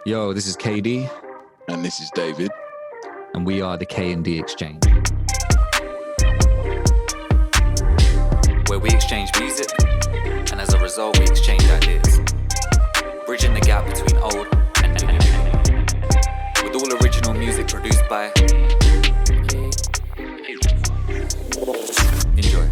Yo, this is KD, And this is David. and we are the K&D Exchange, where we exchange music, and as a result, we exchange ideas, bridging the gap between old and new, with all original music produced by. Enjoy.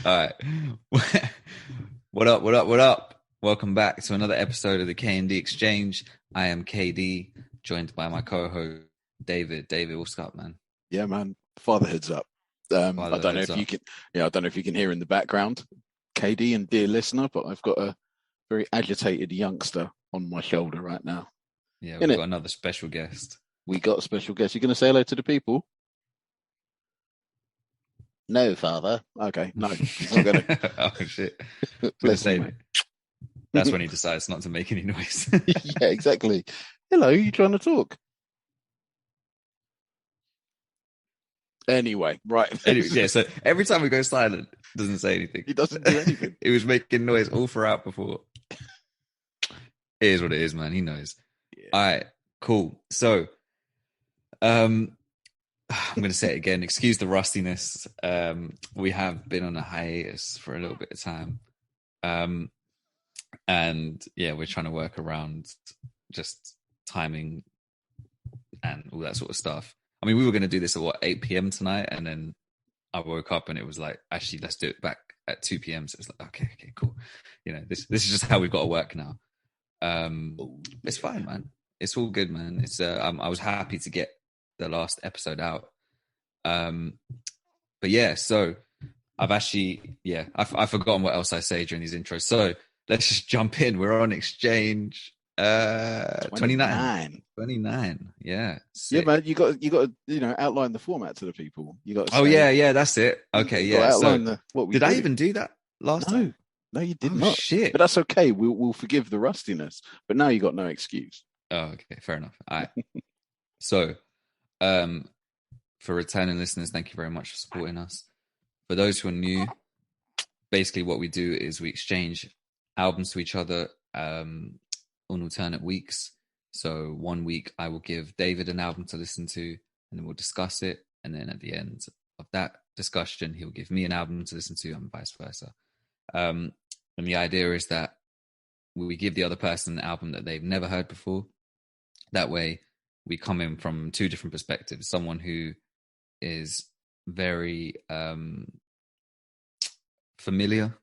All right. What up? What up? What up? Welcome back to another episode of the K&D Exchange. I am KD, joined by my co-host David. David, what's up, man? Yeah, man. Fatherhood's up. I don't know if you can. Yeah, I don't know if you can hear in the background, KD and dear listener, but I've got a very agitated youngster on my shoulder right now. Yeah, we've got another special guest. We got a special guest. You going to say hello to the people? No, father. Okay, no, he's not going to. Oh shit! Let's say that's when he decides not to make any noise. Yeah, exactly. Hello, you trying to talk? Anyway, right. Anyway, yeah. So every time we go silent, it doesn't say anything. He doesn't do anything. It was making noise all throughout before. It is what it is, man. He knows. Yeah. All right, cool. So, I'm going to say it again. Excuse the rustiness. We have been on a hiatus for a little bit of time. And yeah, we're trying to work around just timing and all that sort of stuff. I mean, we were going to do this at 8 p.m. tonight, and then I woke up and it was like, actually, let's do it back at 2 p.m. So it's like, okay, cool. You know, this is just how we've got to work now. It's fine, man. It's all good, man. It's I was happy to get the last episode out. But yeah, so I've actually, I've forgotten what else I say during these intros. So let's just jump in. We're on Exchange 29. Yeah. Sick. Yeah, man, you got to, outline the format to the people. You got to yeah, that's it. Okay, yeah. So what we did I even do that last time? No, you did not. Shit. But that's okay. We'll forgive the rustiness. But now you got no excuse. Oh, okay, fair enough. All right. So, for returning listeners, thank you very much for supporting us. For those who are new, basically what we do is we exchange albums to each other on alternate weeks. So 1 week I will give David an album to listen to, and then we'll discuss it. And then at the end of that discussion, he'll give me an album to listen to, and vice versa. And the idea is that we give the other person an album that they've never heard before. That way we come in from two different perspectives. Someone who is very familiar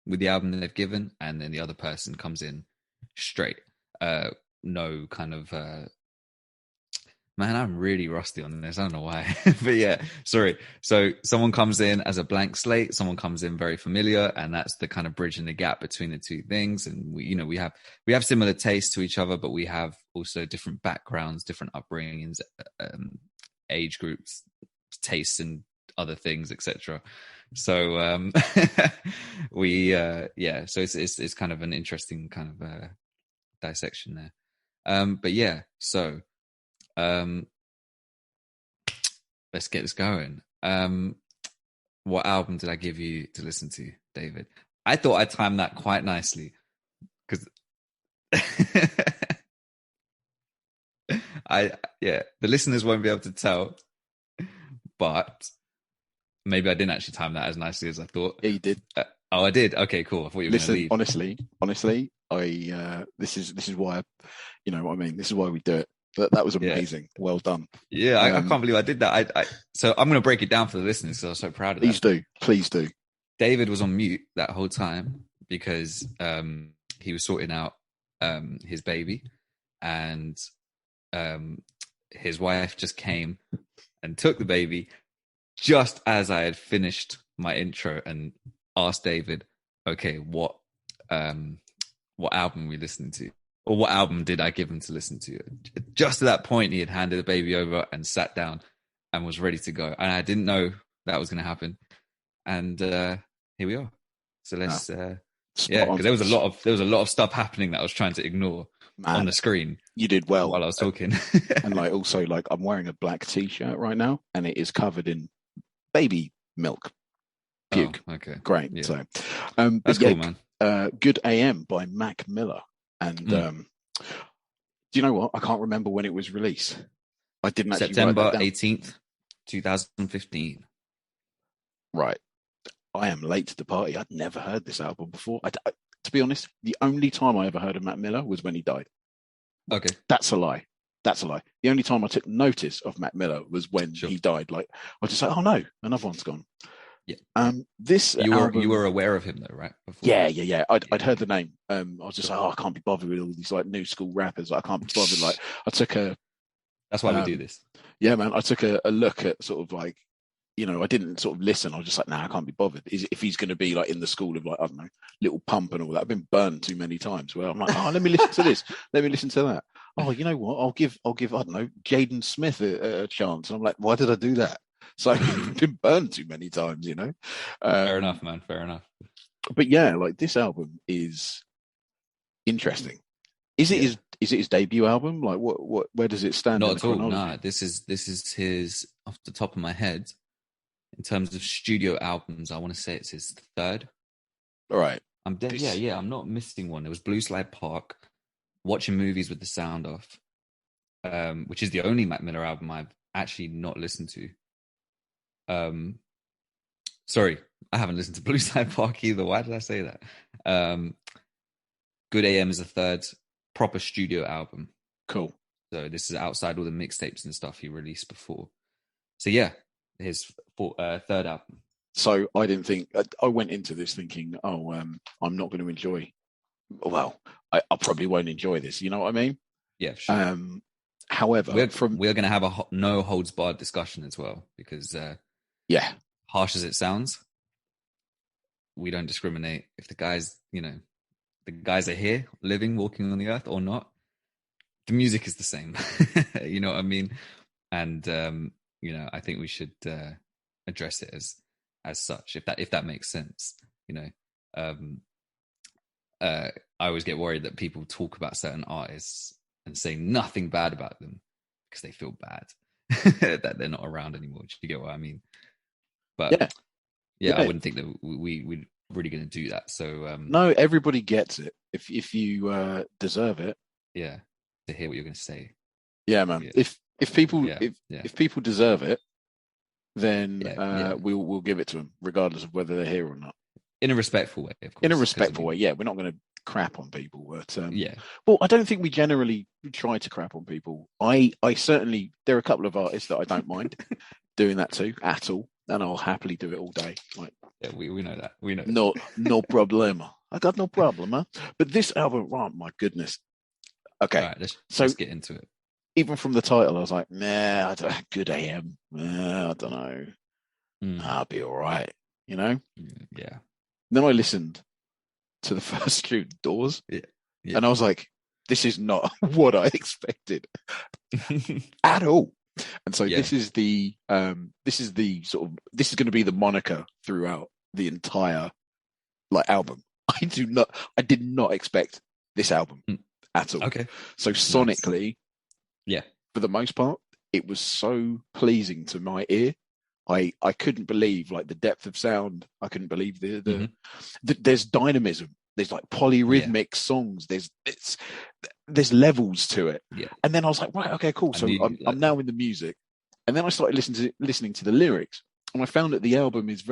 with the album that they've given, and then the other person comes in straight. No kind of man, I'm really rusty on this. I don't know why. But yeah, sorry. So someone comes in as a blank slate, someone comes in very familiar, and that's the kind of bridging the gap between the two things. And we have similar tastes to each other, but we have also different backgrounds, different upbringings, age groups, tastes and other things, etc. So so it's kind of an interesting kind of dissection there. But yeah, so let's get this going. What album did I give you to listen to, David? I thought I timed that quite nicely because the listeners won't be able to tell, but maybe I didn't actually time that as nicely as I thought. Yeah, you did. I did. Okay, cool. I thought you were going to leave. Honestly, this is why, you know what I mean. This is why we do it. But that was amazing. Yeah. Well done. Yeah, I can't believe I did that. So I'm going to break it down for the listeners because I was so proud of that. Please do. David was on mute that whole time because he was sorting out his baby, and his wife just came and took the baby just as I had finished my intro and asked David, okay, what album are we listening to? Or what album did I give him to listen to? Just at that point, he had handed the baby over and sat down and was ready to go. And I didn't know that was going to happen. And here we are. So let's, because there was a lot of stuff happening that I was trying to ignore. on the screen. You did well while I was talking. And like also like I'm wearing a black t-shirt right now, and it is covered in baby milk. Puke. Oh, okay. Great. Yeah. So, that's cool, man. Good AM by Mac Miller, and do you know what? I can't remember when it was released. I didn't actually September 18th, 2015. Right. I am late to the party. I'd never heard this album before. To be honest, the only time I ever heard of Mac Miller was when he died. Okay. That's a lie. That's a lie. The only time I took notice of Mac Miller was when he died. Like, I was just like, oh no, another one's gone. Yeah. This you album, were aware of him though, right? Before. Yeah. I'd heard the name. I was just like, oh, I can't be bothered with all these like new school rappers. I can't be bothered. Like, I took a. That's why we do this. Yeah, man. I took a look at sort of like, you know, I didn't sort of listen. I was just like, nah, I can't be bothered. If he's going to be like in the school of like, I don't know, Little Pump and all that, I've been burned too many times. Well, I'm like, oh, let me listen to this. Let me listen to that. Oh, you know what? I'll give, I don't know, Jaden Smith a chance. And I'm like, why did I do that? So I've been burned too many times, you know. Fair enough, man. Fair enough. But yeah, like this album is interesting. Is it his debut album? Like where does it stand? Not at all. No, this is his, off the top of my head, in terms of studio albums, I want to say it's his third. All right. I'm dead. Yeah. I'm not missing one. It was Blue Slide Park, Watching Movies with the Sound Off, which is the only Mac Miller album I've actually not listened to. Sorry, I haven't listened to Blue Slide Park either. Why did I say that? Good AM is a third proper studio album. Cool. So this is outside all the mixtapes and stuff he released before. So yeah, his third album. So I didn't think, I went into this thinking, I'm not going to enjoy. Well, I probably won't enjoy this. You know what I mean? Yeah, sure. However, we're going to have a no holds barred discussion as well, because harsh as it sounds, we don't discriminate if the guys are here, living, walking on the earth or not. The music is the same. You know what I mean? And I think we should address it as such, if that makes sense. I always get worried that people talk about certain artists and say nothing bad about them because they feel bad that they're not around anymore. Do you get what I mean? But yeah. I wouldn't think that we're really going to do that. So no, everybody gets it. If you deserve it, to hear what you're going to say. Yeah, man. Yeah. If people deserve it, then we'll give it to them, regardless of whether they're here or not. In a respectful way, of course. In a respectful way, yeah. We're not going to crap on people, but well, I don't think we generally try to crap on people. I certainly, there are a couple of artists that I don't mind doing that to at all, and I'll happily do it all day. Like, yeah, we know that. We know. No problema. I got no problem, huh? But this album, oh my goodness. Okay, right, let's get into it. Even from the title, I was like, nah, good AM. I don't know. I'll be all right, you know? Yeah. Then I listened to the first tune, Doors, and I was like, this is not what I expected at all. And so this is the this is going to be the moniker throughout the entire album. I did not expect this album at all. Okay. So sonically, nice. For the most part, it was so pleasing to my ear. I couldn't believe the depth of sound. I couldn't believe the there's dynamism. There's polyrhythmic songs. There's levels to it. Yeah. And then I was like, right, okay, cool. So I'm now in the music. And then I started listening to the lyrics, and I found that the album is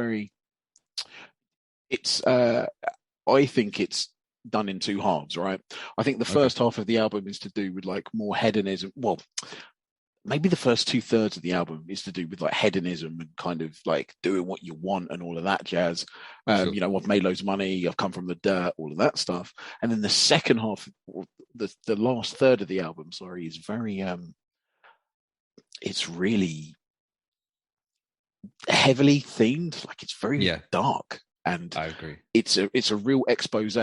I think it's done in two halves, right? I think the first half of the album is to do with more hedonism. Well, maybe the first 2/3 of the album is to do with hedonism and kind of doing what you want and all of that jazz. Sure. I've made loads of money, I've come from the dirt, all of that stuff. And then the second half, the last third of the album, is very it's really heavily themed. It's very dark. And I agree. It's a real expose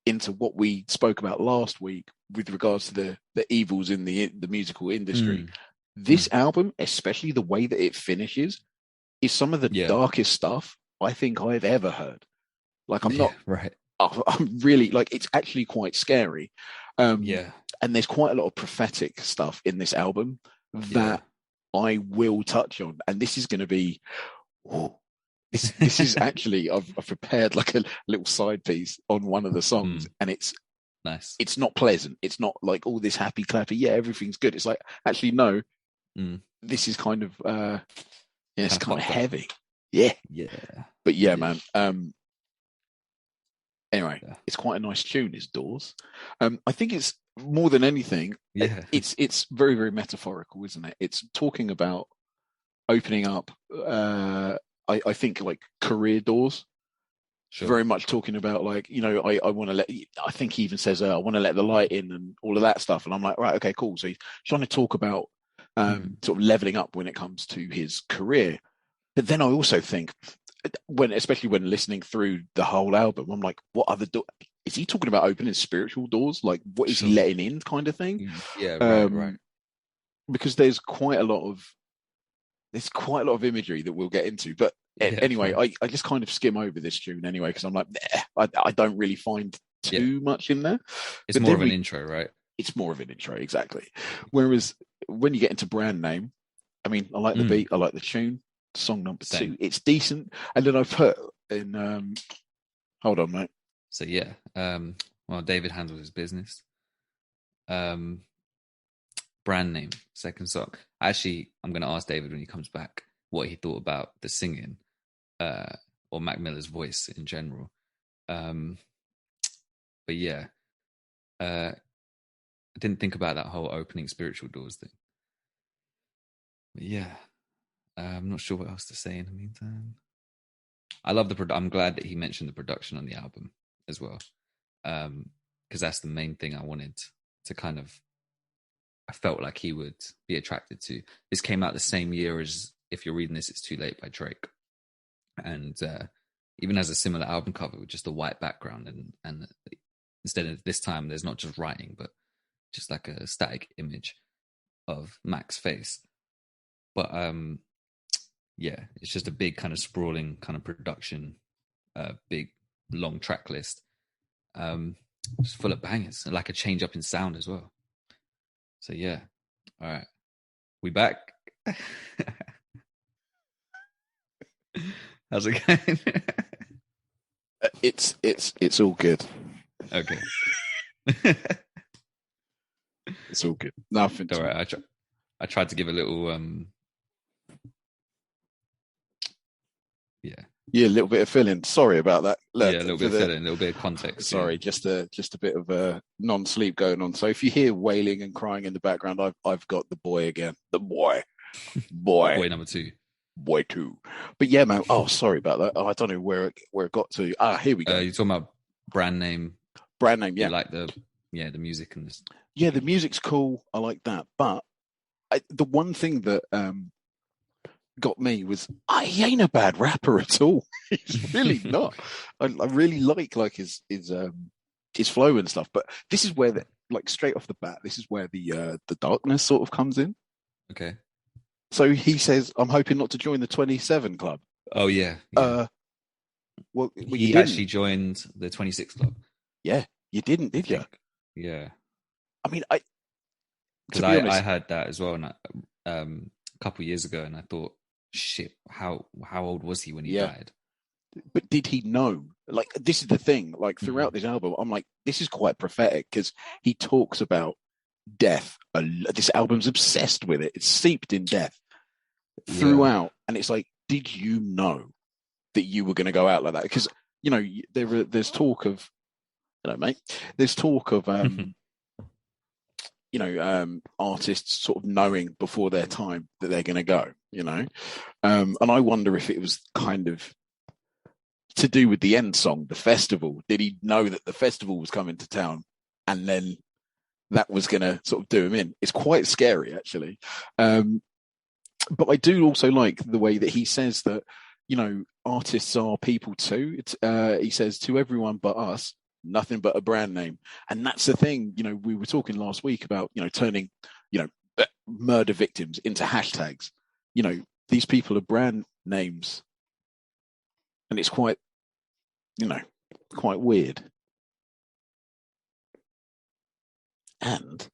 into what we spoke about last week with regards to the evils in the musical industry. This album, especially the way that it finishes, is some of the darkest stuff I think I've ever heard. I'm not right. I'm really it's actually quite scary. Yeah. And there's quite a lot of prophetic stuff in this album that I will touch on. And this is going to be, this is actually, I've prepared like a little side piece on one of the songs, and it's nice. It's not pleasant. It's not like all this happy clappy. Yeah, everything's good. It's like, actually, no, this is kind of, it's kind of heavy. Yeah. But yeah, man. Anyway, it's quite a nice tune, is Doors. I think it's more than anything, it's very, very metaphorical, isn't it? It's talking about opening up, I think, like career doors. Sure. Very much talking about, like, you know, I want to let, I think he even says, I want to let the light in and all of that stuff. And I'm like, right, okay, cool. So he's trying to talk about sort of leveling up when it comes to his career. But then I also think, especially when listening through the whole album, I'm like, what other door? Is he talking about opening spiritual doors? Like, what is he letting in, kind of thing? Yeah, right. Because there's quite a lot of imagery that we'll get into. But anyway, I just kind of skim over this tune anyway, because I'm like, I don't really find too much in there. It's more of an intro, right? It's more of an intro, exactly. Whereas when you get into Brand Name, I mean, I like the beat, I like the tune. Song number 2, it's decent. And then I put in hold on, mate. So well, David handles his business. Brand Name, second song. Actually, I'm going to ask David when he comes back what he thought about the singing, or Mac Miller's voice in general. But yeah, I didn't think about that whole opening spiritual doors thing. But yeah, I'm not sure what else to say in the meantime. I love I'm glad that he mentioned the production on the album as well, because that's the main thing I wanted to kind of. I felt like he would be attracted to. This came out the same year as If You're Reading This, It's Too Late by Drake, and even has a similar album cover with just a white background, and instead of this time, there's not just writing, but just like a static image of Mac's face. But yeah, it's just a big kind of sprawling kind of production, big long track list, just full of bangers and like a change up in sound as well. So yeah, all right, we back. How's it going? It's all good. Okay. It's all good. Nothing. All right. I tried to give a little a little bit of filling. Sorry about that. Look, a little bit of filling, a little bit of context. Sorry, just a bit of a non-sleep going on. So if you hear wailing and crying in the background, I've got the boy again. The boy number 2. Boy 2. But yeah, man. Oh, sorry about that. I don't know where it got to. Here we go. You're talking about Brand Name. Brand Name, yeah. You like the music and this. Yeah, the music's cool. I like that. But the one thing that got me was he ain't a bad rapper at all. He's really not. I really like his flow and stuff. But this is where like straight off the bat, this is where the darkness sort of comes in. Okay. So he says, "I'm hoping not to join the 27 club." Oh yeah. Well, he actually joined the 26 club. Yeah, you didn't, did you? Yeah. I mean, because I heard that as well, and a couple of years ago, and I thought, shit, how old was he when he died? But did he know? Like, this is the thing. Like, throughout this album, I'm like, this is quite prophetic, because he talks about death. This album's obsessed with it. It's steeped in death throughout, and it's like, did you know that you were going to go out like that? Because there's talk of, mate. There's talk of artists sort of knowing before their time that they're going to go, and I wonder if it was kind of to do with the end song, the festival. Did he know that the festival was coming to town, and then that was going to sort of do him in? It's quite scary, actually. But I do also like the way that he says that, artists are people too. He says, to everyone but us, nothing but a brand name. And that's the thing, we were talking last week about, turning, murder victims into hashtags. These people are brand names. And it's quite, quite weird. And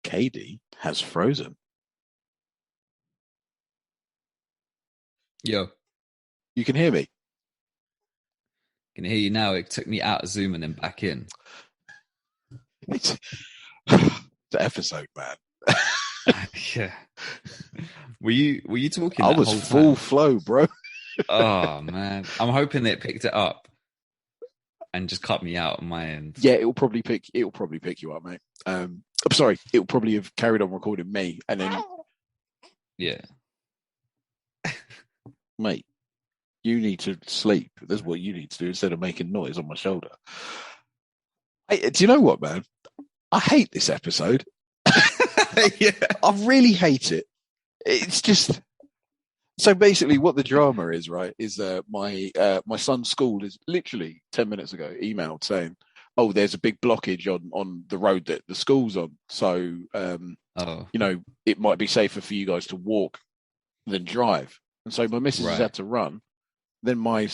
KD has frozen. Yo, You can hear me? can hear you now. It took me out of Zoom and then back in. It's the episode, man. Yeah. Were you talking I that was whole full time? flow, bro. Oh man. I'm hoping it picked it up and just cut me out on my end. Yeah, it'll probably pick you up, mate. I'm sorry, it'll probably have carried on recording me and then Yeah. mate, you need to sleep. That's what you need to do instead of making noise on my shoulder. Hey, do you know what, man? I hate this episode. Yeah. I really hate it. It's just so basically what the drama is, right? Is my son's school is literally 10 minutes ago emailed saying, "Oh, there's a big blockage on the road that the school's on. So you know, it might be safer for you guys to walk than drive." And so my missus has had to run. Then my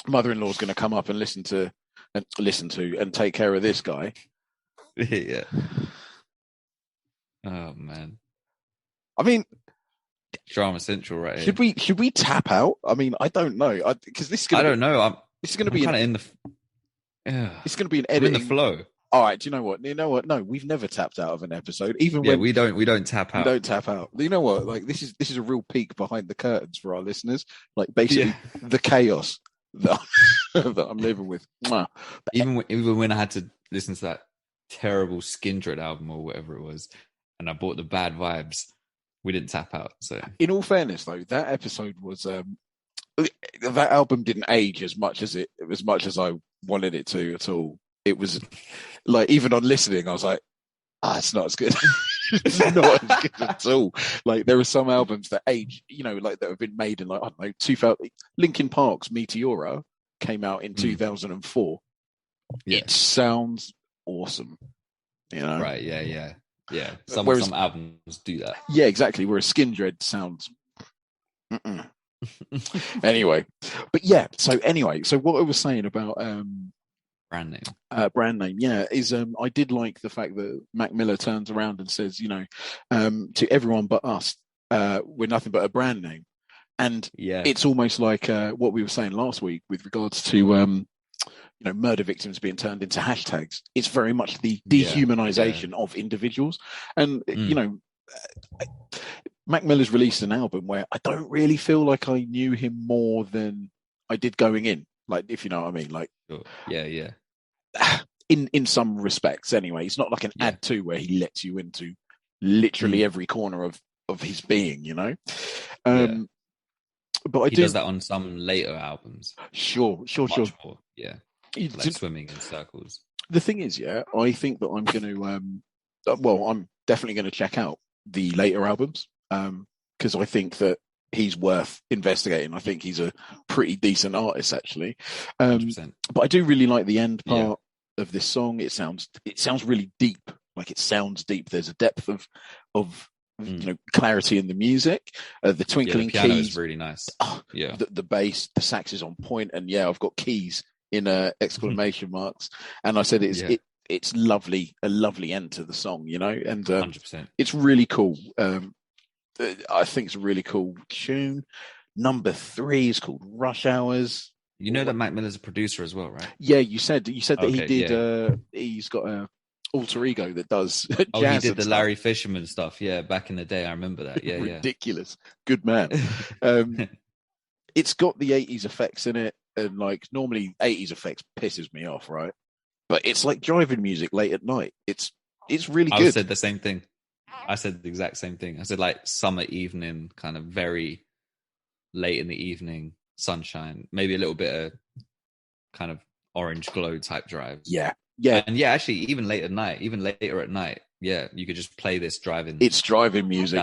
mother-in-law is going to come up and listen to and take care of this guy. Yeah. Oh man. I mean, Drama Central, right here. should we tap out? I mean, I don't know, because this is going. I don't know. This is going to be kind of in the. It's going to be an I'm editing. in the flow. All right. Do you know what? No, we've never tapped out of an episode, even when we don't tap out. We don't tap out. You know what? Like this is a real peek behind the curtains for our listeners. Like basically the chaos that I'm living with. Even when I had to listen to that terrible Skin Dread album or whatever it was, and I bought the Bad Vibes, we didn't tap out. So, in all fairness, though, that episode was that album didn't age as much as I wanted it to at all. It was like, even on listening, I was like, it's not as good. It's not as good at all. Like, there are some albums that age, you know, like that have been made in, like, I don't know, 2000. Linkin Park's Meteora came out in 2004. Yeah. It sounds awesome, you know? Right? Yeah. Some albums do that. Yeah, exactly. Whereas Skin Dread sounds. Anyway, so what I was saying about brand name, is I did like the fact that Mac Miller turns around and says, you know, to everyone but us, we're nothing but a brand name, and it's almost like what we were saying last week with regards to you know, murder victims being turned into hashtags. It's very much the dehumanization of individuals, and you know. Mac Miller's released an album where I don't really feel like I knew him more than I did going in. Like, if you know what I mean, like, yeah. In some respects, anyway, it's not like an ad two where he lets you into literally every corner of his being, you know. But he does that on some later albums. Sure. More, yeah, like Swimming in Circles. The thing is, I think that I'm going to, I'm definitely going to check out the later albums. Because I think that he's worth investigating. I think he's a pretty decent artist, actually. But I do really like the end part of this song. It sounds really deep. Like, it sounds deep. There's a depth of you know, clarity in the music. The twinkling the piano keys is really nice. The bass, the sax is on point, and I've got keys in exclamation marks. And I said it's lovely, a lovely end to the song, you know, and 100%. It's really cool. I think it's a really cool tune. Number 3 is called Rush Hours. You know that Mac Miller's a producer as well, right? Yeah, you said that he did. He's got a alter ego that does jazz. Oh, he did the stuff. Larry Fisherman stuff. Yeah, back in the day, I remember that. Yeah, ridiculous. Good man. It's got the 80s effects in it, and like normally 80s effects pisses me off, right? But it's like driving music late at night. It's really good. I said the same thing. I said the exact same thing. I said like summer evening, kind of very late in the evening, sunshine, maybe a little bit of kind of orange glow type drives. Yeah. And actually, even late at night, even later at night, you could just play this driving. It's driving music.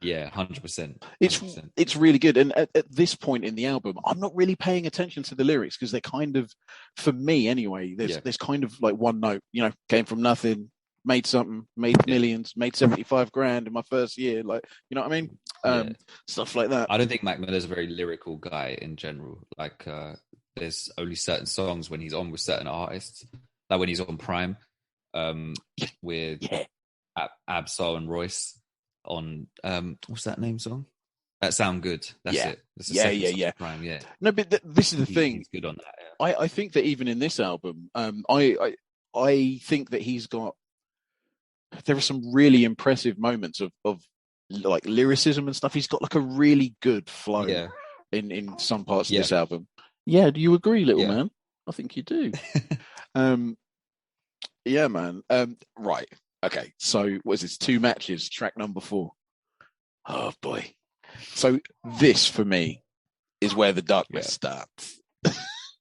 100%. It's really good. And at this point in the album, I'm not really paying attention to the lyrics because they're kind of, for me anyway, there's kind of like one note, you know, came from nothing, made something, made millions, made 75 grand in my first year. Like, you know what I mean? Stuff like that. I don't think Mac Miller's a very lyrical guy in general. Like, there's only certain songs when he's on with certain artists, like when he's on Prime, with Yeah. Absol and Royce on what's that name song? That Sound Good. That's Yeah. it. That's the Yeah, second yeah, song yeah. for Prime. Yeah, No, but this is the thing. he's good on that. I think that even in this album, I think that there are some really impressive moments of like lyricism and stuff. He's got like a really good flow Yeah, in some parts of yeah, this album. Yeah, do you agree, little yeah. man? I think you do. Yeah, man. Right. Okay. So what is this? 2 matches, track number 4. Oh boy. So this for me is where the darkness starts.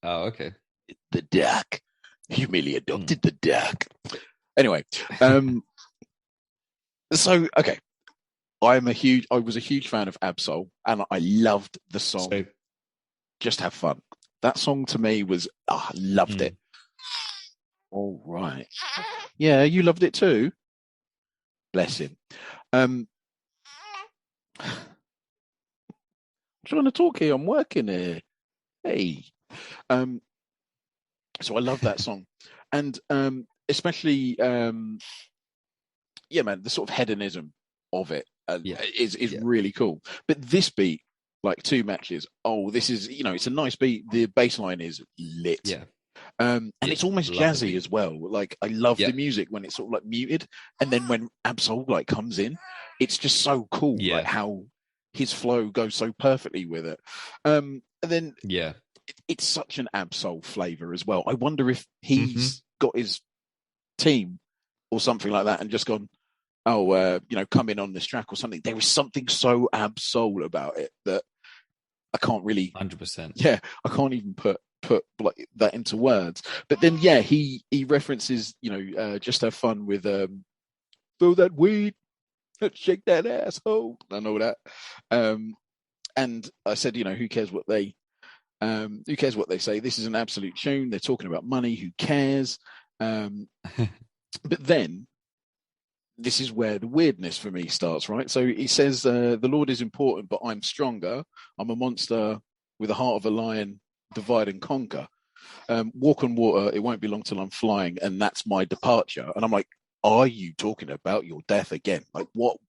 Oh, okay. The dark. You merely adopted the dark. Anyway, so okay. I was a huge fan of Absol, and I loved the song Just Have Fun. That song to me was I loved it. All right. Yeah, you loved it too. Bless him. I'm trying to talk here. I'm working here. Hey. So I love that song. And especially yeah, man, the sort of hedonism of it is really cool. But this beat, like 2 matches, this is, it's a nice beat. The bass line is lit. Yeah. And it's almost jazzy as well. Like I love the music when it's sort of like muted, and then when Absol like comes in, it's just so cool. Yeah. Like how his flow goes so perfectly with it. And then it's such an Absol flavor as well. I wonder if he's got his team or something like that and just gone, come in on this track or something. There is something so Absol about it that I can't really 100%. Yeah, I can't even put like that into words. But then he references, Just Have Fun with throw that weed, shake that asshole, and all that. And I said, who cares what they say? This is an absolute tune. They're talking about money. Who cares? But then this is where the weirdness for me starts, right? So he says, the Lord is important, but I'm stronger. I'm a monster with a heart of a lion, divide and conquer. Walk on water, it won't be long till I'm flying, and that's my departure. And I'm like, are you talking about your death again? Like what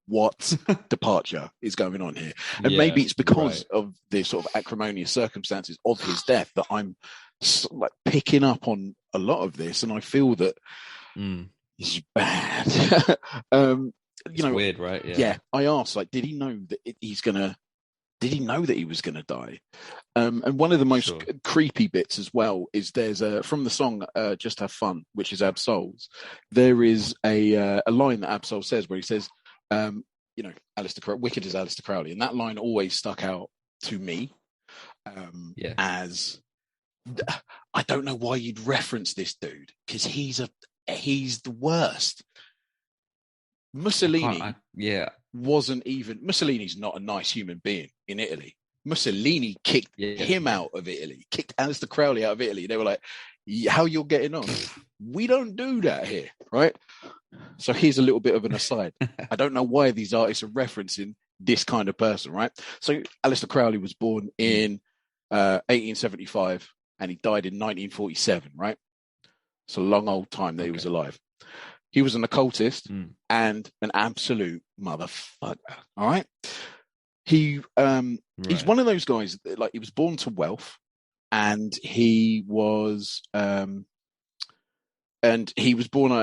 departure is going on here? And maybe it's because of the sort of acrimonious circumstances of his death that I'm like picking up on a lot of this, and I feel that this is bad. It's weird, right? Yeah. I asked, like, did he know that did he know that he was going to die? And one of the most creepy bits as well is there's from the song Just Have Fun, which is Absol's, there is a line that Absol says where he says, wicked is Aleister Crowley. And that line always stuck out to me as, I don't know why you'd reference this dude, because he's the worst. Mussolini Mussolini's not a nice human being in Italy. Mussolini kicked him out of Italy, kicked Aleister Crowley out of Italy. They were like, how you're getting on? We don't do that here, right? So here's a little bit of an aside. I don't know why these artists are referencing this kind of person, right? So Aleister Crowley was born in 1875 and he died in 1947, right? It's a long old time that he was alive. He was an occultist and an absolute motherfucker. All right. He's one of those guys that, like, he was born to wealth, and he was born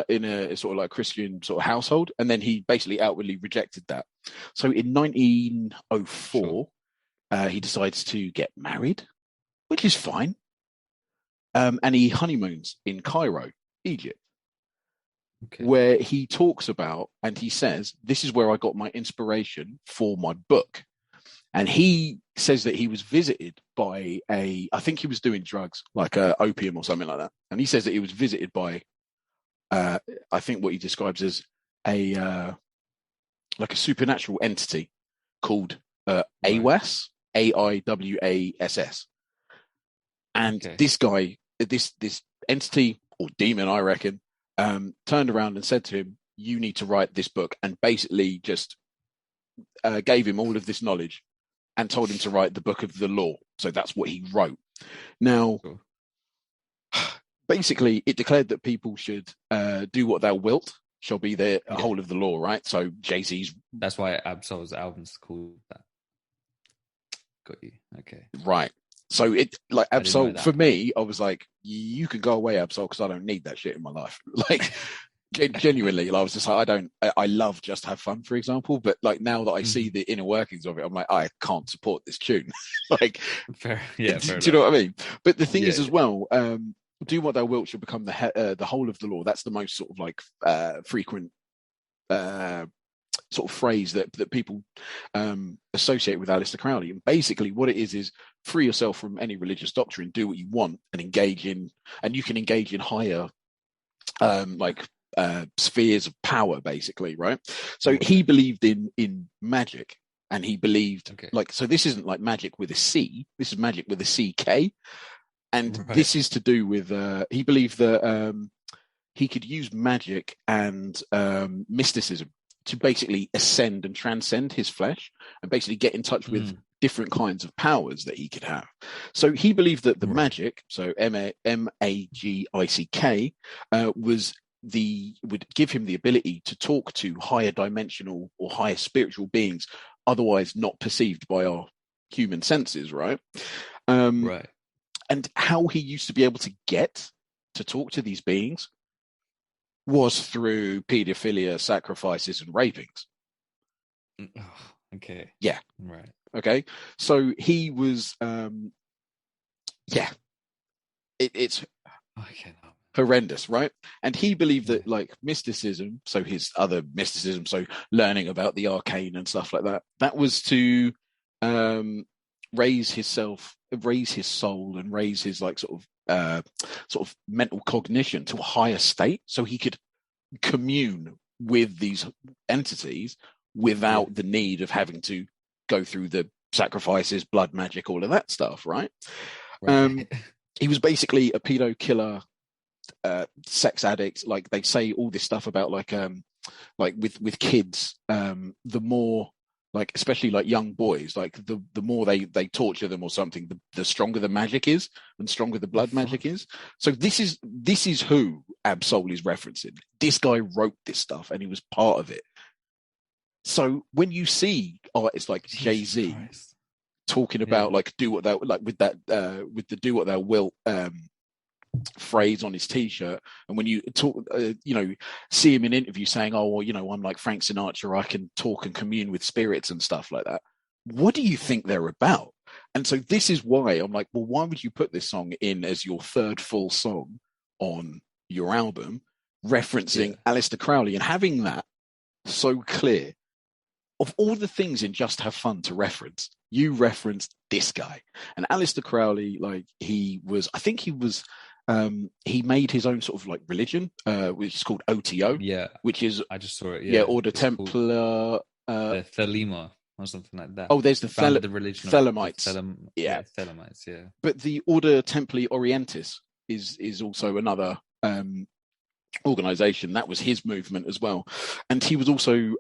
in a sort of like Christian sort of household, and then he basically outwardly rejected that. So in 1904, he decides to get married, which is fine. And he honeymoons in Cairo, Egypt. Where he talks about, and he says, this is where I got my inspiration for my book. And he says that he was visited by I think he was doing drugs, like opium or something like that. And he says that he was visited by, I think what he describes as like a supernatural entity called AWAS, AIWASS. And this guy, this entity or demon, I reckon, turned around and said to him, you need to write this book, and basically just gave him all of this knowledge and told him to write the book of the law. So that's what he wrote. Now, basically it declared that people should do what thou wilt shall be the Yeah. whole of the law, right? So Jay-Z's That's why Absol's album's called that. Got you. Okay. right. So it like I didn't know Absol that for part. me, I was like, you can go away, Absol, because I don't need that shit in my life. Like genuinely, I was just like, I love Just Have Fun, for example, but like now that I see the inner workings of it, I'm like, I can't support this tune. Like, Fair do you enough. know what I mean? But the thing is, Yeah. as well, do what thou wilt shall become the whole of the law. That's the most sort of like frequent sort of phrase that people associate with Aleister Crowley. And basically, what it is free yourself from any religious doctrine, do what you want, and you can engage in higher spheres of power, basically, right? So he believed in magic, and he believed so this isn't like magic with a C, this is magic with a CK, and this is to do with he believed that he could use magic and mysticism to basically ascend and transcend his flesh and basically get in touch with different kinds of powers that he could have. So he believed that the magic, so MAGICK, would give him the ability to talk to higher dimensional or higher spiritual beings, otherwise not perceived by our human senses, right? And how he used to be able to get to talk to these beings was through pedophilia, sacrifices, and rapings. Okay. Yeah. Right. Okay. So he was, it's horrendous, right? And he believed that like mysticism, so his other mysticism, so learning about the arcane and stuff like that, that was to raise his soul, and raise his like sort of mental cognition to a higher state, so he could commune with these entities without the need of having to go through the sacrifices, blood magic, all of that stuff, right? He was basically a pedo killer, sex addict. Like they say all this stuff about like with kids, the more like especially like young boys, like the more they torture them or something, the stronger the magic is and stronger the blood magic is. So this is who Absol is referencing. This guy wrote this stuff and he was part of it. So when you see artists like Jay-Z talking about like do what thou like with that with the do what thou wilt phrase on his t-shirt, and when you talk see him in interviews saying, oh well, I'm like Frank Sinatra, I can talk and commune with spirits and stuff like that, what do you think they're about? And so this is why I'm like, well, why would you put this song in as your third full song on your album referencing Aleister Crowley and having that so clear? Of all the things in Just Have Fun to reference, you referenced this guy. And Aleister Crowley, like he made his own sort of like religion, which is called OTO. Yeah. Which is, I just saw it. Yeah, Order Templar. The Thelema or something like that. Oh, there's the religion Thelemites. Thelemites, yeah. But the Order Templi Orientis is also another organization. That was his movement as well. And he was also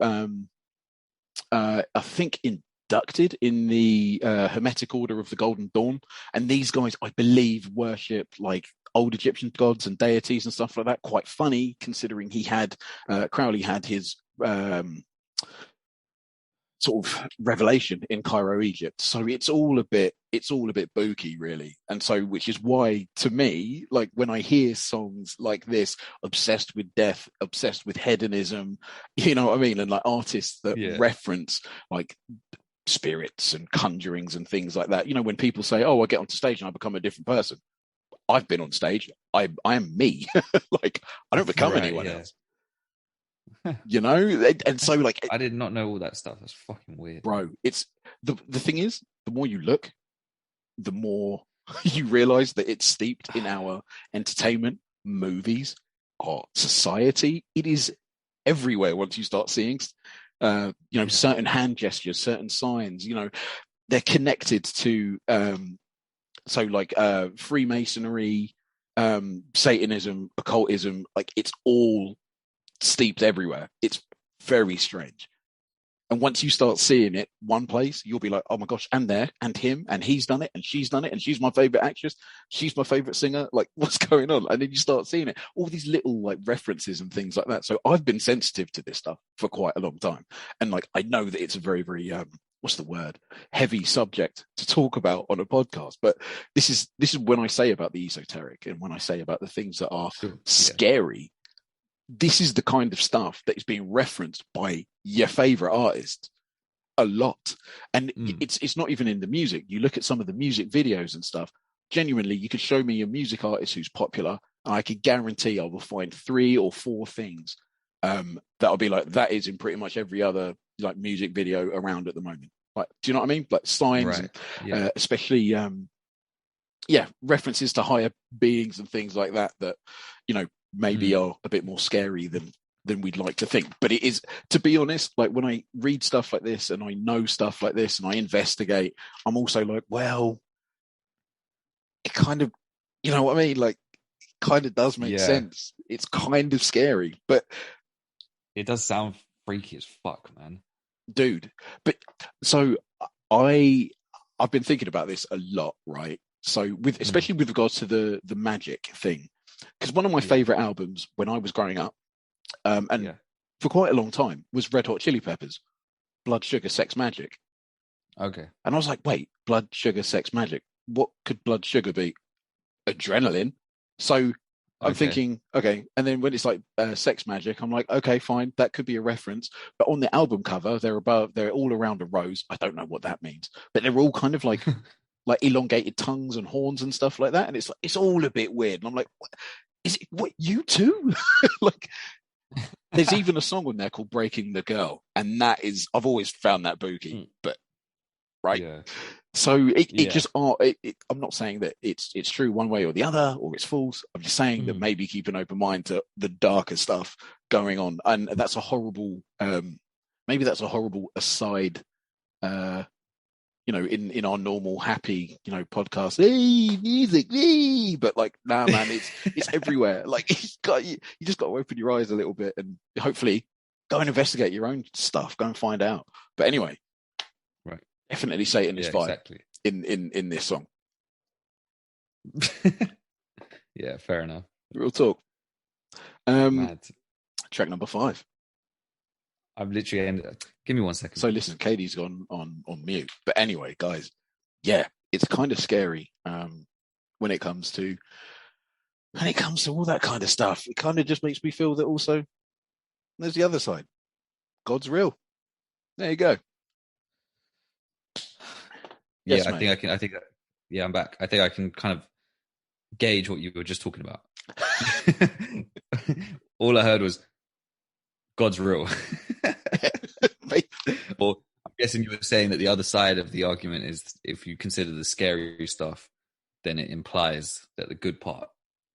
I think inducted in the Hermetic Order of the Golden Dawn, and these guys, I believe, worship like old Egyptian gods and deities and stuff like that. Quite funny, considering Crowley had his sort of revelation in Cairo, Egypt. So it's all a bit booky, really. And so, which is why, to me, like when I hear songs like this, obsessed with death, obsessed with hedonism, you know what I mean? And like artists that reference like spirits and conjurings and things like that. You know, when people say, oh, I get onto stage and I become a different person. I've been on stage. I am me. Like I don't become anyone else. You know, and so like I did not know all that stuff. That's fucking weird, bro. It's the thing is, the more you look, the more you realize that it's steeped in our entertainment, movies, art, society. It is everywhere. Once you start seeing, certain hand gestures, certain signs, they're connected to, Freemasonry, Satanism, occultism. Like it's all steeped everywhere. It's very strange. And once you start seeing it one place, you'll be like, oh my gosh, and there, and him, and he's done it, and she's done it, and she's my favorite actress, she's my favorite singer. Like, what's going on? And then you start seeing it, all these little like references and things like that. So I've been sensitive to this stuff for quite a long time. And like, I know that it's a very, very, what's the word? Heavy subject to talk about on a podcast. But this is when I say about the esoteric and when I say about the things that are scary. This is the kind of stuff that is being referenced by your favorite artist a lot. And it's not even in the music. You look at some of the music videos and stuff. Genuinely, you could show me a music artist who's popular, and I could guarantee I will find 3 or 4 things that'll be like, that is in pretty much every other like music video around at the moment. Like, do you know what I mean? Like signs, right. Especially references to higher beings and things like that you know, maybe are a bit more scary than we'd like to think. But it is, to be honest, like when I read stuff like this and I know stuff like this and I investigate, I'm also like, well, it kind of, you know what I mean? Like, it kind of does make sense. It's kind of scary, but it does sound freaky as fuck, man. Dude. But so I've been thinking about this a lot, right? So especially with regards to the magic thing, because one of my favorite albums when I was growing up, for quite a long time, was Red Hot Chili Peppers, Blood Sugar Sex Magic. Okay. And I was like, wait, Blood Sugar Sex Magic, what could blood sugar be? Adrenaline. So I'm thinking, okay. And then when it's like Sex Magic, I'm like, okay, fine, that could be a reference. But on the album cover, they're all around a rose. I don't know what that means, but they're all kind of like like elongated tongues and horns and stuff like that. And it's like, it's all a bit weird. And I'm like, what? Is it what, you too? Like, there's even a song on there called Breaking the Girl. And that is, I've always found that boogie, but right. Yeah. So it just, I'm not saying that it's true one way or the other, or it's false. I'm just saying that maybe keep an open mind to the darker stuff going on. And that's a horrible, maybe that's a horrible aside, you know, in our normal happy, you know, podcast, hey, music, hey, but like, nah, man, it's everywhere. Like, you just got to open your eyes a little bit and hopefully go and investigate your own stuff, go and find out. But anyway, right, definitely Satan is fine in this song. Yeah, fair enough. Real talk. Mad. Track number 5. I've literally ended. Give me 1 second. So listen, Katie's gone on mute. But anyway, guys, yeah, it's kind of scary when it comes to all that kind of stuff. It kind of just makes me feel that also there's the other side. God's real. There you go. Yeah, yes, I think I'm back. I think I can kind of gauge what you were just talking about. All I heard was God's real. Or I'm guessing you were saying that the other side of the argument is if you consider the scary stuff, then it implies that the good part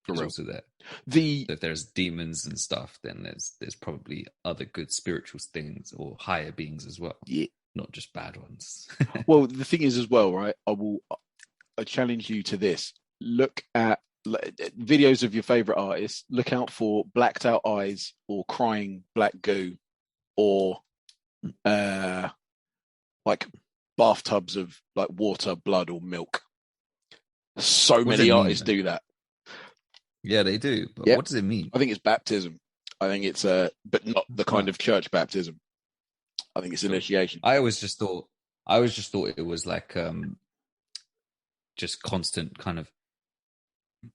is also there. So if there's demons and stuff, then there's probably other good spiritual things or higher beings as well. Yeah. Not just bad ones. Well, the thing is as well, right? I challenge you to this. Look at videos of your favorite artists. Look out for blacked out eyes or crying black goo or like bathtubs of like water, blood or milk. So many artists do that. Yeah, they do. But what does it mean? I think it's baptism. I think it's but not the kind of church baptism. I think it's initiation. I always just thought it was like just constant kind of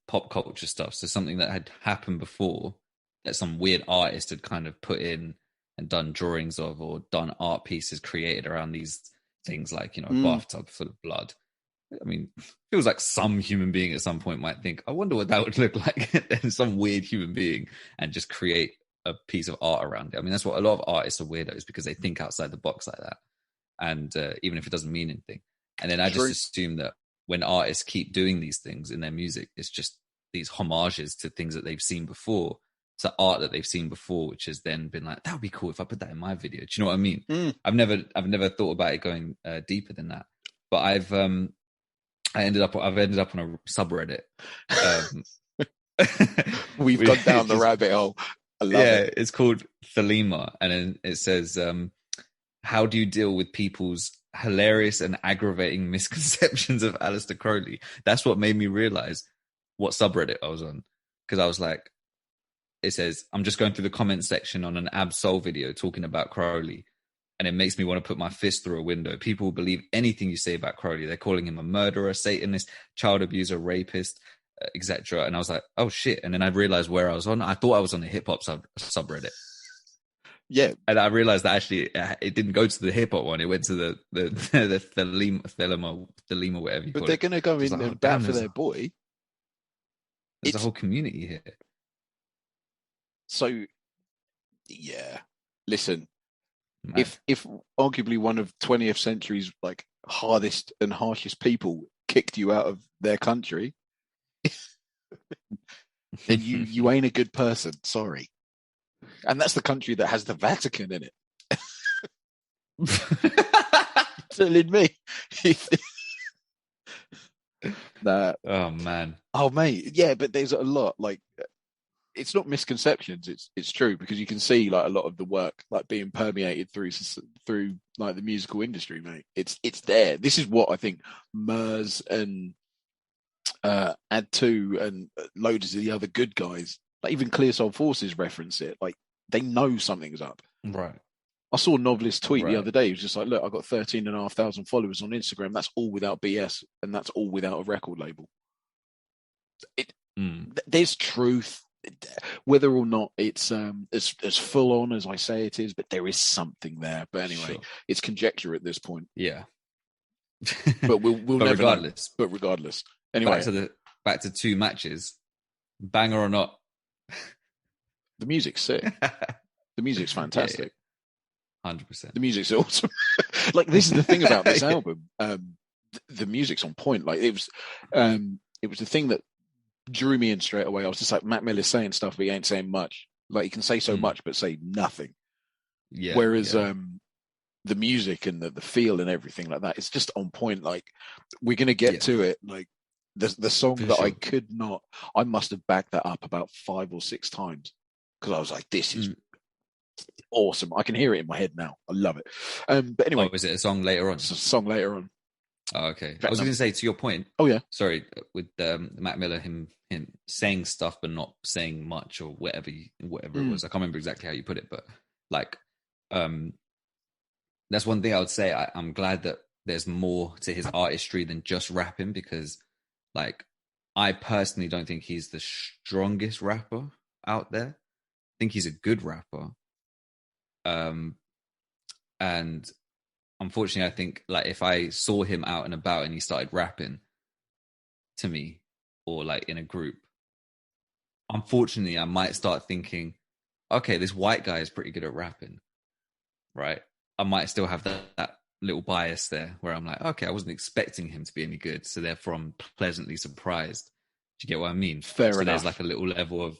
pop culture stuff. So something that had happened before that some weird artist had kind of put in and done drawings of or done art pieces created around these things, like, you know, a bathtub full of blood. I mean, it feels like some human being at some point might think, I wonder what that would look like. And some weird human being and just create a piece of art around it. I mean, that's what a lot of artists are weirdos, because they think outside the box like that. And even if it doesn't mean anything. And then I just assume that when artists keep doing these things in their music, it's just these homages to things that they've seen before, to art that they've seen before, which has then been like, that would be cool if I put that in my video. Do you know what I mean? I've never thought about it going deeper than that. But I've ended up on a subreddit. We've gone down the rabbit hole. I love it. It's called Thelema, and then it says how do you deal with people's hilarious and aggravating misconceptions of Aleister Crowley? That's what made me realize what subreddit I was on. Because I was like, it says, I'm just going through the comment section on an Absol video talking about Crowley, and it makes me want to put my fist through a window. People will believe anything you say about Crowley. They're calling him a murderer, Satanist, child abuser, rapist, etc. And I was like, oh shit. And then I realized where I was on. I thought I was on the hip hop subreddit. Yeah. And I realized that actually it didn't go to the hip hop one. It went to the Thelema, whatever you call it. But they're going to go in and bat for their boy. There's a whole community here. So, yeah. Listen, if arguably one of 20th century's like hardest and harshest people kicked you out of their country, then you ain't a good person. Sorry. And that's the country that has the Vatican in it. Telling me. Nah. Oh man. Oh mate, yeah, but there's a lot like it's not misconceptions. It's true because you can see like a lot of the work like being permeated through like the musical industry, mate. It's there. This is what I think Murs and Add2 and loads of the other good guys, like even Clear Soul Forces reference it. Like they know something's up. Right. I saw a novelist tweet the other day. He was just like, look, I got 13,500 followers on Instagram. That's all without BS. And that's all without a record label. There's truth. Whether or not it's as full on as I say it is, but there is something there. But anyway, it's conjecture at this point. Yeah. But we'll but never regardless. Know. But regardless. Anyway. Back to two matches. Banger or not. The music's sick. The music's fantastic. 100%. The music's awesome. Like this is the thing about this album. The music's on point. Like it was the thing that drew me in straight away. I was just like, Mac Miller's saying stuff, but he ain't saying much. Like he can say so much, but say nothing. Yeah. Whereas the music and the feel and everything like that, it's just on point. Like we're gonna get to it. Like the song that I must have backed that up about 5 or 6 times because I was like, this is awesome. I can hear it in my head now. I love it. But anyway, is it a song later on? It's a song later on. Oh, okay. I was going to say to your point. Oh yeah. Sorry, with Mac Miller, him saying stuff but not saying much or whatever it was. I can't remember exactly how you put it, but like, that's one thing I would say. I'm glad that there's more to his artistry than just rapping because, like, I personally don't think he's the strongest rapper out there. I think he's a good rapper. And unfortunately, I think like if I saw him out and about and he started rapping to me or like in a group, unfortunately, I might start thinking, okay, this white guy is pretty good at rapping, right? I might still have that little bias there where I'm like, okay, I wasn't expecting him to be any good, so therefore I'm pleasantly surprised. Do you get what I mean? Fair enough. There's like a little level of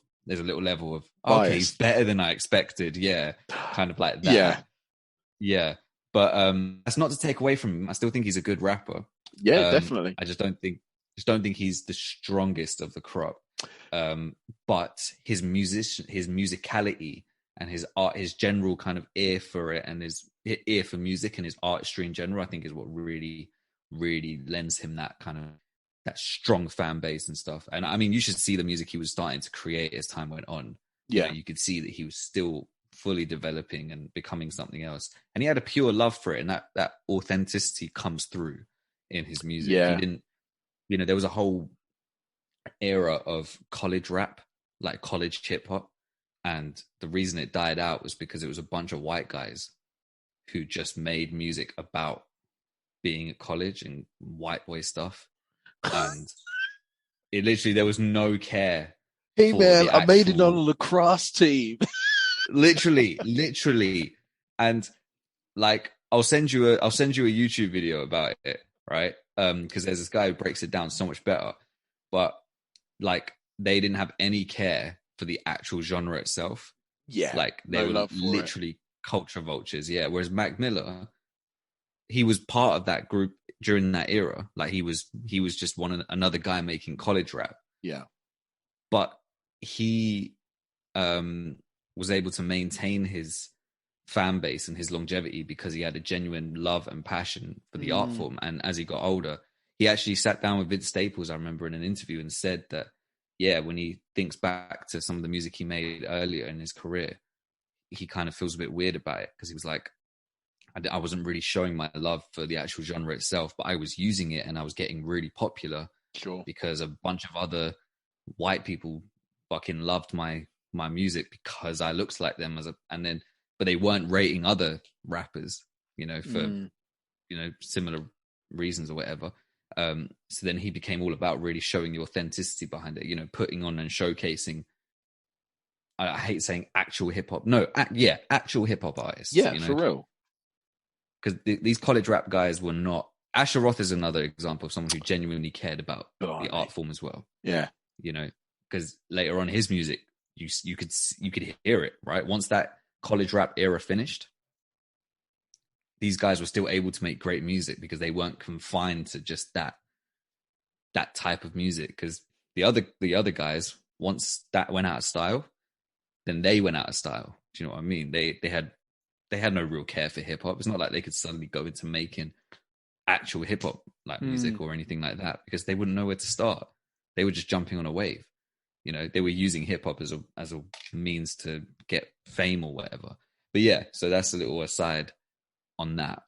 okay, he's better than I expected. Yeah, kind of like that. Yeah. But that's not to take away from him. I still think he's a good rapper. Yeah, definitely. I just don't think he's the strongest of the crop. But his musicality and his art, his general kind of ear for it, and his ear for music and his artistry in general, I think is what really, really lends him that kind of that strong fan base and stuff. And I mean, you should see the music he was starting to create as time went on. Yeah, you could see that he was still fully developing and becoming something else, and he had a pure love for it, and that authenticity comes through in his music. He didn't, there was a whole era of college rap, like college hip hop, and the reason it died out was because it was a bunch of white guys who just made music about being at college and white boy stuff, and it literally there was no care. Hey man, I made it on a lacrosse team. literally, and like I'll send you a YouTube video about it, right? Because there's this guy who breaks it down so much better, but like they didn't have any care for the actual genre itself. Yeah, like they were literally culture vultures. Yeah, whereas Mac Miller, he was part of that group during that era. Like he was just another guy making college rap. Yeah, but he was able to maintain his fan base and his longevity because he had a genuine love and passion for the art form. And as he got older, he actually sat down with Vince Staples, I remember, in an interview and said that, yeah, when he thinks back to some of the music he made earlier in his career, he kind of feels a bit weird about it because he was like, I wasn't really showing my love for the actual genre itself, but I was using it and I was getting really popular because a bunch of other white people fucking loved my music because I looked like them but they weren't rating other rappers, for similar reasons or whatever. So then he became all about really showing the authenticity behind it, putting on and showcasing. I hate saying actual hip hop. No, actual hip hop artists. Yeah, for real. Because these college rap guys were not. Asher Roth is another example of someone who genuinely cared about the art form as well. Yeah, because later on his music, you could hear it, right? Once that college rap era finished, these guys were still able to make great music because they weren't confined to just that type of music. Because the other guys, once that went out of style, then they went out of style. Do you know what I mean? They had no real care for hip hop. It's not like they could suddenly go into making actual hip hop like music or anything like that because they wouldn't know where to start. They were just jumping on a wave. They were using hip hop as a means to get fame or whatever. But yeah, so that's a little aside on that.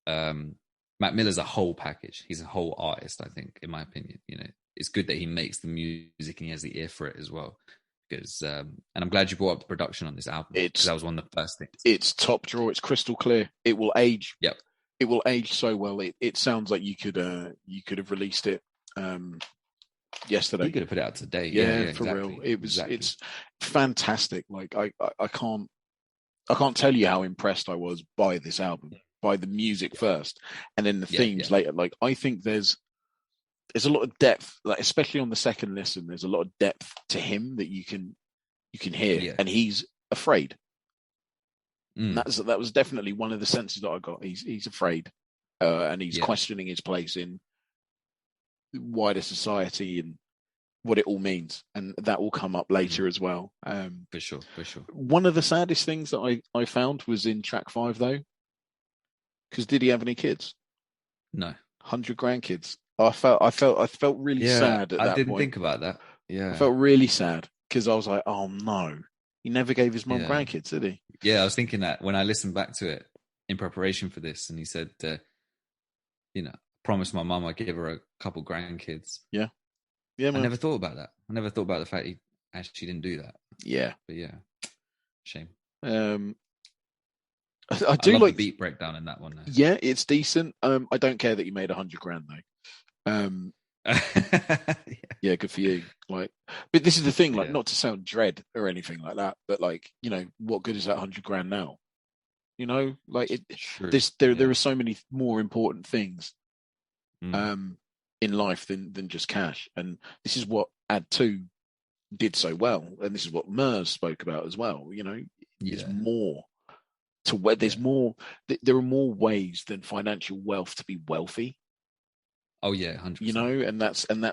Mac Miller's a whole package. He's a whole artist, I think, in my opinion. It's good that he makes the music and he has the ear for it as well. Because and I'm glad you brought up the production on this album because that was one of the first things. It's top drawer. It's crystal clear. It will age. Yep. It will age so well. It sounds like you could have released it yesterday. You could have put it out today. Yeah, for real. It's fantastic. Like I can't tell you how impressed I was by this album, by the music first, and then the themes later. Like I think there's a lot of depth, like especially on the second listen. There's a lot of depth to him that you can hear, and he's afraid. That was definitely one of the senses that I got. He's afraid, and he's questioning his place in wider society and what it all means, and that will come up later as well. For sure. One of the saddest things that I found was in track 5 though, because did he have any kids? No. 100 grandkids. I felt really sad at that point. I didn't think about that. Yeah. I felt really sad because I was like, oh no, he never gave his mum grandkids, did he? Yeah, I was thinking that when I listened back to it in preparation for this, and he said, promised my mum I'd give her a couple grandkids. Yeah. Yeah, man. I never thought about that. I never thought about the fact he actually didn't do that. Yeah. But yeah, shame. I do love like the beat breakdown in that one. Though. Yeah, it's decent. I don't care that you made 100 grand though. Yeah, good for you. Like, but this is the thing. Like, not to sound dread or anything like that, but like, what good is that 100 grand now? Like there are so many more important things, in life than just cash, and this is what Ad 2 did so well, and this is what Murs spoke about as well. There's more to where there's more. There are more ways than financial wealth to be wealthy. Oh yeah, 100%. And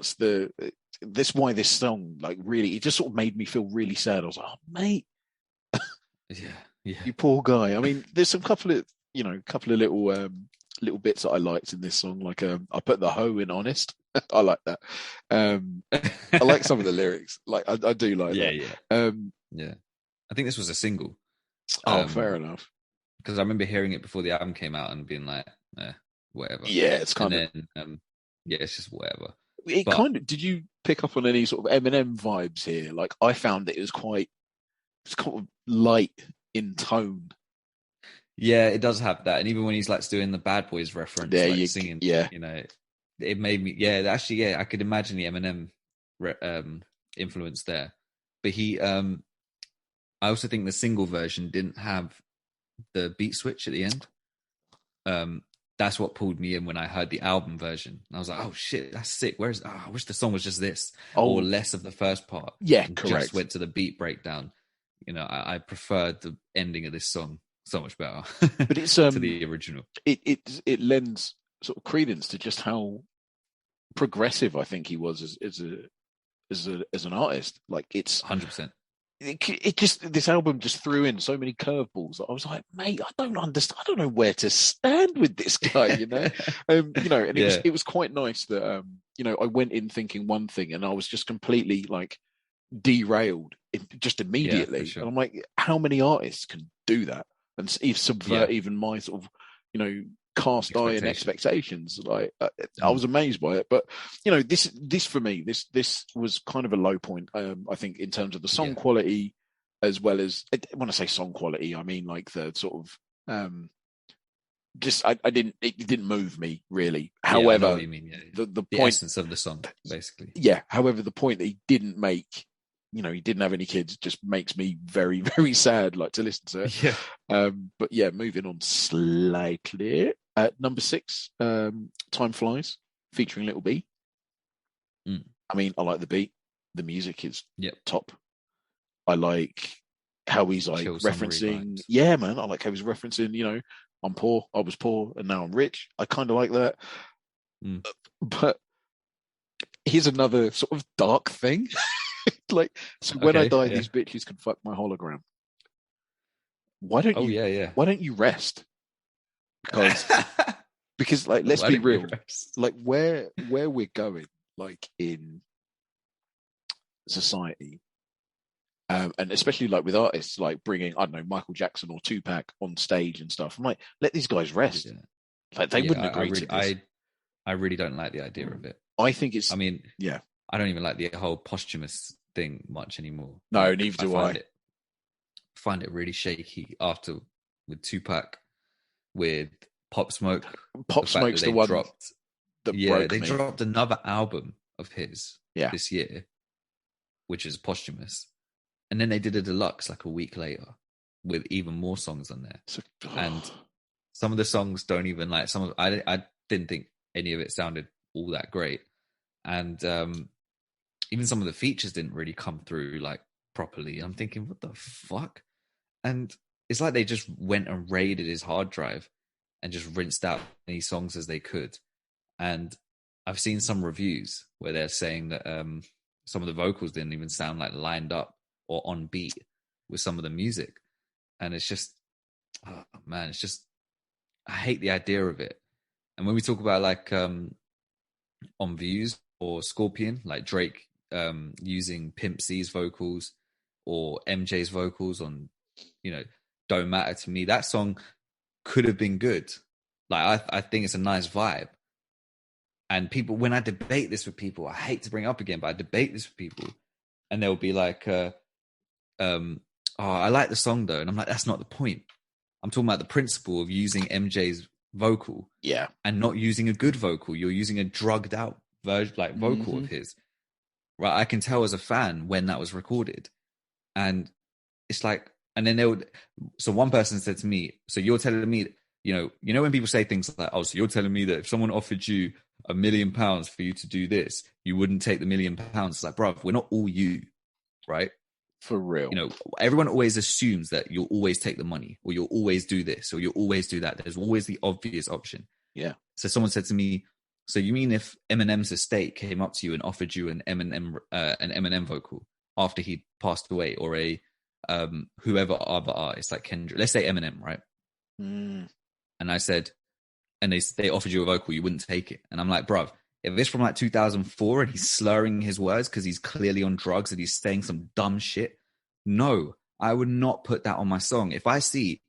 that's why this song, like, really, it just sort of made me feel really sad. I was like, oh, mate, yeah, you poor guy. I mean, there's some couple of little bits that I liked in this song. Like, I put the hoe in honest. I like that. I like some of the lyrics. Like, I do like that. Yeah. I think this was a single. Oh, fair enough. Because I remember hearing it before the album came out and being like, whatever. Yeah, it's kind of. It's just whatever. Did you pick up on any sort of Eminem vibes here? Like, I found that it was kind of light in tone. Yeah, it does have that. And even when he's like doing the Bad Boys reference, singing, it made me, actually, I could imagine the Eminem influence there. But I also think the single version didn't have the beat switch at the end. That's what pulled me in when I heard the album version. And I was like, oh shit, that's sick. I wish the song was just this, or less of the first part. Yeah, correct. Just went to the beat breakdown. I preferred the ending of this song so much better. But it's to the original. It lends sort of credence to just how progressive I think he was as an artist. Like, it's 100%. it just, this album just threw in so many curveballs that I was like, mate, I don't understand. I don't know where to stand with this guy, you know. You know, and Yeah. it was quite nice that you know, I went in thinking one thing and I was just completely like derailed just Yeah, for immediately. sure. And I'm like, how many artists can do that and subvert Yeah. even my sort of, you know, cast iron expectations? Like, I was amazed by it. But you know, this for me, this was kind of a low point. I think in terms of the song quality, as well as, when I say song quality, I mean like the sort of just it didn't move me really. However, I know what you mean. Yeah. The The point, essence of the song, basically. yeah. However, the point that he didn't make, you know, he didn't have any kids, just makes me very, very sad, like, to listen to it. Yeah. But yeah, moving on slightly. At number 6, Time Flies, featuring Little B. I mean, I like the beat. The music is top. I like how he's like referencing. Yeah, man. I like how he's referencing, you know, I'm poor, I was poor, and now I'm rich. I kind of like that. But here's another sort of dark thing. Like, so when I die, these bitches can fuck my hologram. Why don't Why don't you rest? Because like, let's be real. Like, where we're going, like, in society, and especially like with artists, like bringing, I don't know, Michael Jackson or Tupac on stage and stuff. I'm like, let these guys rest. Like, they wouldn't agree to this. I really don't like the idea of it. I think it's. I mean, yeah. I don't even like the whole posthumous thing much anymore. No, like, neither do I. Find it really shaky after with Tupac, with Pop Smoke. Pop Smoke's the one dropped. They dropped another album of his this year, which is posthumous, and then they did a deluxe like a week later with even more songs on there. And some of the songs don't even like some of. I didn't think any of it sounded all that great, and even some of the features didn't really come through like properly. I'm thinking, what the fuck? And it's like they just went and raided his hard drive and just rinsed out as many songs as they could. And I've seen some reviews where they're saying that some of the vocals didn't even sound like lined up or on beat with some of the music. And it's just, oh man, it's just, I hate the idea of it. And when we talk about like on Views or Scorpion, like Drake using Pimp C's vocals or MJ's vocals on, you know, Don't Matter to Me, that song could have been good. Like, I think it's a nice vibe. And people, when I debate this with people, I hate to bring it up again, but I debate this with people and they'll be like, oh, I like the song though. And I'm like, that's not the point. I'm talking about the principle of using MJ's vocal and not using a good vocal. You're using a drugged out version, like vocal of his. Right? I can tell as a fan when that was recorded. And it's like, and then so one person said to me, so you're telling me, you know, when people say things like, oh, so you're telling me that if someone offered you £1 million for you to do this, you wouldn't take the £1 million. It's like, bro, we're not all you, right? For real. You know, everyone always assumes that you'll always take the money or you'll always do this or you'll always do that. There's always the obvious option. Yeah. So someone said to me, so you mean if Eminem's estate came up to you and offered you an Eminem vocal after he passed away, or a whoever other artist like Kendrick, let's say Eminem, right? And I said, and they offered you a vocal, you wouldn't take it. And I'm like, bruv, if it's from like 2004 and he's slurring his words because he's clearly on drugs and he's saying some dumb shit, no, I would not put that on my song. If I see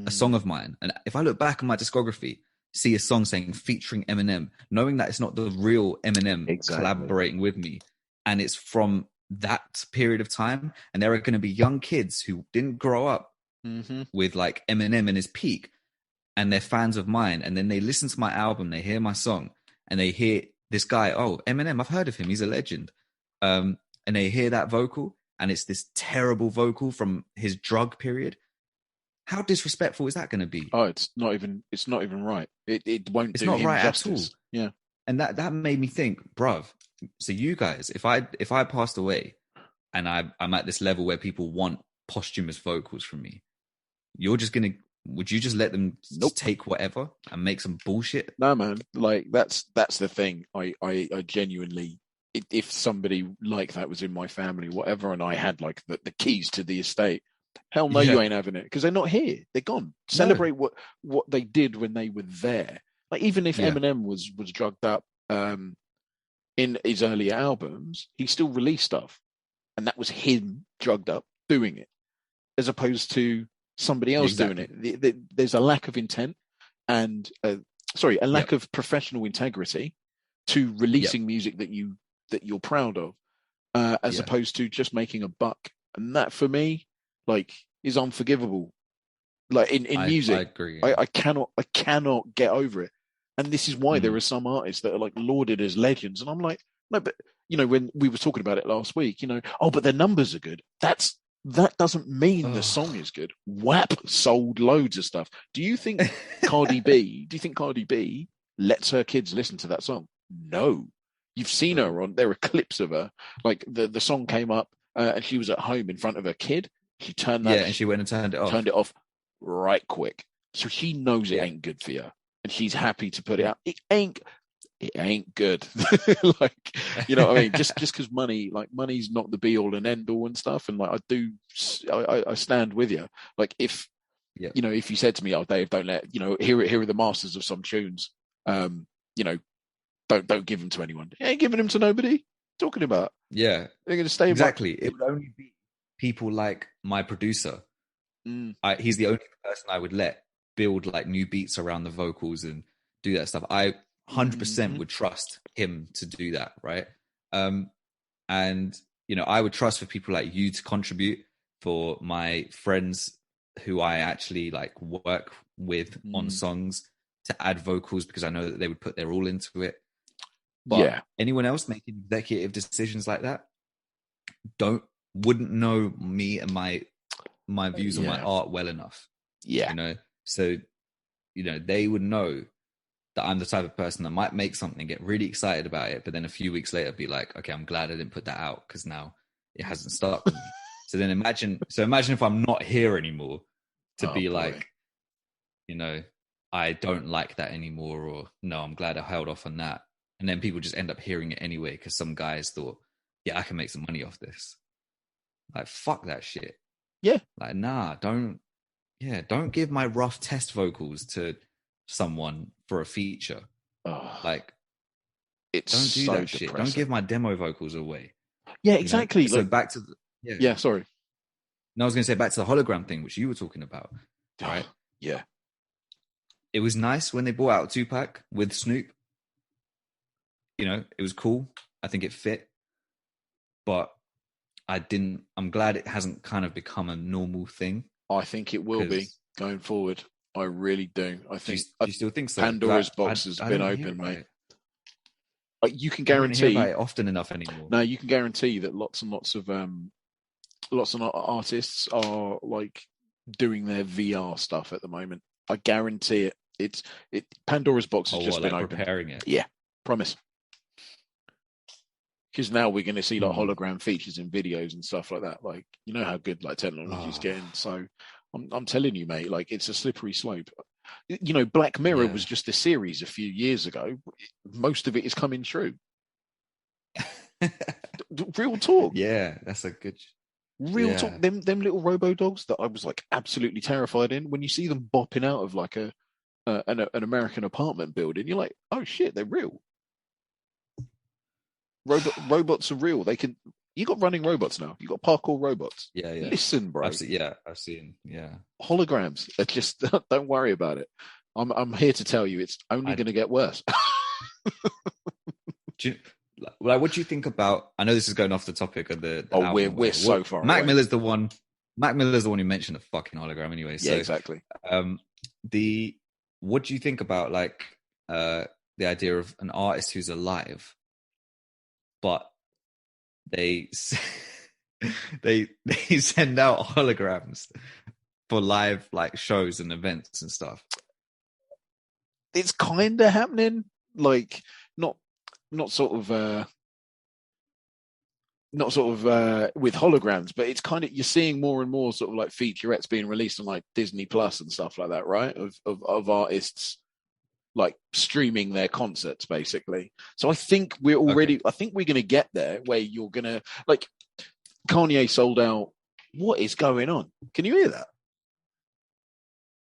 a song of mine, and if I look back on my discography, see a song saying featuring Eminem, knowing that it's not the real Eminem collaborating with me, and it's from that period of time, and there are going to be young kids who didn't grow up with like Eminem in his peak, and they're fans of mine, and then they listen to my album, they hear my song, and they hear this guy, oh, Eminem, I've heard of him, he's a legend. And they hear that vocal, and it's this terrible vocal from his drug period. How disrespectful is that going to be? Oh, it's not even right. It won't it's do not him right justice. At all. Yeah. And that made me think, bruv, so you guys, if I passed away and I'm at this level where people want posthumous vocals from me, would you just let them take whatever and make some bullshit? No, man. Like, that's the thing. I genuinely if somebody like that was in my family, whatever, and I had like the keys to the estate, hell no, you ain't having it, because they're not here. They're gone. Celebrate what they did when they were there. Like, even if Eminem was drugged up in his earlier albums, he still released stuff, and that was him drugged up doing it, as opposed to somebody else doing it. There's a lack of intent and a lack of professional integrity to releasing music that you're proud of, as opposed to just making a buck. And that, for me, like, is unforgivable. Like, in music, I agree. I cannot get over it. And this is why there are some artists that are like lauded as legends. And I'm like, no, but when we were talking about it last week, but their numbers are good. That doesn't mean the song is good. WAP sold loads of stuff. Do you think Cardi B lets her kids listen to that song? No. You've seen her there are clips of her. Like, the song came up and she was at home in front of her kid. She turned that. Yeah, and she went and turned it off. Turned it off right quick. So she knows it ain't good for you. And she's happy to put it out. It ain't good. Like, you know what I mean? Just because money's not the be all and end all and stuff. And like, I stand with you. Like, if you said to me, "Oh, Dave, don't let here are the masters of some tunes. Don't give them to anyone." You ain't giving them to nobody. Talking about, they're going to stay exactly. It would only be people like my producer. He's the only person I would let build like new beats around the vocals and do that stuff. I 100% would trust him to do that, right? And I would trust for people like you to contribute, for my friends who I actually like work with on songs to add vocals, because I know that they would put their all into it. But anyone else making executive decisions like that wouldn't know me and my views on my art well enough. So they would know that I'm the type of person that might make something, get really excited about it, but then a few weeks later be like, okay, I'm glad I didn't put that out because now it hasn't stuck with me. So then imagine if I'm not here anymore to be like, I don't like that anymore, or no, I'm glad I held off on that. And then people just end up hearing it anyway because some guys thought, yeah, I can make some money off this. Like, fuck that shit. Yeah. Like, nah, don't give my rough test vocals to someone for a feature. Like, don't do that shit. Don't give my demo vocals away. Yeah, exactly. So back to sorry. No, I was going to say back to the hologram thing, which you were talking about, right? Yeah. It was nice when they brought out Tupac with Snoop. It was cool. I think it fit, but I'm glad it hasn't kind of become a normal thing. I think it will be going forward. I really do. I think. Do you still think so? Pandora's box has been open, mate. Like, you can guarantee. I don't hear about it often enough anymore. No, you can guarantee that lots and lots of artists are like doing their VR stuff at the moment. I guarantee it. Pandora's box has just been open. Preparing it. Yeah, promise. Because now we're going to see like hologram features in videos and stuff like that. Like, how good like technology is getting. So I'm telling you, mate, like, it's a slippery slope. Black Mirror was just a series a few years ago. Most of it is coming true. Real talk. Yeah, that's a good. Real talk. Them little robo dogs that I was like absolutely terrified in. When you see them bopping out of like an American apartment building, you're like, oh shit, they're real. Robots are real. You got running robots now. You got parkour robots. Yeah. Listen, bro. I've seen. Yeah. Holograms. Just don't worry about it. I'm here to tell you, it's only going to get worse. What do you think about? I know this is going off the topic of the album. We're so far. Mac Miller's the one who mentioned the fucking hologram anyway. So, yeah, exactly. What do you think about like the idea of an artist who's alive, but they send out holograms for live like shows and events and stuff? It's kind of happening, like not sort of with holograms, but it's kind of, you're seeing more and more sort of like featurettes being released on like Disney Plus and stuff like that, right? Of artists like streaming their concerts, basically. So I think we're already. Okay. I think we're going to get there where you're going to like Kanye sold out. What is going on? Can you hear that?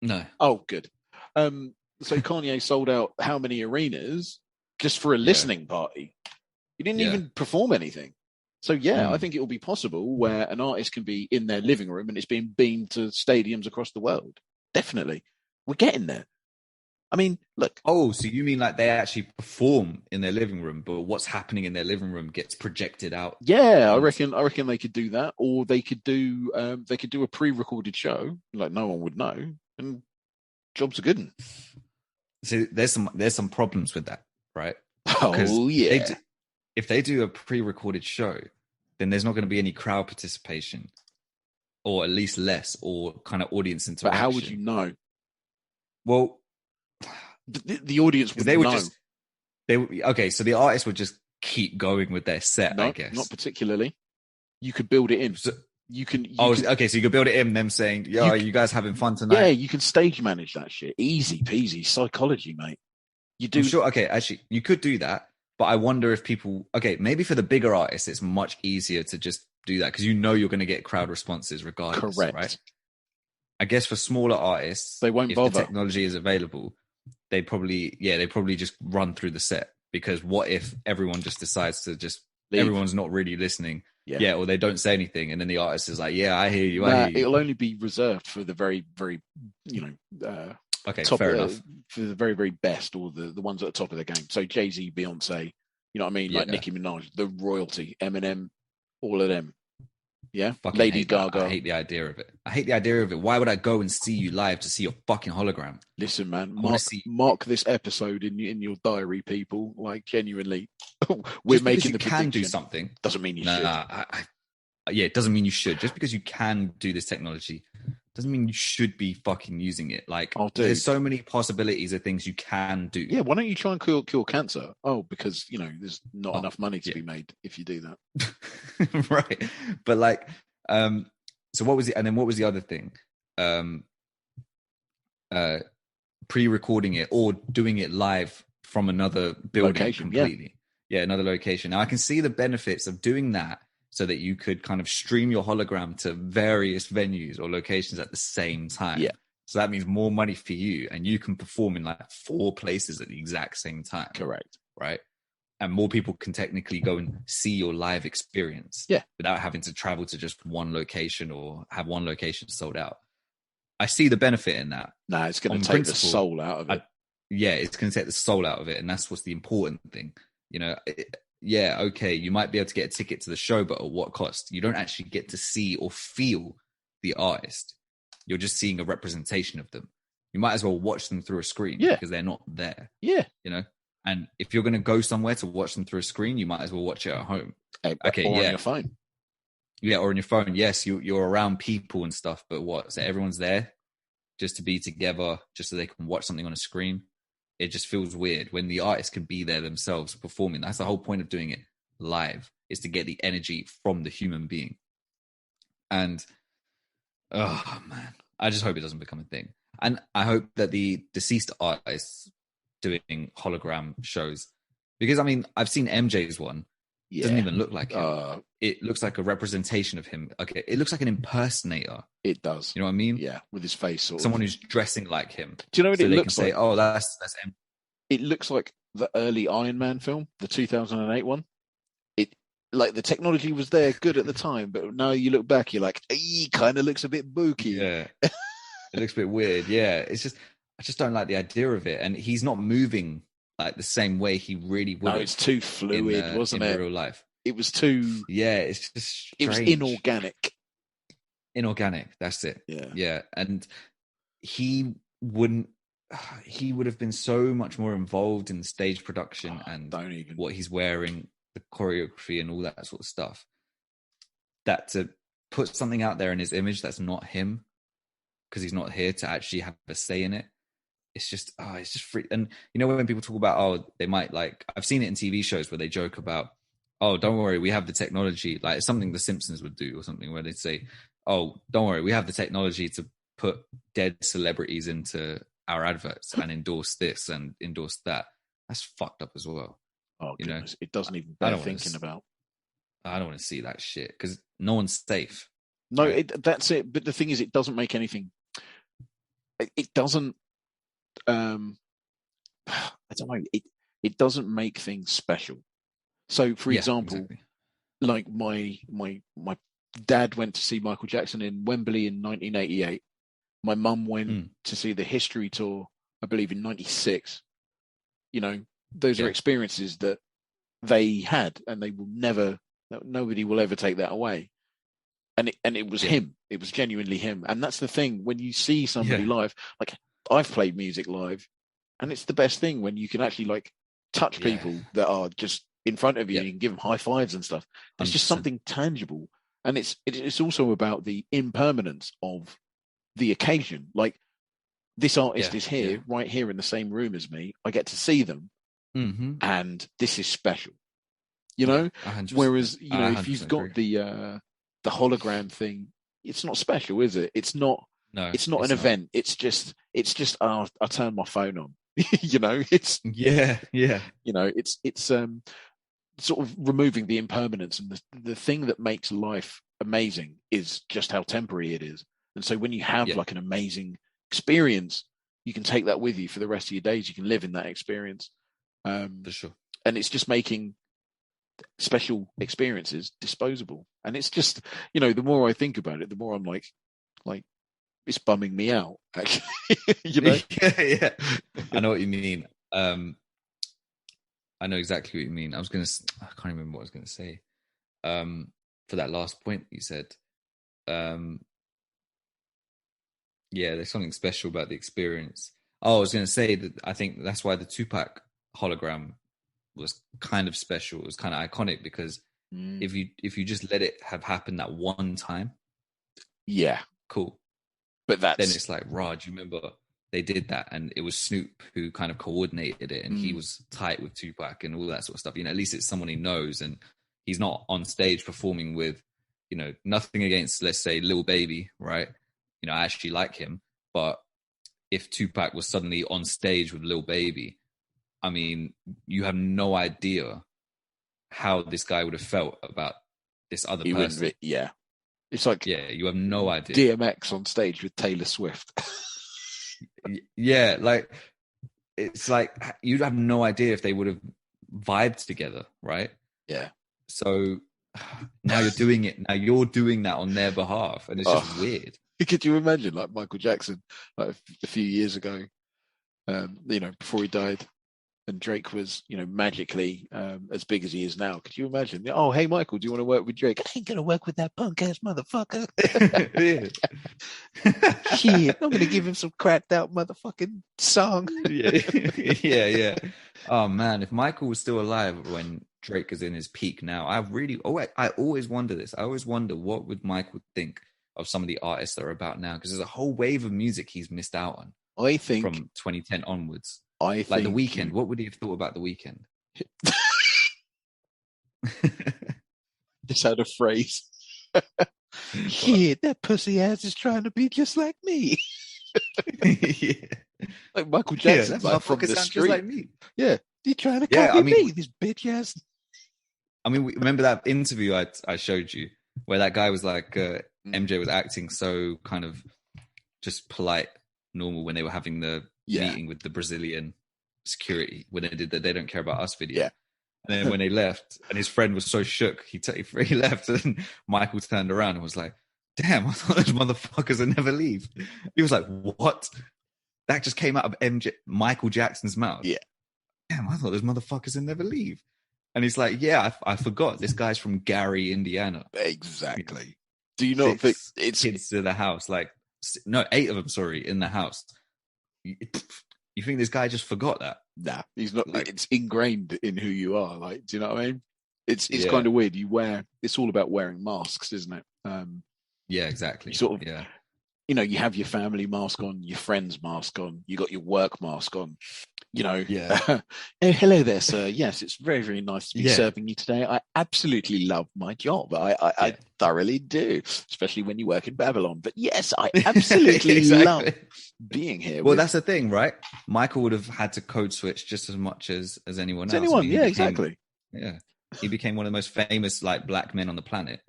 No. Oh, good. So Kanye sold out how many arenas just for a listening party? He didn't even perform anything. So I think it will be possible where an artist can be in their living room and it's being beamed to stadiums across the world. Definitely, we're getting there. I mean, look. Oh, so you mean like they actually perform in their living room, but what's happening in their living room gets projected out? Yeah, I reckon they could do that, or they could do a pre-recorded show, like no one would know, and jobs are good. So there's some problems with that, right? Oh yeah. If they do a pre-recorded show, then there's not going to be any crowd participation, or at least less, or kind of audience interaction. But how would you know? Well, the audience would know. So the artists would just keep going with their set, I guess. Not particularly. You could build it in. So you can. So you could build it in, them saying, "Yo, are you guys having fun tonight?" Yeah, you can stage manage that shit. Easy peasy psychology, mate. You do. I'm sure. Okay, actually, you could do that. But I wonder if people, maybe for the bigger artists, it's much easier to just do that because you're going to get crowd responses regardless. Correct. Right? I guess for smaller artists, they won't bother. The technology is available, they probably just run through the set because what if everyone just decides to just leave. Everyone's not really listening. Yeah, or they don't say anything, and then the artist is like, "Yeah, I hear you." It'll only be reserved for the very, very, fair enough. For the very, very best, or the ones at the top of the game. So Jay-Z, Beyonce, you know what I mean? Like Nicki Minaj, the royalty, Eminem, all of them. Yeah? Fucking Lady Gaga. I hate the idea of it. Why would I go and see you live to see your fucking hologram? Listen, man, mark this episode in your diary, people. Like, genuinely. We're making the prediction. Can do something. Doesn't mean you should. It doesn't mean you should. Just because you can do this technology doesn't mean you should be fucking using it. Like, there's so many possibilities of things you can do. Yeah, why don't you try and cure cancer? Oh, because, there's not enough money to be made if you do that. Right. But like, so what was and then what was the other thing? Pre-recording it or doing it live from another building location, completely. Yeah, another location. Now I can see the benefits of doing that, so that you could kind of stream your hologram to various venues or locations at the same time. Yeah. So that means more money for you, and you can perform in like 4 places at the exact same time. Correct. Right. And more people can technically go and see your live experience. Yeah. Without having to travel to just one location or have one location sold out. I see the benefit in that. Nah, it's going to take the soul out of it. It's going to take the soul out of it. And that's what's the important thing. You might be able to get a ticket to the show, but at what cost? You don't actually get to see or feel the artist. You're just seeing a representation of them. You might as well watch them through a screen because they're not there. Yeah. And if you're going to go somewhere to watch them through a screen, you might as well watch it at home. Or on your phone. Yeah, or on your phone. Yes, you're around people and stuff, but what? So everyone's there just to be together, just so they can watch something on a screen. It just feels weird when the artists can be there themselves performing. That's the whole point of doing it live, is to get the energy from the human being. And, oh man, I just hope it doesn't become a thing. And I hope that the deceased artists doing hologram shows, because I mean, I've seen MJ's one. It doesn't even look like him. It looks like a representation of him. Okay, it looks like an impersonator. It does. You know what I mean? Yeah, with his face. Someone who's dressing like him. Do you know what it looks like? Say, oh, that's him. It looks like the early Iron Man film, the 2008 one. It like the technology was there, good at the time, but now you look back, you're like, he kind of looks a bit booky. Yeah, it looks a bit weird. Yeah, I just don't like the idea of it, and he's not moving like the same way he really would. No, it's too fluid, wasn't it? In real life, it was too. Yeah, it's just strange. It was inorganic. Inorganic. That's it. Yeah, and he would have been so much more involved in the stage production and what he's wearing, the choreography, and all that sort of stuff. That to put something out there in his image that's not him, because he's not here to actually have a say in it. It's just free. And when people talk about, they might like, I've seen it in TV shows where they joke about, oh, don't worry, we have the technology, like something the Simpsons would do or something, where they'd say, oh, don't worry, we have the technology to put dead celebrities into our adverts and endorse this and endorse that. That's fucked up as well. Oh, you goodness. know, It doesn't even I bear don't thinking about. I don't want to see that shit because no one's safe. No, right? that's it. But the thing is, it doesn't make anything. It doesn't. I don't know. It doesn't make things special. So, for Yeah, example, exactly. like my dad went to see Michael Jackson in Wembley in 1988. My mum went to see the History Tour, I believe, in '96. You know, those are experiences that they had, and they will never. Nobody will ever take that away. And it was him. It was genuinely him. And that's the thing. When you see somebody live, like I've played music live, and it's the best thing when you can actually like touch people that are just in front of you. You can give them high fives and stuff. There's 100%. just something tangible, and it's also about the impermanence of the occasion. Like this artist is here, right here in the same room as me. I get to see them, and this is special. You know, 100%. Whereas if you've got agree. the hologram thing, it's not special, is it? It's not. No, it's not an event. It's just. I turn my phone on. It's it's sort of removing the impermanence, and the thing that makes life amazing is just how temporary it is. And so when you have like an amazing experience, you can take that with you for the rest of your days. You can live in that experience. For sure. And it's just making special experiences disposable. And it's just, the more I think about it, the more I'm like it's bumming me out, actually. Yeah. I know what you mean. I know exactly what you mean. I can't remember what I was going to say. For that last point you said, there's something special about the experience. Oh, I was going to say that I think that's why the Tupac hologram was kind of special. It was kind of iconic because if you just let it have happened that one time, cool. But then it's like, Raj, you remember they did that, and it was Snoop who kind of coordinated it, and he was tight with Tupac and all that sort of stuff. At least it's someone he knows, and he's not on stage performing with, nothing against, let's say, Lil Baby, right? I actually like him, but if Tupac was suddenly on stage with Lil Baby, I mean, you have no idea how this guy would have felt about this other person. It's like, you have no idea. DMX on stage with Taylor Swift. Like it's like you'd have no idea if they would have vibed together, right? Yeah. So now you're doing it. Now you're doing that on their behalf, and it's just weird. Could you imagine, like Michael Jackson, like a few years ago, before he died, and Drake was, magically as big as he is now. Could you imagine? Oh, hey, Michael, do you want to work with Drake? I ain't going to work with that punk ass motherfucker. Shit, I'm going to give him some cracked out motherfucking song. Yeah. Oh, man, if Michael was still alive when Drake is in his peak now, I always wonder this. I always wonder what would Michael think of some of the artists that are about now, because there's a whole wave of music he's missed out on. I think from 2010 onwards. I like The Weeknd. What would he have thought about The Weeknd? Just had a phrase. Shit, that pussy ass is trying to be just like me. Like Michael Jackson, like from the street. Just like me. Yeah, he's trying to copy me, this bitch ass. I mean, remember that interview I showed you where that guy was like, MJ was acting so kind of just polite, normal when they were having the meeting with the Brazilian security, when they did the "They Don't Care About Us" video. Yeah. And then when they left, and his friend was so shook, he left, and Michael turned around and was like, "Damn, I thought those motherfuckers would never leave." He was like, "What? That just came out of Michael Jackson's mouth." Yeah. Damn, I thought those motherfuckers would never leave. And he's like, "Yeah, I forgot. This guy's from Gary, Indiana." Exactly. Do you not think it's kids in the house? Like, no, 8 of them. Sorry, in the house. You think this guy just forgot that? Nah, he's not. Like, it's ingrained in who you are. Like, do you know what I mean? It's kind of weird. It's all about wearing masks, isn't it? Yeah, exactly. You sort of, you have your family mask on, your friend's mask on, you got your work mask on. Yeah. Oh, hello there, sir. Yes, it's very, very nice to be Yeah. serving you today. I absolutely love my job. I thoroughly do, especially when you work in Babylon. But yes, I absolutely love being here. Well, that's the thing, right? Michael would have had to code switch just as much as anyone else. Anyone, I mean, exactly. Yeah, he became one of the most famous like black men on the planet.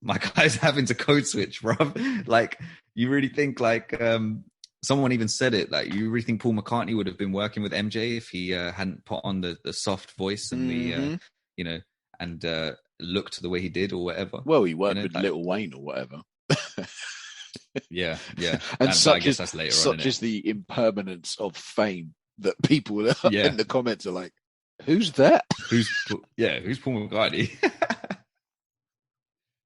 My guy's having to code switch, bro. Like, you really think like someone even said it, like, you really think Paul McCartney would have been working with MJ if he hadn't put on the soft voice and the and looked the way he did or whatever? Well, he worked with Lil Wayne or whatever. Yeah. And such is the impermanence of fame that people in the comments are like, "Who's that? Who's Paul McCartney?"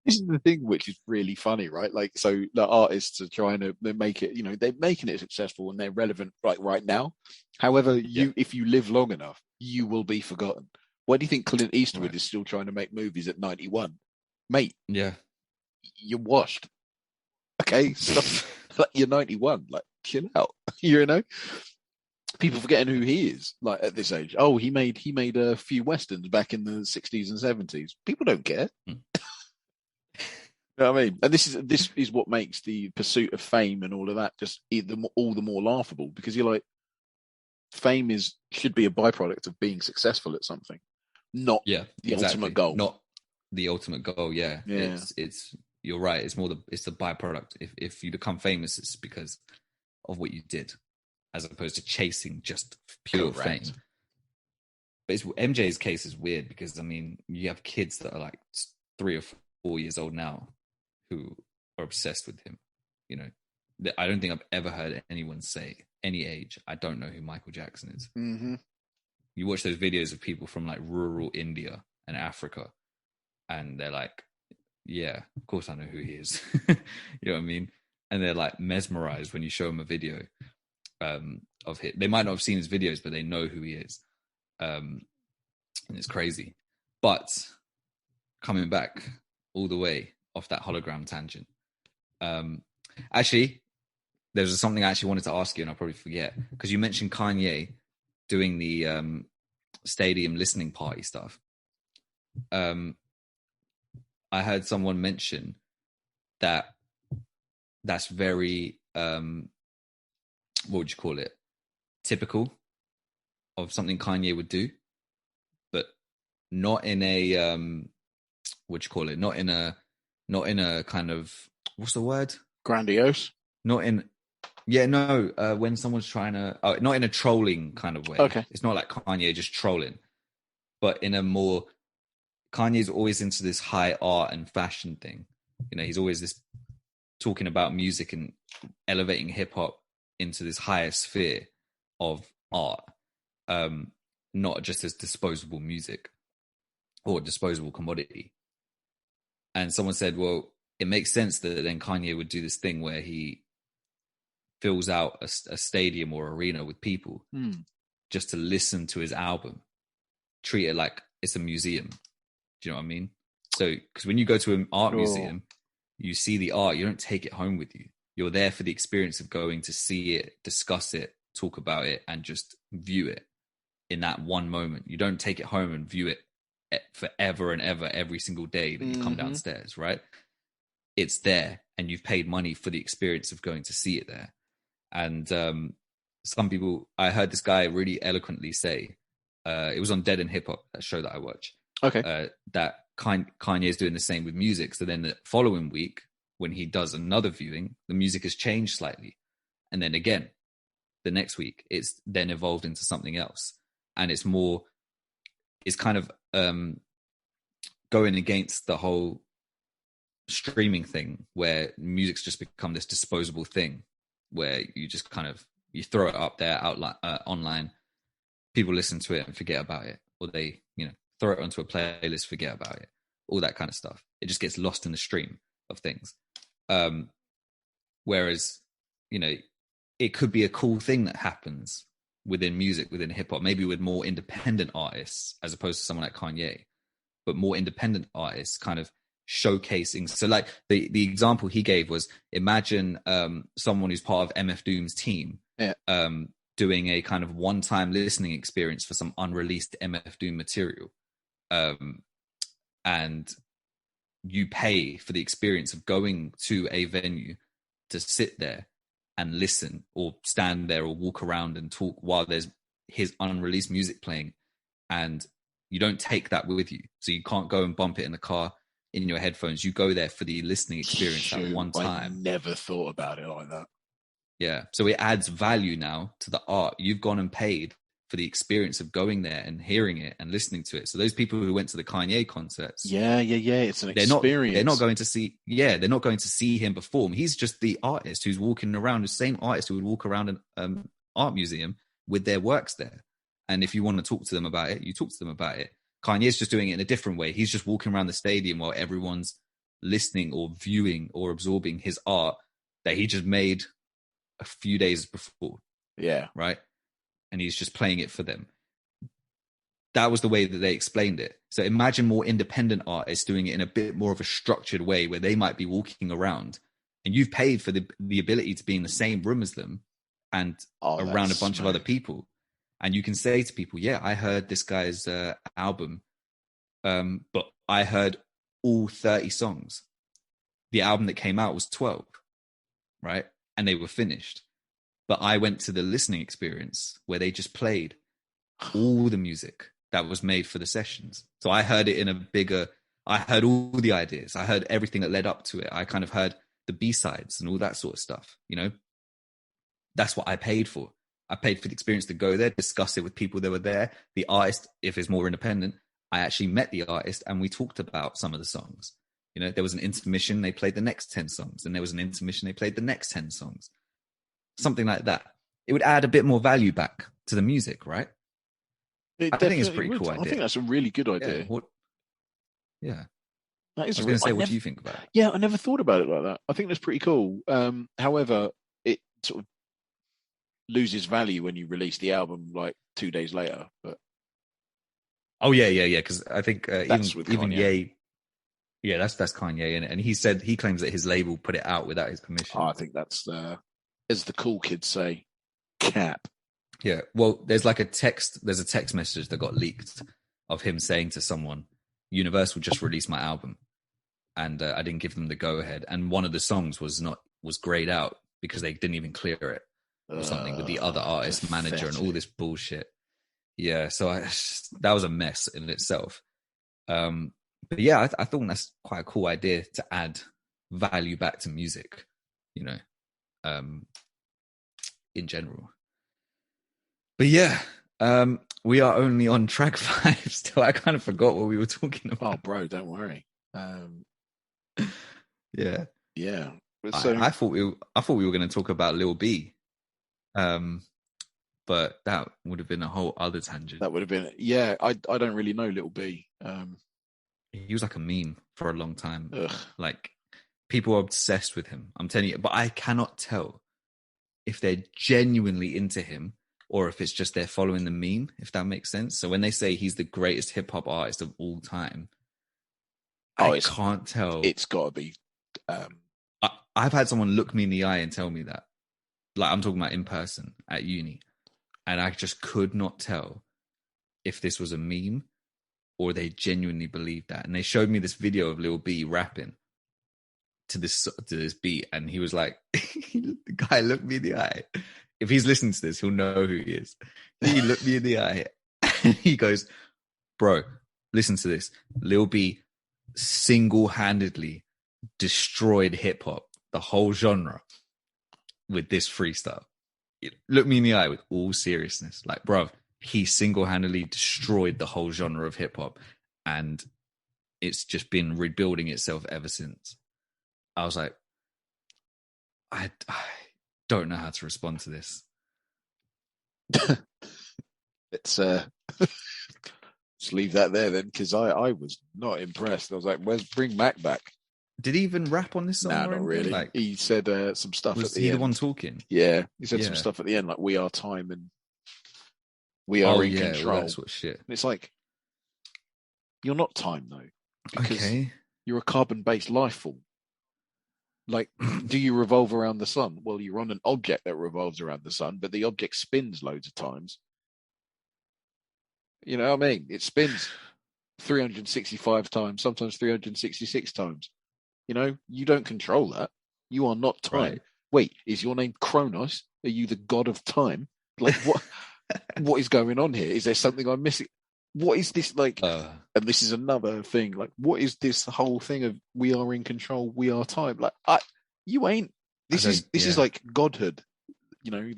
This is the thing which is really funny, right? Like, so the artists are trying to make it, they're making it successful and they're relevant right now. However, if you live long enough, you will be forgotten. Why do you think Clint Eastwood is still trying to make movies at 91? Mate, you're washed. Okay, stop. Like, you're 91. Like, chill out. People forgetting who he is, like, at this age. Oh, he made a few westerns back in the 60s and 70s. People don't care. You know what I mean? And this is what makes the pursuit of fame and all of that just all the more laughable, because you're like, fame should be a byproduct of being successful at something, not the ultimate goal. Not the ultimate goal. Yeah. It's you're right. It's the byproduct. If you become famous, it's because of what you did, as opposed to chasing just pure fame. But MJ's case is weird because, I mean, you have kids that are like 3 or 4 years old now who are obsessed with him. I don't think I've ever heard anyone say, any age, I don't know who Michael Jackson is. Mm-hmm. You watch those videos of people from like rural India and Africa, and they're like, yeah, of course I know who he is. You know what I mean? And they're like mesmerized when you show them a video of him. They might not have seen his videos, but they know who he is. And it's crazy. But coming back all the way off that hologram tangent, actually, there's something I actually wanted to ask you, and I'll probably forget, because you mentioned Kanye doing the stadium listening party stuff. I heard someone mention that's very what would you call it? Typical of something Kanye would do, but not in a what do you call it? Not in a kind of, what's the word? Grandiose. When someone's trying to, not in a trolling kind of way. Okay. It's not like Kanye just trolling, but in a more, Kanye's always into this high art and fashion thing. He's always this talking about music and elevating hip hop into this higher sphere of art, not just as disposable music or disposable commodity. And someone said, well, it makes sense that then Kanye would do this thing where he fills out a stadium or arena with people just to listen to his album, treat it like it's a museum. Do you know what I mean? So, because when you go to an art museum, you see the art, you don't take it home with you. You're there for the experience of going to see it, discuss it, talk about it, and just view it in that one moment. You don't take it home and view it forever and ever, every single day that you come downstairs, right? It's there, and you've paid money for the experience of going to see it there. And some people, I heard this guy really eloquently say, it was on Dead and Hip Hop, that show that I watch. Okay. That Kanye is doing the same with music. So then the following week, when he does another viewing, the music has changed slightly. And then again, the next week, it's then evolved into something else. And it's kind of going against the whole streaming thing, where music's just become this disposable thing, where you just kind of, you throw it up there online, people listen to it and forget about it, or they, throw it onto a playlist, forget about it, all that kind of stuff. It just gets lost in the stream of things. Whereas, it could be a cool thing that happens within music, within hip hop, maybe with more independent artists, as opposed to someone like Kanye, but more independent artists kind of showcasing. So like the example he gave was, imagine someone who's part of MF Doom's team, doing a kind of one-time listening experience for some unreleased MF Doom material. And you pay for the experience of going to a venue to sit there and listen, or stand there or walk around and talk while there's his unreleased music playing. And you don't take that with you. So you can't go and bump it in the car in your headphones. You go there for the listening experience at one time. I never thought about it like that. Yeah. So it adds value now to the art. You've gone and paid for the experience of going there and hearing it and listening to it. So those people who went to the Kanye concerts, it's an experience. They're not going to see, they're not going to see him perform. He's just the artist who's walking around, the same artist who would walk around an art museum with their works there. And if you want to talk to them about it, you talk to them about it. Kanye's just doing it in a different way. He's just walking around the stadium while everyone's listening or viewing or absorbing his art that he just made a few days before. Yeah. Right. And he's just playing it for them. That was the way that they explained it. So imagine more independent artists doing it in a bit more of a structured way, where they might be walking around and you've paid for the ability to be in the same room as them and around a bunch of other people. And you can say to people, yeah, I heard this guy's album, but I heard all 30 songs. The album that came out was 12, right? And they were finished. But I went to the listening experience where they just played all the music that was made for the sessions. So I heard it I heard all the ideas. I heard everything that led up to it. I kind of heard the B-sides and all that sort of stuff, you know? That's what I paid for. I paid for the experience to go there, discuss it with people that were there. The artist, if it's more independent, I actually met the artist and we talked about some of the songs. You know, there was an intermission, they played the next 10 songs. And there was an intermission, they played the next 10 songs. Something like that. It would add a bit more value back to the music, right? I think it's a pretty cool idea. I think that's a really good idea. Yeah. That is. I was going to say, what do you think about it? Yeah, I never thought about it like that. I think that's pretty cool. However, it sort of loses value when you release the album like 2 days later. But Because I think even Kanye. Ye, that's Kanye, and he claims that his label put it out without his permission. I think that's as the cool kids say, cap. Yeah, well, there's a text message that got leaked of him saying to someone, Universal just released my album and I didn't give them the go ahead, and one of the songs was grayed out because they didn't even clear it or something with the other artist manager and all this bullshit. Yeah, so that was a mess in itself. But yeah, I thought that's quite a cool idea to add value back to music, you know, in general. But yeah, we are only on track 5 still. I kind of forgot what we were talking about. Oh, bro, don't worry. Yeah. Yeah. So, I thought we were going to talk about Lil B. But that would have been a whole other tangent. That would have been, yeah. I don't really know Lil B. He was like a meme for a long time. Ugh. Like, people are obsessed with him. I'm telling you, but I cannot tell if they're genuinely into him or if it's just they're following the meme, if that makes sense. So when they say he's the greatest hip hop artist of all time, I can't tell. It's got to be. I've had someone look me in the eye and tell me that. Like, I'm talking about in person at uni. And I just could not tell if this was a meme or they genuinely believed that. And they showed me this video of Lil B rapping to this beat. And he was like, the guy looked me in the eye. If he's listening to this, he'll know who he is. He looked me in the eye and he goes, bro, listen to this. Lil B single-handedly destroyed hip-hop, the whole genre, with this freestyle. Look me in the eye with all seriousness. Like, bro, he single-handedly destroyed the whole genre of hip-hop and it's just been rebuilding itself ever since. I was like, I don't know how to respond to this. Let's leave that there then, because I was not impressed. I was like, bring Mac back. Did he even rap on this song? No, not really. Like, he said some stuff at the end. Was he the one talking? Yeah, he said some stuff at the end, like, we are time and we are in control. All that sort of shit. And it's like, you're not time, though. Because okay. You're a carbon-based life form. Like, do you revolve around the sun? Well, you're on an object that revolves around the sun, but the object spins loads of times. You know what I mean? It spins 365 times, sometimes 366 times. You know, you don't control that. You are not time. Right. Wait, is your name Kronos? Are you the god of time? Like, what? What is going on here? Is there something I'm missing? What is this like? And this is another thing. Like, what is this whole thing of we are in control, we are time? Like, you ain't. This is like godhood. You know,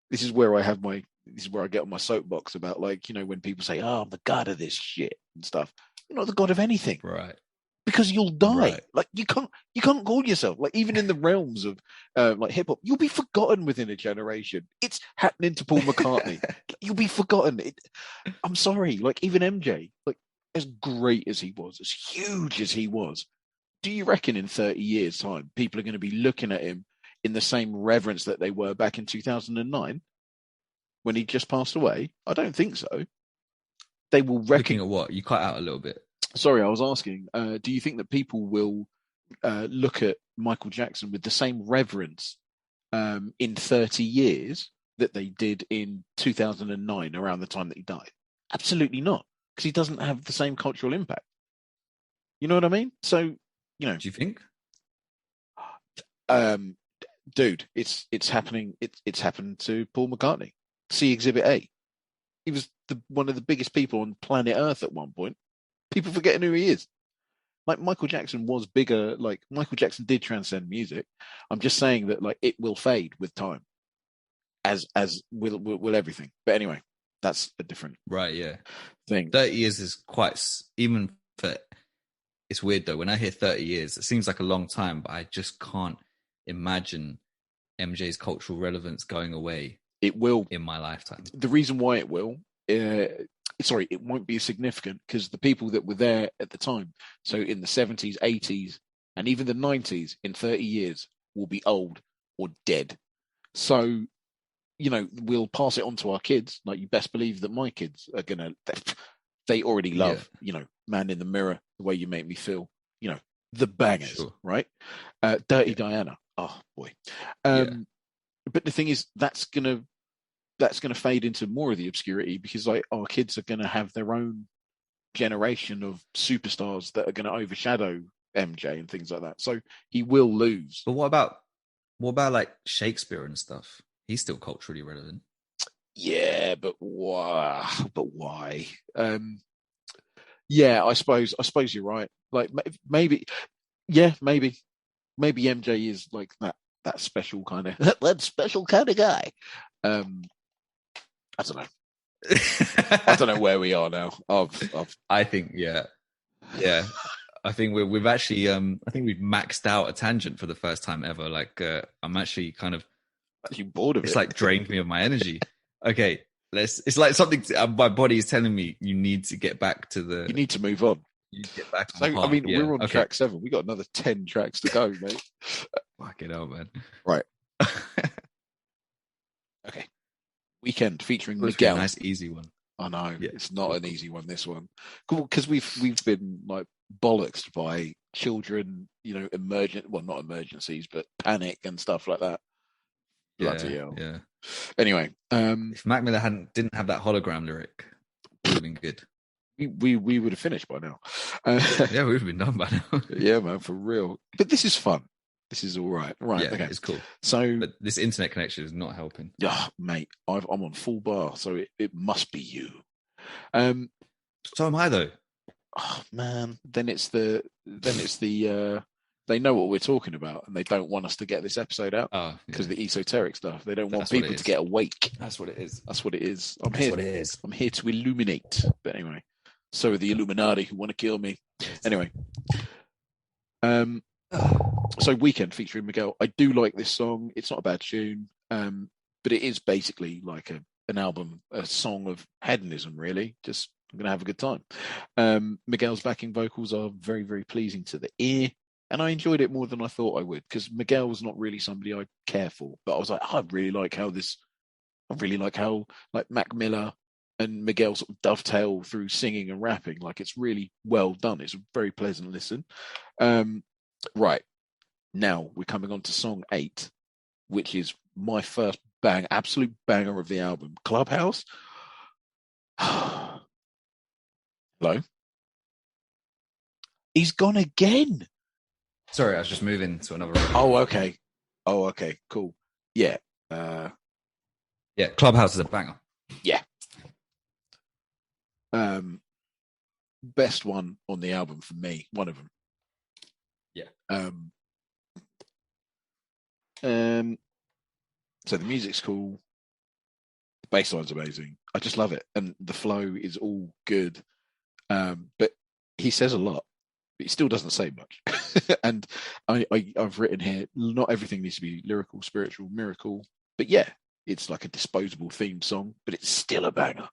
this is where I have my. This is where I get on my soapbox about, like, you know, when people say, "Oh, I'm the god of this shit" and stuff. You're not the god of anything, Right? Because you'll die. Right. Like, you can't call yourself, like, even in the realms of like hip hop, you'll be forgotten within a generation. It's happening to Paul McCartney. You'll be forgotten. I'm sorry, like, even MJ, like, as great as he was, as huge as he was, do you reckon in 30 years' time people are going to be looking at him in the same reverence that they were back in 2009 when he just passed away? I don't think so. They will Looking at what? You cut out a little bit. Sorry, I was asking, do you think that people will look at Michael Jackson with the same reverence in 30 years that they did in 2009, around the time that he died? Absolutely not, because he doesn't have the same cultural impact. You know what I mean? So, you know, Do you think? Dude, it's happening. It's happened to Paul McCartney. See Exhibit A. He was one of the biggest people on planet Earth at one point. People forgetting who he is. Like, Michael Jackson was bigger. Like, Michael Jackson did transcend music. I'm just saying that, like, it will fade with time, as will everything. But anyway, that's a different Right. Yeah. thing. 30 years is quite, even for, it's weird though. When I hear 30 years, it seems like a long time, but I just can't imagine MJ's cultural relevance going away. It will in my lifetime. The reason why it will, it won't be significant, because the people that were there at the time, so in the 70s, 80s, and even the 90s, in 30 years, will be old or dead. So, you know, we'll pass it on to our kids. Like, you best believe that my kids are gonna. They already love, you know, Man in the Mirror, The Way You Make Me Feel, you know, the bangers, right? Dirty Diana. Oh boy. But the thing is, that's gonna fade into more of the obscurity, because, like, our kids are gonna have their own generation of superstars that are gonna overshadow MJ and things like that. So he will lose. But what about like Shakespeare and stuff? He's still culturally relevant. Yeah, but why? Yeah, I suppose you're right. Like, maybe MJ is like that special kind of that special kind of guy. I don't know. I don't know where we are now. I think, yeah. I think we've actually, I think we've maxed out a tangent for the first time ever. Like, I'm actually kind of bored of it. It's like drained me of my energy. Okay, it's like something. My body is telling me you need to get back to the. You need to move on. You need to get back. So, I mean, we're on track 7. We got another 10 tracks to go, mate. Fuck it out, man. Right. Okay. Weekend featuring Miguel. Nice, easy one. I know. Yeah, it's not an easy one, this one. Cool, because we've been, like, bollocksed by children, you know, not emergencies, but panic and stuff like that. Bloody hell. Yeah. Anyway, if Mac Miller didn't have that hologram lyric, it would have been good. We would have finished by now. Yeah, we would have been done by now. Yeah, man, for real. But this is fun. This is all right. Right. Yeah, okay. It's cool. So, but this internet connection is not helping. Yeah, mate. I'm on full bar, so it must be you. So am I, though. Oh man. Then it's the they know what we're talking about, and they don't want us to get this episode out because of the esoteric stuff. They don't want people to get awake. That's what it is. That's what it is. I'm here to illuminate. But anyway, so are the Illuminati who want to kill me. Anyway, so Weekend featuring Miguel. I do like this song. It's not a bad tune, but it is basically like an album, a song of hedonism. Really, just I'm gonna have a good time. Miguel's backing vocals are very, very pleasing to the ear. And I enjoyed it more than I thought I would, because Miguel was not really somebody I care for. But I was like, I really like how like Mac Miller and Miguel sort of dovetail through singing and rapping. Like, it's really well done. It's a very pleasant listen. Right. Now we're coming on to song 8, which is my first absolute banger of the album, Clubhouse. Hello? He's gone again. Sorry, I was just moving to another room. Oh, okay. Cool. Yeah. Yeah, Clubhouse is a banger. Yeah. Best one on the album for me, one of them. Yeah. So the music's cool. The bass line's amazing. I just love it. And the flow is all good. But he says a lot, but he still doesn't say much. And I've written here, not everything needs to be lyrical, spiritual, miracle. But yeah, it's like a disposable theme song, but it's still a banger.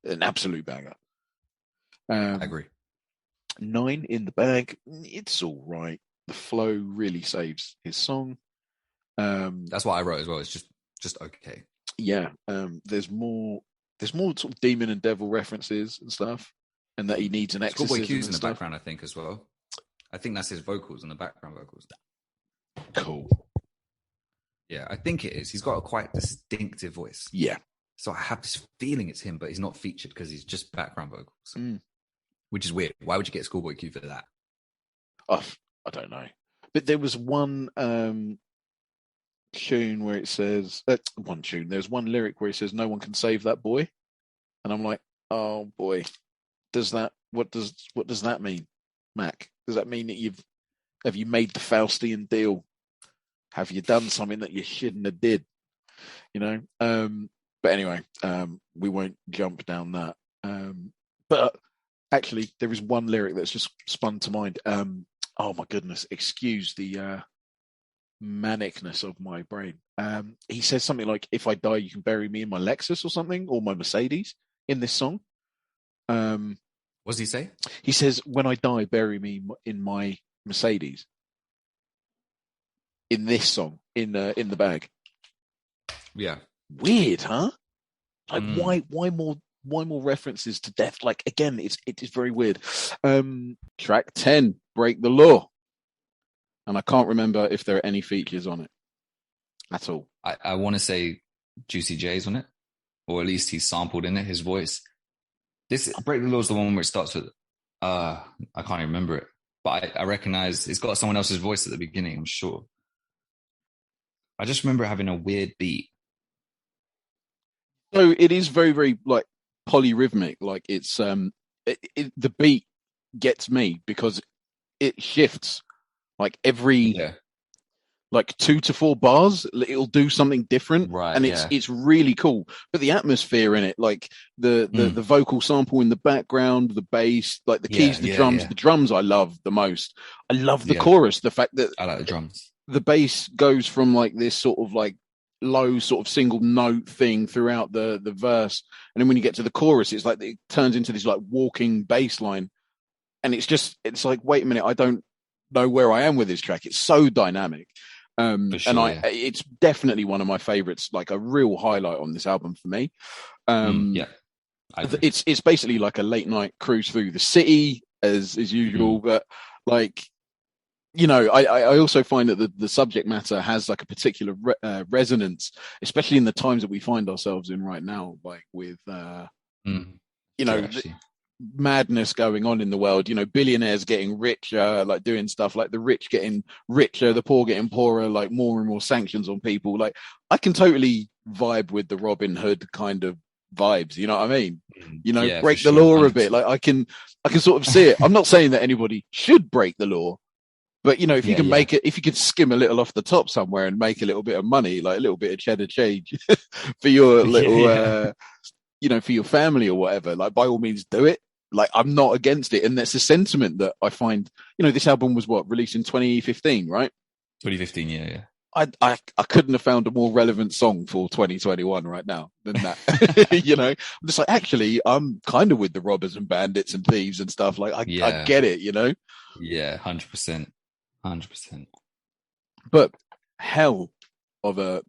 An absolute banger. I agree. 9 in the bag. It's all right. The flow really saves his song. That's what I wrote as well. It's just okay. Yeah. There's more sort of demon and devil references and stuff, and that he needs an exorcism. Schoolboy Q's in the stuff. background, I think, as well. I think that's his vocals and the background vocals. Cool. Yeah, I think it is. He's got a quite distinctive voice. Yeah. So I have this feeling it's him, but he's not featured because he's just background vocals, which is weird. Why would you get Schoolboy Q for that? Oh, I don't know. But there was one tune where it says there's one lyric where it says no one can save that boy, and I'm like, oh boy, what does that mean, Mac? Does that mean that have you made the Faustian deal? Have you done something that you shouldn't have did? But anyway, we won't jump down that. But actually there is one lyric that's just spun to mind. Oh my goodness, excuse the manicness of my brain. He says something like, if I die, you can bury me in my Lexus or something, or my Mercedes, in this song. What does he say? He says, when I die, bury me in my Mercedes. In this song, in the bag. Yeah. Weird, huh? Like, why more references to death? Like, again, it is very weird. Track 10, Break the Law. And I can't remember if there are any features on it at all. I want to say Juicy J's on it, or at least he's sampled in it, his voice. This Break the Law is the one where it starts with, I can't even remember it, but I recognize it's got someone else's voice at the beginning, I'm sure. I just remember having a weird beat. So it is very, very like polyrhythmic. Like it's the beat gets me because it shifts like every like 2 to 4 bars. It'll do something different, right? And it's really cool. But the atmosphere in it, like the vocal sample in the background, the bass, like the keys, the drums. The drums I love the most. I love the chorus. The fact that I like the drums. The bass goes from like this sort of like low sort of single note thing throughout the verse, and then when you get to the chorus, it's like it turns into this like walking bass line, and it's like, wait a minute, I don't know where I am with this track. It's so dynamic. It's definitely one of my favorites, like a real highlight on this album for me. It's basically like a late night cruise through the city as usual, but like, I also find that the subject matter has like a particular resonance, especially in the times that we find ourselves in right now, like with, madness going on in the world, billionaires getting richer, like doing stuff like the rich getting richer, the poor getting poorer, like more and more sanctions on people. Like I can totally vibe with the Robin Hood kind of vibes, you know what I mean? Break the law 100%. A bit. Like I can sort of see it. I'm not saying that anybody should break the law, but if you can make it, if you can skim a little off the top somewhere and make a little bit of money, like a little bit of cheddar change for your little, for your family or whatever, like by all means do it. Like I'm not against it. And that's a sentiment that I find, this album was released in 2015, right? 2015. Yeah. I couldn't have found a more relevant song for 2021 right now than that. I'm just like, actually, I'm kind of with the robbers and bandits and thieves and stuff. Like I get it, Yeah, 100%. But hell of a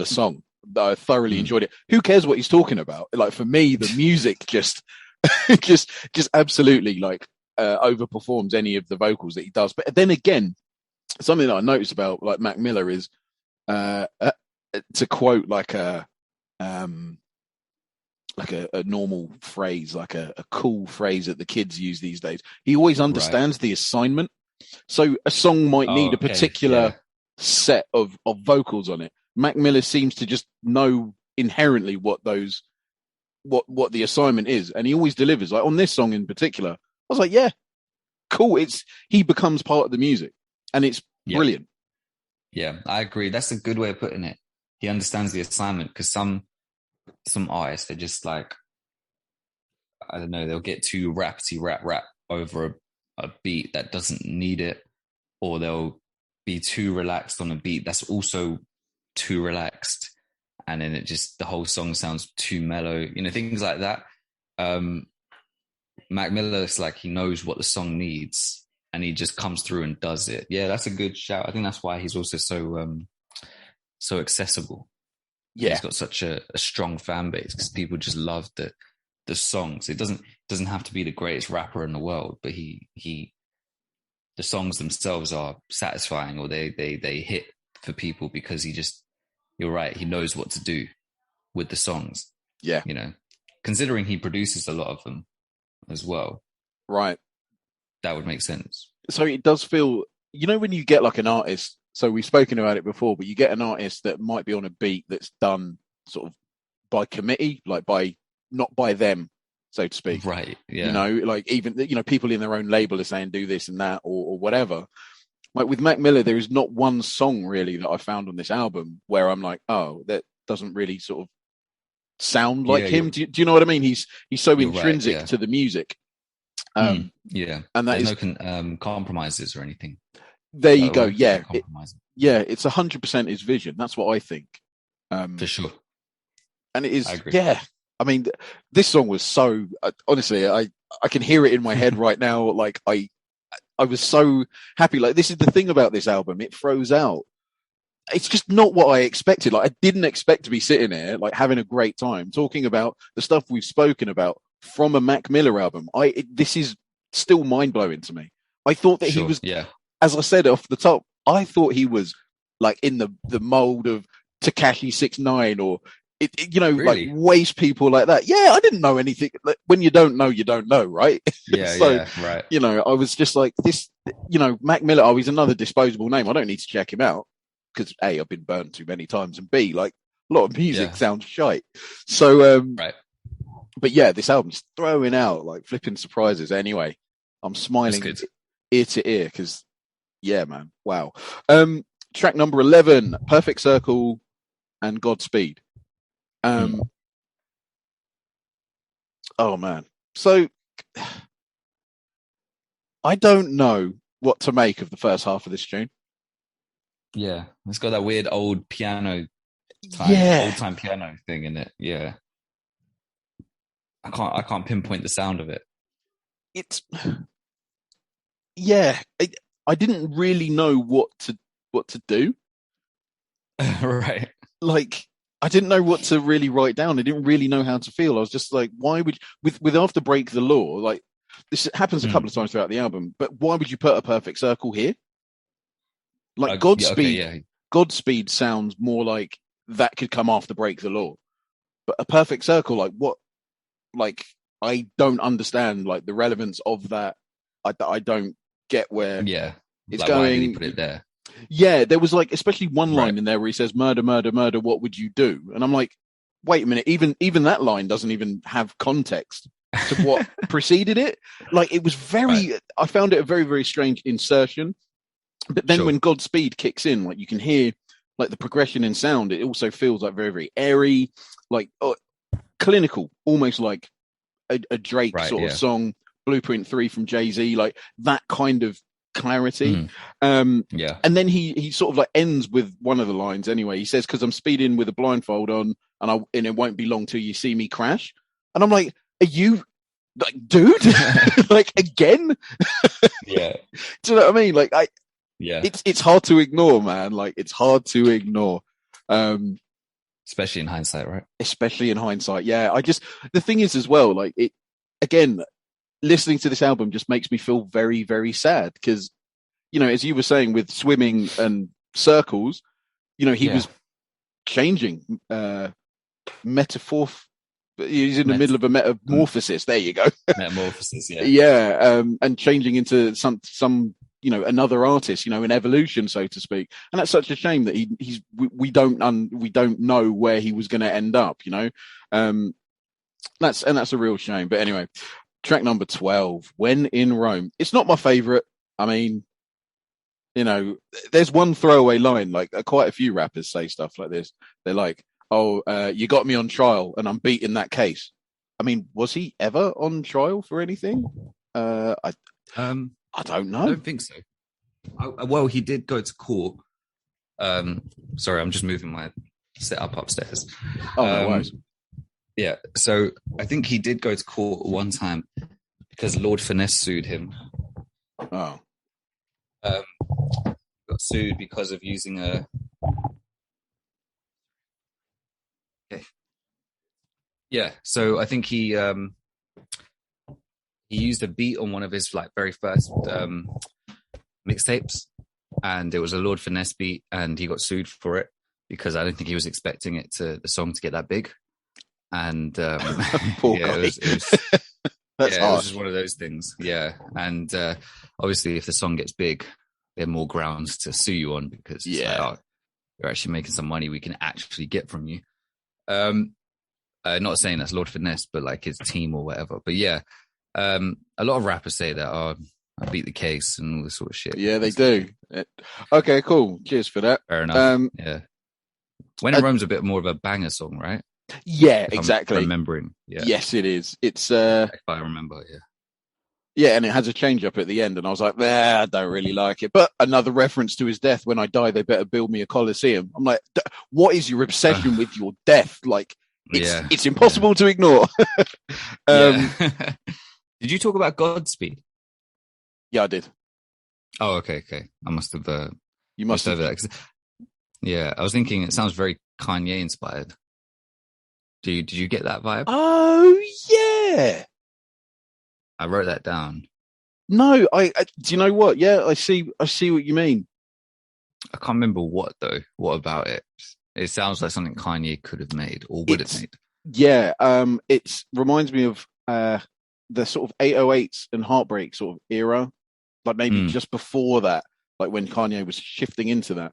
song. I thoroughly enjoyed it. Who cares what he's talking about? Like for me, the music just absolutely like overperforms any of the vocals that he does. But then again, something that I noticed about like Mac Miller is, to quote like a normal phrase, like a cool phrase that the kids use these days. He always understands the assignment. So a song might need a particular set of vocals on it. Mac Miller seems to just know inherently what the assignment is, and he always delivers. Like on this song in particular, I was like, yeah, cool. He becomes part of the music, and it's brilliant. Yeah, I agree. That's a good way of putting it. He understands the assignment, because some artists, they're just like, I don't know, they'll get too rap over a beat that doesn't need it, or they'll be too relaxed on a beat that's also too relaxed, and then the whole song sounds too mellow, things like that. Mac Miller, it's like he knows what the song needs, and he just comes through and does it. Yeah, that's a good shout. I think that's why he's also so accessible. Yeah, he's got such a strong fan base, because people just love the songs. It doesn't have to be the greatest rapper in the world, but the songs themselves are satisfying, or they hit for people because you're right, he knows what to do with the songs. Yeah, considering he produces a lot of them as well. Right, that would make sense. So it does feel, when you get like an artist. So we've spoken about it before, but you get an artist that might be on a beat that's done sort of by committee, like not by them, so to speak. Right. Yeah. Like even, people in their own label are saying do this and that or whatever. Like with Mac Miller, there is not one song really that I found on this album where I'm like, oh, that doesn't really sort of sound like him. Do you know what I mean? He's so intrinsic to the music. And there's no compromises or anything. There you go. Yeah. It's 100% his vision. That's what I think. For sure. And it is, I mean, this song was so, honestly, I can hear it in my head right now. Like I was so happy. Like this is the thing about this album. It throws out. It's just not what I expected. Like I didn't expect to be sitting here, like having a great time talking about the stuff we've spoken about from a Mac Miller album. This is still mind blowing to me. I thought that he was, as I said off the top, I thought he was like in the mold of Tekashi 6ix9ine or really? Like waste people like that. Yeah, I didn't know anything. Like, when you don't know, right? Yeah, right. I was just like this. Mac Miller. He's another disposable name. I don't need to check him out because A, I've been burned too many times, and B, like a lot of music sounds shite. So, right. But yeah, this album's throwing out like flipping surprises. Anyway, I'm smiling ear to ear because. Yeah, man. Wow. Track number 11, Perfect Circle and Godspeed. Oh, man. So I don't know what to make of the first half of this tune. Yeah. It's got that weird old piano old time piano thing in it. Yeah. I can't pinpoint the sound of it. It's I didn't really know what to do. Right. Like, I didn't know what to really write down. I didn't really know how to feel. I was just like, why would with After Break the Law, like this happens a couple of times throughout the album, but why would you put a perfect circle here? Like Godspeed sounds more like that could come after Break the Law. But a perfect circle, like what? Like, I don't understand like the relevance of that. I don't get where it's going. Why did he put it there? Yeah, there was like especially one line in there where he says murder, murder, murder, what would you do? And I'm like, wait a minute, even that line doesn't even have context to what preceded it. Like it was I found it a very, very strange insertion. But then when Godspeed kicks in, like you can hear like the progression in sound, it also feels like very, very airy, like clinical, almost like a Drake sort of song. Blueprint 3 from Jay-Z, like that kind of clarity. And then he sort of like ends with one of the lines anyway. He says, because I'm speeding with a blindfold on and it won't be long till you see me crash. And I'm like, are you like, dude? Like again? Yeah. Do you know what I mean? Like it's hard to ignore, man. Like it's hard to ignore. Especially in hindsight, right? Especially in hindsight. Yeah. The thing is as well, like it again, listening to this album just makes me feel very, very sad because, you know, as you were saying with swimming and circles, you know, he was changing metaphor. He's in the middle of a metamorphosis. There you go. Metamorphosis, yeah. Yeah, and changing into some you know, another artist, you know, an evolution, so to speak. And that's such a shame that we don't know where he was going to end up, you know. That's a real shame. But anyway, track number 12, When in Rome. It's not my favorite. I mean, you know, there's one throwaway line, like quite a few rappers say stuff like this. They're like, "Oh, you got me on trial and I'm beating that case." I mean, was he ever on trial for anything? I don't know. I don't think so. Well, he did go to court. Sorry, I'm just moving my setup upstairs. Oh, no worries. Yeah, so I think he did go to court one time because Lord Finesse sued him. Oh. Got sued because of using a... Okay. Yeah, so I think he used a beat on one of his like very first mixtapes, and it was a Lord Finesse beat, and he got sued for it because I don't think he was expecting the song to get that big. And Poor guy. It was That's it hard. was just one of those things. Yeah, and obviously, if the song gets big, there are more grounds to sue you on because it's like, oh, you're actually making some money we can actually get from you. Not saying that's Lord Finesse, but like his team or whatever. But yeah. A lot of rappers say that, I beat the case and all this sort of shit. Yeah, they do. Okay, cool. Cheers for that. Fair enough. Yeah. When in Rome's a bit more of a banger song, right? Yeah, If exactly. I'm remembering. Yeah. Yes, it is. It's if I remember, yeah. Yeah, and it has a change up at the end, and I was like, I don't really like it. But another reference to his death: "When I die, they better build me a coliseum." I'm like, what is your obsession with your death? Like, it's impossible to ignore. Did you talk about Godspeed? Yeah, I did. Oh, okay. I must have. You must have. That. Yeah, I was thinking it sounds very Kanye inspired. Did you get that vibe? Oh yeah. I wrote that down. No, I do you know what? Yeah, I see what you mean. I can't remember what though. What about it? It sounds like something Kanye could have made or would have made. Yeah, it reminds me of the sort of 808s and Heartbreak sort of era, like maybe just before that, like when Kanye was shifting into that.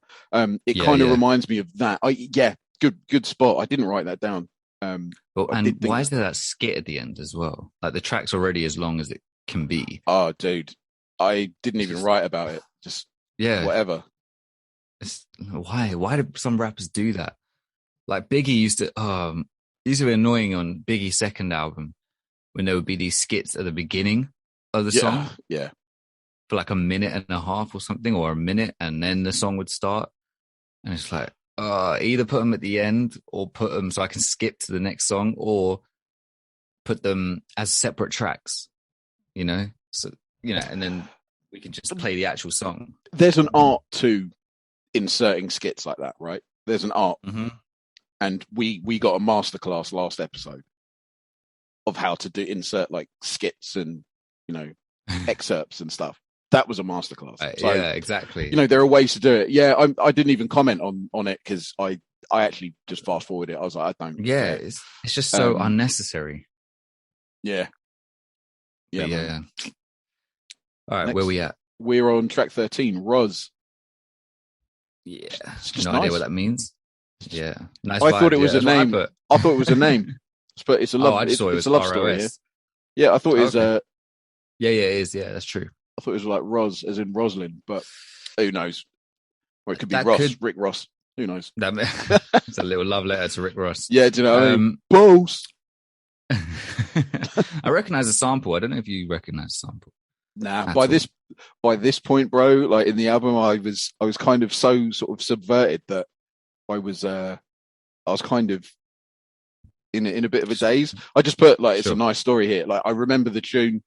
It kind of reminds me of that. Good spot. I didn't write that down. Why is there that skit at the end as well? Like the track's already as long as it can be. Oh, dude, I didn't even write about it. Just whatever. Why do some rappers do that? Like Biggie used to be annoying on Biggie's second album when there would be these skits at the beginning of the song. Yeah. For like a minute and a half or something, or a minute, and then the song would start. And it's like, either put them at the end or put them so I can skip to the next song, or put them as separate tracks, you know? So, you know, and then we can just play the actual song. There's an art to inserting skits like that, right? There's an art. Mm-hmm. And we got a masterclass last episode of how to insert like skits and, you know, excerpts and stuff. That was a masterclass. So, yeah, exactly. You know, there are ways to do it. Yeah, I didn't even comment on it because I actually just fast forwarded it. I was like, I don't. Yeah, it's just so unnecessary. Yeah. Yeah. All right, where we at? We're on track 13, Roz. Yeah, no idea what that means. Yeah, nice. I thought it was a name. I thought it was a name, but it's a love. I just thought it was a love story. Yeah, I thought it was. Yeah, it is. Yeah, that's true. I thought it was like Roz, as in Rosalind, but who knows? Or it could be Ross, Rick Ross. Who knows? It's a little love letter to Rick Ross. Yeah, do you know what I mean? Boss. I recognize the sample. I don't know if you recognize the sample. Nah, by this point, bro, like in the album, I was kind of so sort of subverted that I was kind of in a bit of a daze. I just put like it's a nice story here. Like I remember the tune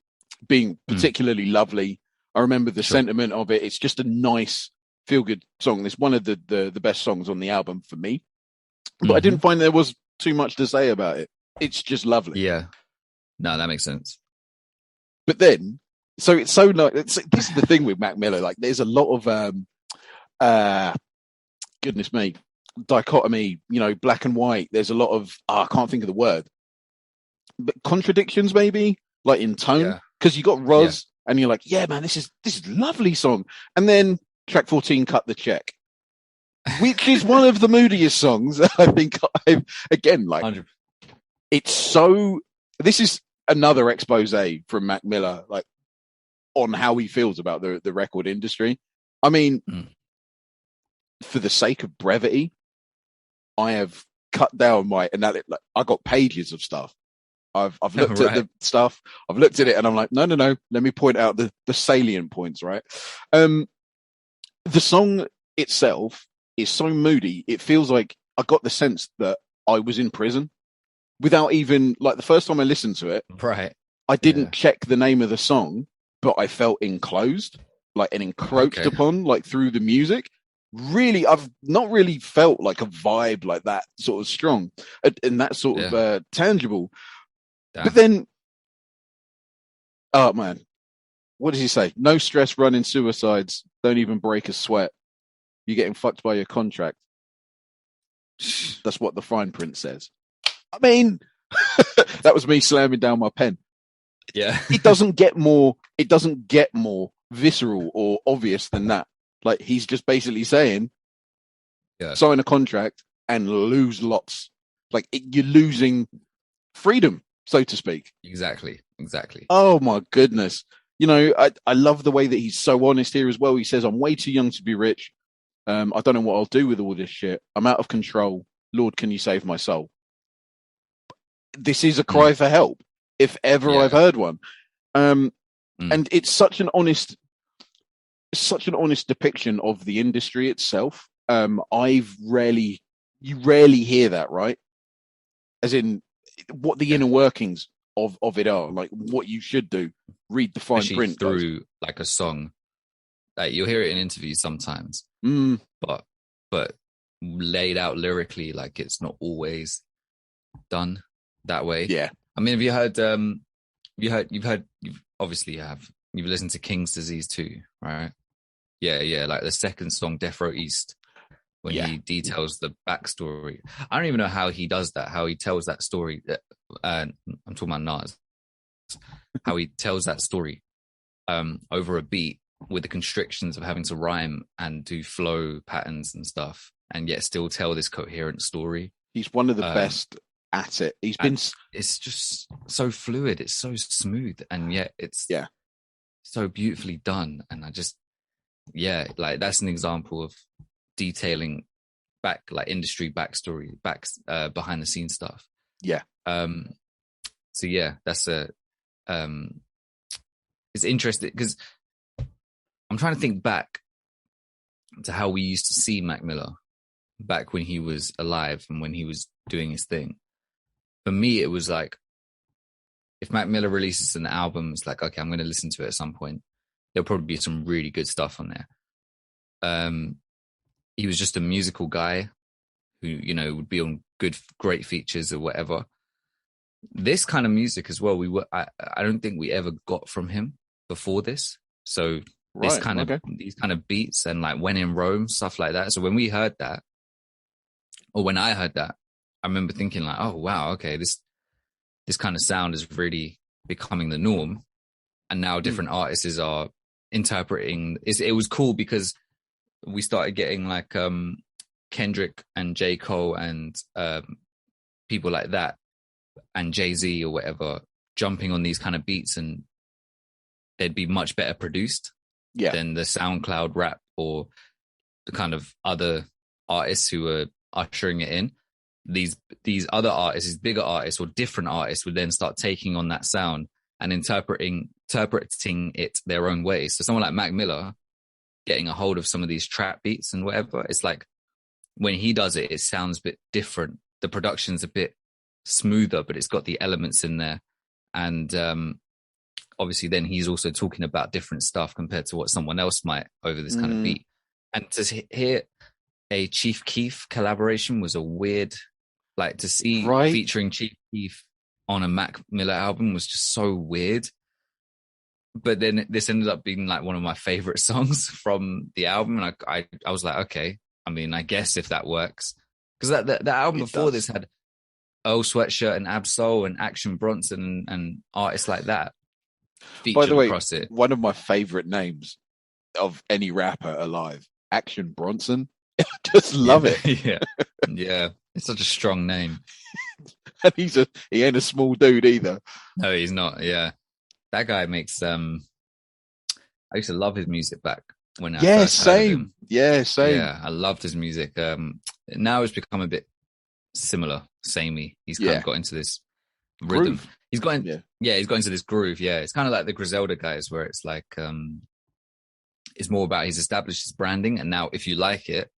being particularly lovely. I remember the sentiment of it. It's just a nice feel good song. It's one of the best songs on the album for me. But I didn't find there was too much to say about it. It's just lovely. Yeah. No, that makes sense. But then, so it's so like this is the thing with Mac Miller. Like, there's a lot of goodness me, dichotomy. You know, black and white. There's a lot of I can't think of the word, but contradictions maybe, like in tone. Because you got Roz, and you're like, yeah, man, this is lovely song, and then track 14, Cut the Check, which is one of the moodiest songs I think I've again like. 100%. It's so. This is another expose from Mac Miller, like on how he feels about the record industry. I mean, for the sake of brevity, I have cut down my analysis. Like, I got pages of stuff. I've looked at the stuff. I've looked at it, and I'm like, no. Let me point out the salient points. Right. The song itself is so moody. It feels like I got the sense that I was in prison without even like the first time I listened to it. Right. I didn't check the name of the song, but I felt enclosed, like and encroached upon, like through the music. Really, I've not really felt like a vibe like that sort of strong and that sort of tangible. Damn. But then, oh man, what does he say? No stress running suicides. Don't even break a sweat. You're getting fucked by your contract. That's what the fine print says. I mean, that was me slamming down my pen. Yeah. It doesn't get more visceral or obvious than that. Like, he's just basically saying, sign a contract and lose lots. Like, you're losing freedom, so to speak. Exactly. Oh my goodness. You know, I love the way that he's so honest here as well. He says, I'm way too young to be rich. I don't know what I'll do with all this shit. I'm out of control. Lord, can you save my soul? This is a cry for help, if ever I've heard one. And it's such an honest depiction of the industry itself. You rarely hear that, right? As in what the inner workings of it are, like what you should do. Read the fine print through like a song. Like, you'll hear it in interviews sometimes, but laid out lyrically, like it's not always done that way. Yeah. I mean, have you heard? You've listened to King's Disease too, right? Yeah. Like the second song, Death Row East, when he details the backstory. I don't even know how he does that. How he tells that story. I'm talking about Nas. How he tells that story over a beat with the constrictions of having to rhyme and do flow patterns and stuff, and yet still tell this coherent story. He's one of the best at it. It's just so fluid. It's so smooth, and yet it's so beautifully done. And I just, like that's an example of detailing back, like industry backstory, behind the scenes stuff. Yeah. So that's it's interesting because I'm trying to think back to how we used to see Mac Miller back when he was alive and when he was doing his thing. For me, it was like, if Mac Miller releases an album, it's like, okay, I'm going to listen to it at some point. There'll probably be some really good stuff on there. He was just a musical guy who, you know, would be on great features or whatever. This kind of music as well, I don't think we ever got from him before this. So these kind of beats and like When in Rome, stuff like that. So when we heard that, or when I heard that, I remember thinking like, oh wow, okay, this kind of sound is really becoming the norm. And now different artists are interpreting. It was cool because we started getting like Kendrick and J. Cole and people like that, and Jay-Z or whatever, jumping on these kind of beats, and they'd be much better produced than the SoundCloud rap or the kind of other artists who were ushering it in. These other artists, these bigger artists or different artists would then start taking on that sound and interpreting it their own way. So someone like Mac Miller getting a hold of some of these trap beats and whatever, it's like when he does it, it sounds a bit different. The production's a bit smoother, but it's got the elements in there. And obviously then he's also talking about different stuff compared to what someone else might over this kind of beat. And to hear a Chief Keef collaboration was a weird, like to see featuring Chief Keef on a Mac Miller album was just so weird. but then this ended up being like one of my favorite songs from the album, and I was like, okay, I mean, I guess if that works, because that album before this had Earl Sweatshirt and Absol and Action Bronson and artists like that featured By the way, across it. one of my favorite names of any rapper alive, Action Bronson. Just love it. Yeah. It's such a strong name. And he ain't a small dude either. No, he's not. Yeah, that guy makes. I used to love his music back when I first heard of him. Yeah, same. Yeah, I loved his music. Now it's become a bit similar, samey. He's kind of got into this rhythm. Groove. He's got he's got into this groove. Yeah, it's kind of like the Griselda guys, where it's like it's more about he's established his branding, and now if you like it,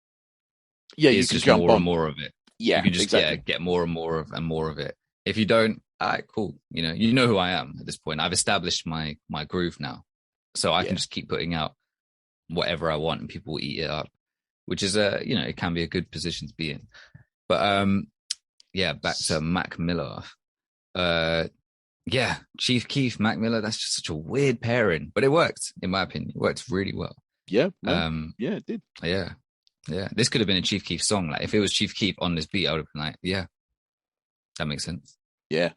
you can just more and more of it. Yeah, you can just get more and more of it. If you don't, all right, cool. You know who I am at this point. I've established my groove now, so I can just keep putting out whatever I want, and people will eat it up, which is it can be a good position to be in. But back to Mac Miller. Chief Keef, Mac Miller. That's just such a weird pairing, but it worked in my opinion. It worked really well. Yeah, it did. Yeah, this could have been a Chief Keef song. Like if it was Chief Keef on this beat, I would have been like, yeah, that makes sense. Yeah,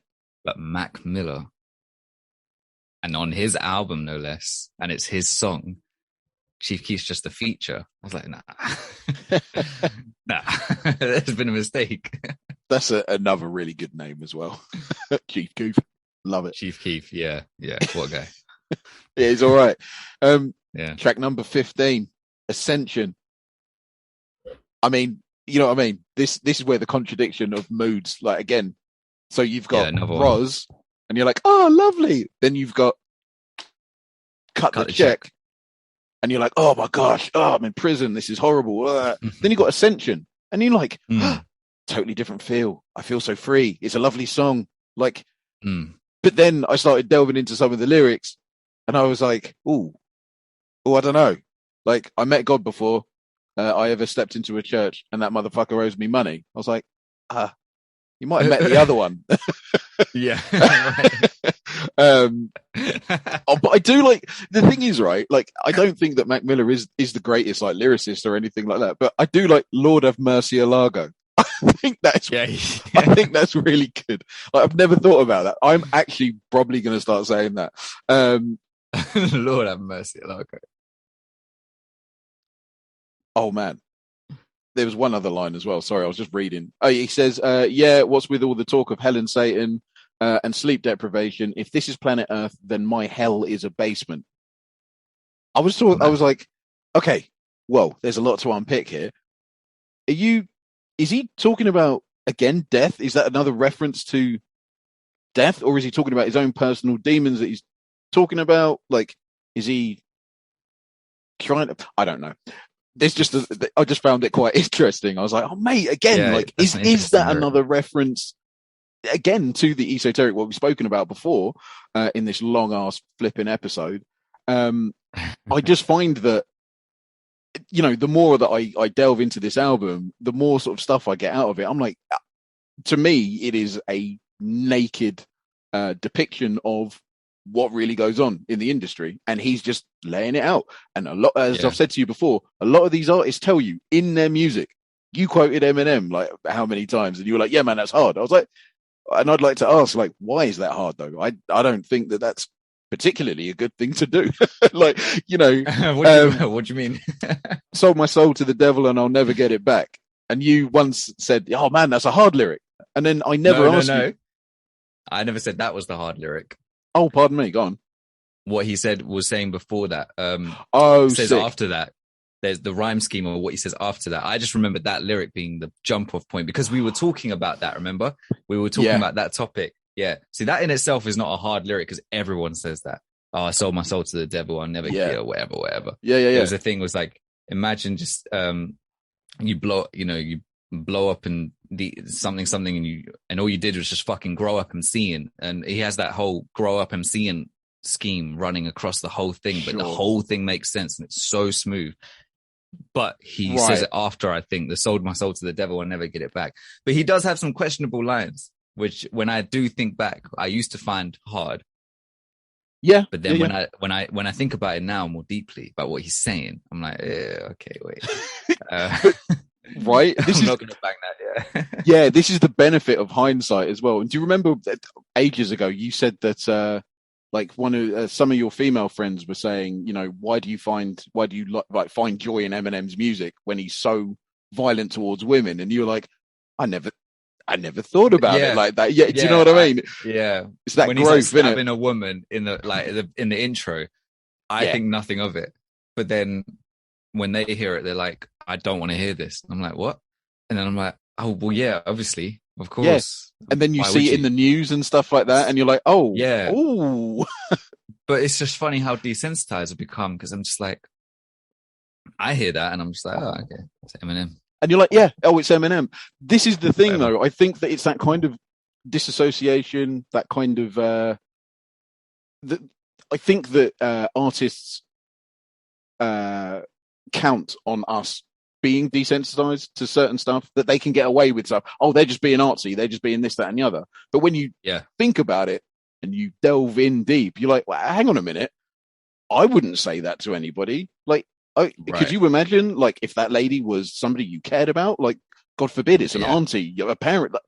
but Mac Miller, and on his album no less, and it's his song. Chief Keef's just a feature. I was like, nah, there's been a mistake. That's another really good name as well. Chief Keef, love it. Chief Keef, yeah, what a guy. Yeah, he's all right. Yeah. Track number 15, Ascension. I mean, you know what I mean? This is where the contradiction of moods, like again, so you've got Roz, and you're like, oh, lovely. Then you've got cut the check. And you're like, oh my gosh, I'm in prison. This is horrible. Then you got Ascension, and you're like, totally different feel. I feel so free. It's a lovely song. Like, but then I started delving into some of the lyrics, and I was like, oh, I don't know. Like, I met God before I ever stepped into a church, and that motherfucker owes me money. I was like, you might have met the other one. Yeah. But I do like, the thing is, right, like I don't think that Mac Miller is the greatest like lyricist or anything like that, but I do like Lord Have Mercy Alago. I think that's I think that's really good. Like, I've never thought about that. I'm actually probably going to start saying that. Lord Have Mercy Alago. Oh man, there was one other line as well. Sorry, I was just reading. Oh, he says, what's with all the talk of hell and Satan and sleep deprivation? If this is planet Earth, then my hell is a basement. I was like, okay, well, there's a lot to unpick here. Is he talking about, again, death? Is that another reference to death? Or is he talking about his own personal demons that he's talking about? Like, is he trying to, I don't know. There's just I just found it quite interesting. I was like, oh mate, again, like is that another reference again to the esoteric, what we've spoken about before in this long ass flipping episode? I just find that, the more that I delve into this album, the more sort of stuff I get out of it. I'm like, to me, it is a naked depiction of what really goes on in the industry, and he's just laying it out. And a lot, as I've said to you before, a lot of these artists tell you in their music. You quoted Eminem like how many times, and you were like, yeah man, that's hard. I was like, and I'd like to ask, like, why is that hard though? I don't think that that's particularly a good thing to do. Like, what do you mean? Sold my soul to the devil and I'll never get it back. And you once said, oh man, that's a hard lyric. And then I never asked you. I never said that was the hard lyric. Oh, pardon me. Go on. What he said was saying before that. Says sick. After that, there's the rhyme scheme of what he says after that. I just remembered that lyric being the jump off point because we were talking about that. Remember, we were talking about that topic. Yeah. See, that in itself is not a hard lyric because everyone says that. Oh, I sold my soul to the devil. I'll never kill, whatever. Yeah. It was the thing was like, imagine just you blow up and something and all you did was just fucking grow up and seeing. And he has that whole grow up and seeing scheme running across the whole thing, but the whole thing makes sense and it's so smooth. But he says it after, I think, the sold my soul to the devil, I'll never get it back. But he does have some questionable lines, which when I do think back, I used to find hard. Yeah. But then Yeah, when I think about it now more deeply about what he's saying, I'm like, okay, wait. but right, I'm not gonna bang that. Yeah. yeah, this is the benefit of hindsight as well. And do you remember that ages ago you said that like one of some of your female friends were saying, you know, why do you find find joy in Eminem's music when he's so violent towards women? And you're like, I never thought about it Yeah, like that. Yeah, do you know yeah, what I mean? yeah. It's that When he's like growth, isn't it? stabbing a woman in the intro, I Yeah, think nothing of it. But then when they hear it, they're like, I don't want to hear this. I'm like, what? And then I'm like, oh well, yeah, obviously, of yeah. course. And then you Why would see it in you? the news and stuff like that, and you're like, oh, Yeah, oh, but it's just funny how desensitized I've become because I'm just like, I hear that and I'm just like, oh, okay, it's Eminem. and you're like, yeah, oh, it's Eminem. This is the thing, Whatever. though. I think that it's that kind of disassociation, that kind of. I think that artists count on us being desensitized to certain stuff, that they can get away with stuff. Oh, they're just being artsy. They're just being this, that, and the other. But when you think about it and you delve in deep, you're like, well, hang on a minute. I wouldn't say that to anybody. Like, could you imagine, like, if that lady was somebody you cared about? Like, God forbid, it's an auntie, a parent. Like,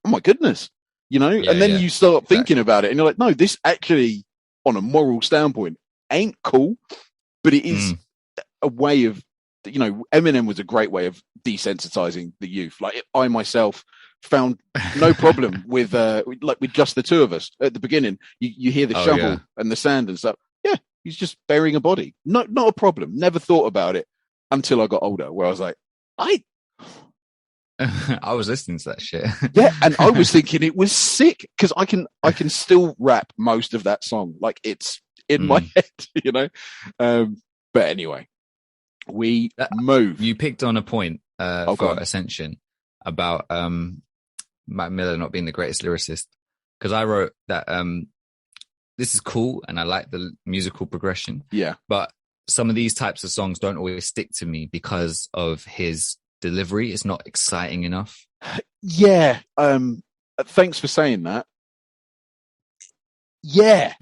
oh my goodness, you know. And then you start thinking about it, and you're like, no, this actually, on a moral standpoint, ain't cool. But it is a way of, you know, Eminem was a great way of desensitizing the youth. Like, I myself found no problem with just the two of us at the beginning. You hear the shovel and the sand and stuff. Yeah, he's just burying a body. Not a problem. Never thought about it until I got older, where I was like, I was listening to that shit. Yeah, and I was thinking it was sick because I can still rap most of that song. Like, it's in my head, you know. But anyway, we move. You picked on a point for Ascension about Mac Miller not being the greatest lyricist, because I wrote that this is cool and I like the musical progression. Yeah. But some of these types of songs don't always stick to me because of his delivery. It's not exciting enough. Yeah. Thanks for saying that. Yeah.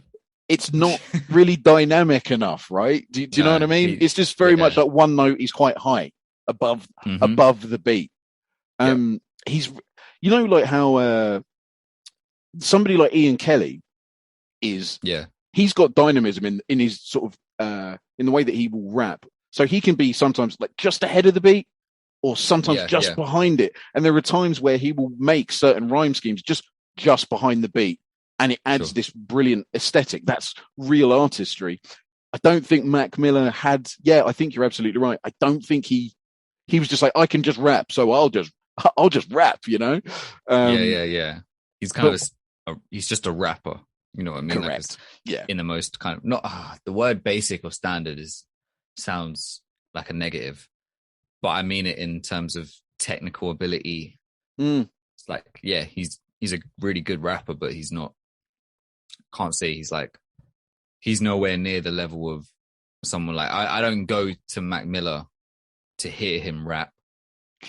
It's not really dynamic enough, right? Do you know what I mean? It's just very much like one note is quite high above the beat. He's, you know, like how somebody like Ian Kelly is. Yeah, he's got dynamism in his sort of in the way that he will rap. So he can be sometimes like just ahead of the beat, or sometimes just behind it. And there are times where he will make certain rhyme schemes just behind the beat. And it adds this brilliant aesthetic. That's real artistry. I don't think Mac Miller had. Yeah, I think you're absolutely right. I don't think he was just like, I can just rap, so I'll just rap. You know? Yeah. He's kind of he's just a rapper. You know what I mean? Correct. Like, in the most kind of not the word basic or standard sounds like a negative, but I mean it in terms of technical ability. It's like, yeah, he's a really good rapper, but he's not. Can't say he's nowhere near the level of someone like I don't go to Mac Miller to hear him rap.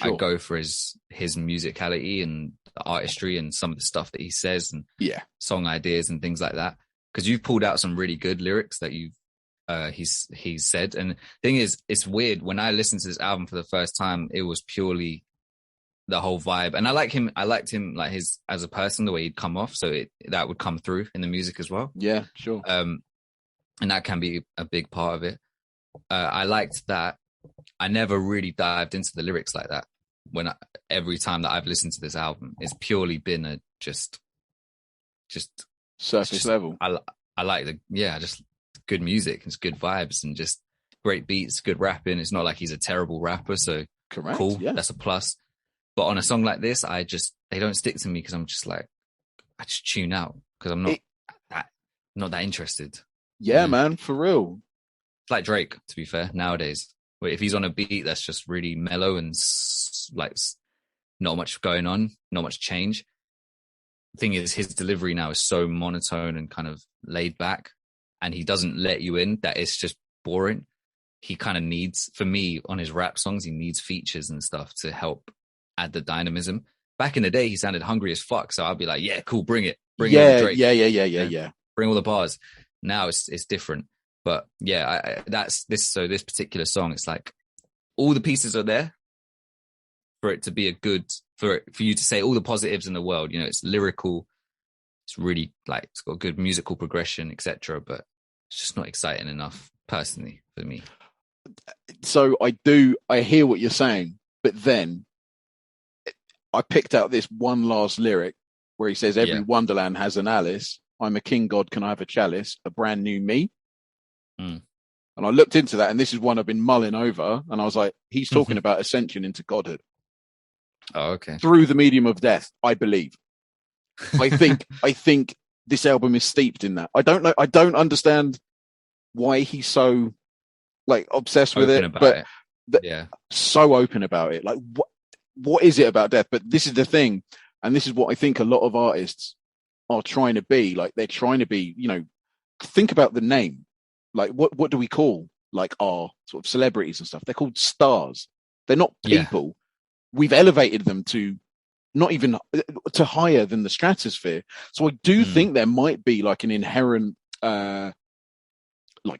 I go for his musicality and the artistry and some of the stuff that he says and song ideas and things like that. Because you've pulled out some really good lyrics that he's said. And the thing is, it's weird when I listened to this album for the first time, it was purely the whole vibe. And I liked him like his as a person, the way he'd come off, so that would come through in the music as well. Yeah, sure. And that can be a big part of it. I liked that. I never really dived into the lyrics like that. Every time that I've listened to this album, it's purely been a just surface level. I like just good music, it's good vibes and just great beats, good rapping. It's not like he's a terrible rapper, so correct. Cool. Yeah. That's a plus. But on a song like this, they don't stick to me because I'm just like, I just tune out because I'm not that interested. Yeah, man, for real. It's like Drake, to be fair, nowadays. Where if he's on a beat that's just really mellow and like not much going on, not much change. The thing is, his delivery now is so monotone and kind of laid back, and he doesn't let you in that it's just boring. He kind of needs, for me, on his rap songs, he needs features and stuff to help add the dynamism. Back in the day, he sounded hungry as fuck, so I'd be like, yeah, cool, bring it. Bring it, Drake. Yeah. Bring all the bars. now it's different. But yeah, that's this. So this particular song, it's like all the pieces are there for it to be for you to say all the positives in the world. You know, it's lyrical. It's really like it's got good musical progression, etc. But it's just not exciting enough, personally, for me. So I hear what you're saying, but then I picked out this one last lyric where he says, "Every wonderland has an Alice. I'm a king god. Can I have a chalice? A brand new me." Mm. And I looked into that, and this is one I've been mulling over. And I was like, he's talking about ascension into godhood. Oh, okay. Through the medium of death, I believe. I think this album is steeped in that. I don't know. I don't understand why he's so like obsessed with Open it, about but it. so open about it. Like, what is it about death? But this is the thing, and this is what I think a lot of artists are trying to be. Like, they're trying to be. You know, think about the name. Like, what do we call like our sort of celebrities and stuff? They're called stars. They're not people. Yeah. We've elevated them to not even to higher than the stratosphere. So I do think there might be like an inherent like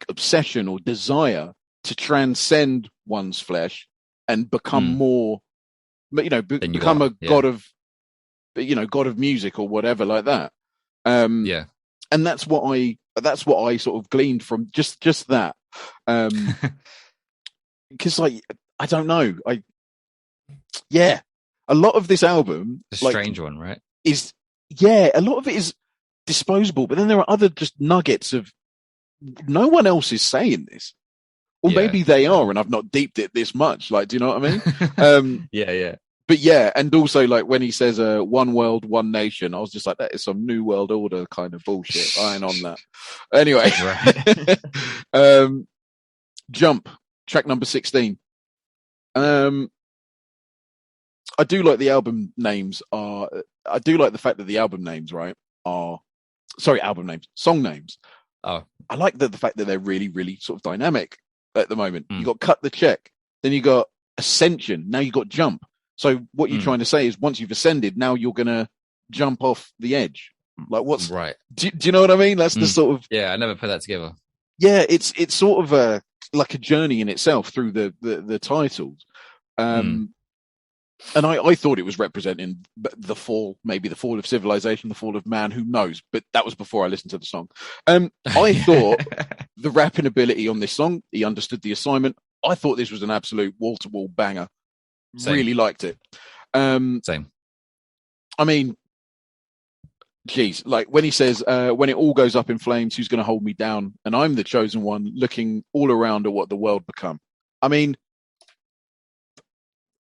obsession or desire to transcend one's flesh and become more, you know, become a god of, you know, god of music or whatever like that. And that's what I sort of gleaned from just that. Because like, I don't know. A lot of this album, a strange one, right? A lot of it is disposable, but then there are other just nuggets of no one else is saying this, or maybe they are, and I've not deeped it this much. Like, do you know what I mean? Yeah. But yeah, and also like when he says "one world, one nation," I was just like, that is some new world order kind of bullshit. I ain't on that. Anyway, Jump, track number 16. I do like the album names I do like the fact that the album names, right, song names. Oh, I like the fact that they're really, really sort of dynamic at the moment. You got Cut the Check, then you got Ascension, now you got Jump. So what you're trying to say is once you've ascended, now you're going to jump off the edge. Like what's right? Do you know what I mean? That's the sort of, I never put that together. Yeah, it's sort of like a journey in itself through the titles. And I thought it was representing the fall, maybe the fall of civilization, the fall of man, who knows? But that was before I listened to the song. I thought the rapping ability on this song, he understood the assignment. I thought this was an absolute wall-to-wall banger. Same. Really liked it. Same. I mean, geez, like when he says, when it all goes up in flames, who's going to hold me down? And I'm the chosen one, looking all around at what the world become. I mean,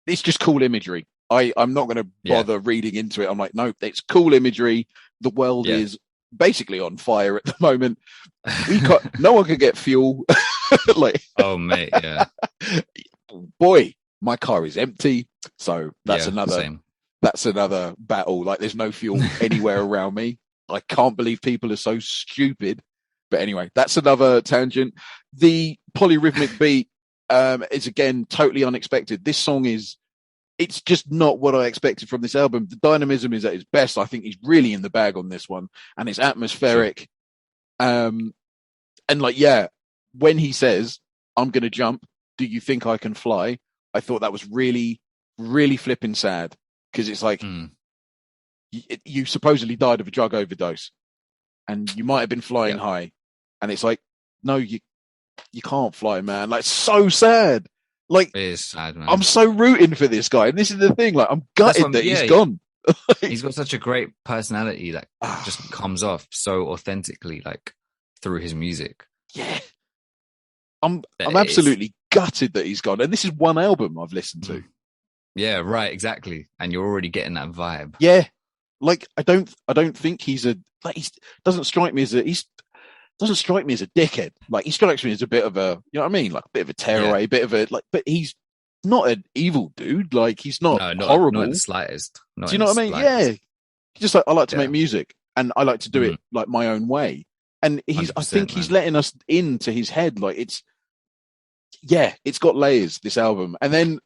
it's just cool imagery. I'm not going to bother reading into it. I'm like, no, it's cool imagery. The world is basically on fire at the moment. No one can get fuel. Like, oh mate, yeah. Boy, my car is empty. So that's same. That's another battle. Like, there's no fuel anywhere around me. I can't believe people are so stupid. But anyway, that's another tangent. The polyrhythmic beat is again totally unexpected. This song it's just not what I expected from this album. The dynamism is at its best. I think he's really in the bag on this one, and it's atmospheric. Sure. And like, when he says, "I'm going to jump, do you think I can fly?" I thought that was really, really flipping sad, because it's like, you supposedly died of a drug overdose and you might have been flying high. And it's like, no, you can't fly, man. Like, so sad. Like, it is sad, man. I'm so rooting for this guy. And this is the thing, like, I'm gutted that he's gone. He's got such a great personality that just comes off so authentically, like, through his music. Yeah. I'm absolutely gutted that he's gone. And this is one album I've listened to. Yeah, right, exactly. And you're already getting that vibe. Yeah. Like, I don't think doesn't strike me as a dickhead. Like, he strikes me as a bit of a, you know what I mean? Like a bit of a terror, a bit of a, like, but he's not an evil dude. Like, he's not horrible. Not in the slightest. Do you know what I mean? Yeah. Just like, I like to make music, and I like to do it like my own way. And I think he's letting us into his head. Like, it's got layers, this album. And then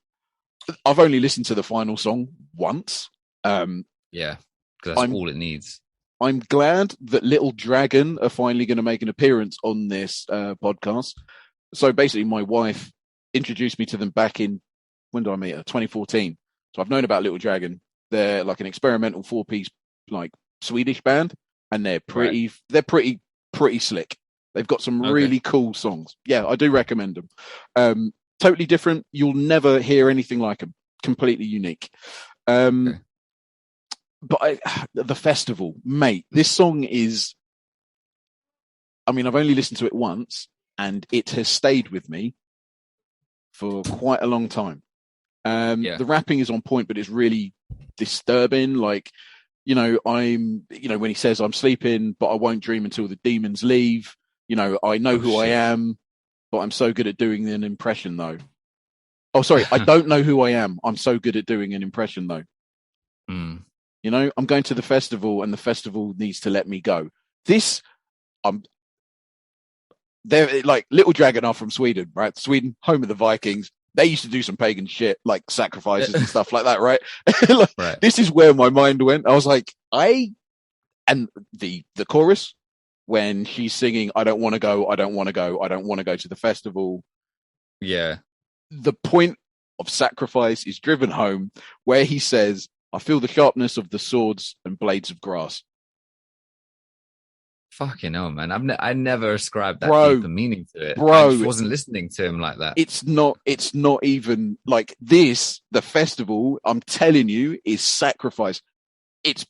I've only listened to the final song once. Because that's all it needs. I'm glad that Little Dragon are finally going to make an appearance on this podcast. So basically, my wife introduced me to them back in, when did I meet her? 2014. So I've known about Little Dragon. They're like an experimental 4-piece like Swedish band, and they're pretty slick. They've got some really cool songs. Yeah, I do recommend them. Totally different. You'll never hear anything like them. Completely unique. But the festival, mate, this song is, I mean, I've only listened to it once and it has stayed with me for quite a long time. The rapping is on point, but it's really disturbing. Like, when he says, I'm sleeping, but I won't dream until the demons leave. I know who I am, but I'm so good at doing an impression though. Oh, sorry. I don't know who I am. I'm so good at doing an impression though. Mm. I'm going to the festival and the festival needs to let me go. They're like Little Dragon are from Sweden, right? Sweden, home of the Vikings. They used to do some pagan shit like sacrifices and stuff like that, right? Right. This is where my mind went. I was like, and the chorus when she's singing, I don't want to go, I don't want to go, I don't want to go to the festival. Yeah. The point of sacrifice is driven home where he says, I feel the sharpness of the swords and blades of grass. Fucking hell, man. I never ascribed that deeper meaning to it. Bro, I just wasn't listening to him like that. It's not even like this. The festival, I'm telling you, is sacrifice. It's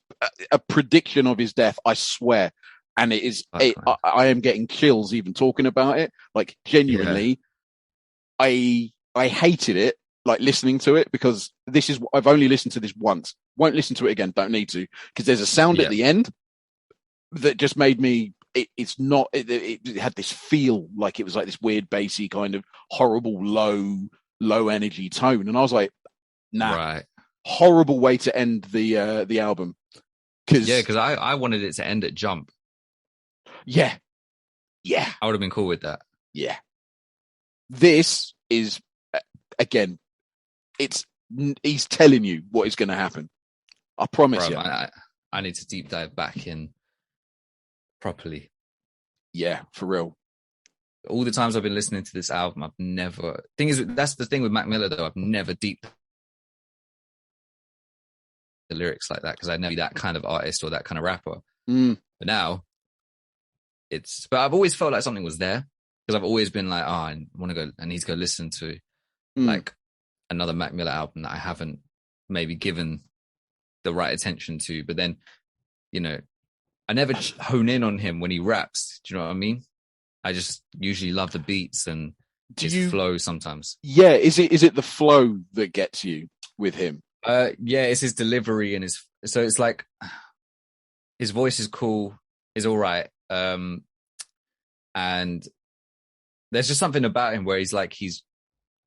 a prediction of his death, I swear. And it is, I am getting chills even talking about it. Like, genuinely, I hated it, like listening to it, because I've only listened to this once. Won't listen to it again. Don't need to, because there's a sound at the end that just made me. It had this feel like it was like this weird bassy kind of horrible low energy tone, and I was like, nah, horrible way to end the album. Because I wanted it to end at Jump. Yeah, I would have been cool with that. Yeah, this is again, he's telling you what is going to happen. I promise you. I need to deep dive back in properly. Yeah, for real. All the times I've been listening to this album, I've never. That's the thing with Mac Miller though. I've never deep the lyrics like that because I never be that kind of artist or that kind of rapper. But now but I've always felt like something was there because I've always been like, I want to go. I need to go listen to like another Mac Miller album that I haven't maybe given the right attention to. But then, I never hone in on him when he raps. Do you know what I mean? I just usually love the beats and his flow sometimes. Yeah, is it the flow that gets you with him? It's his delivery and so it's like his voice is cool, is all right. And there's just something about him where he's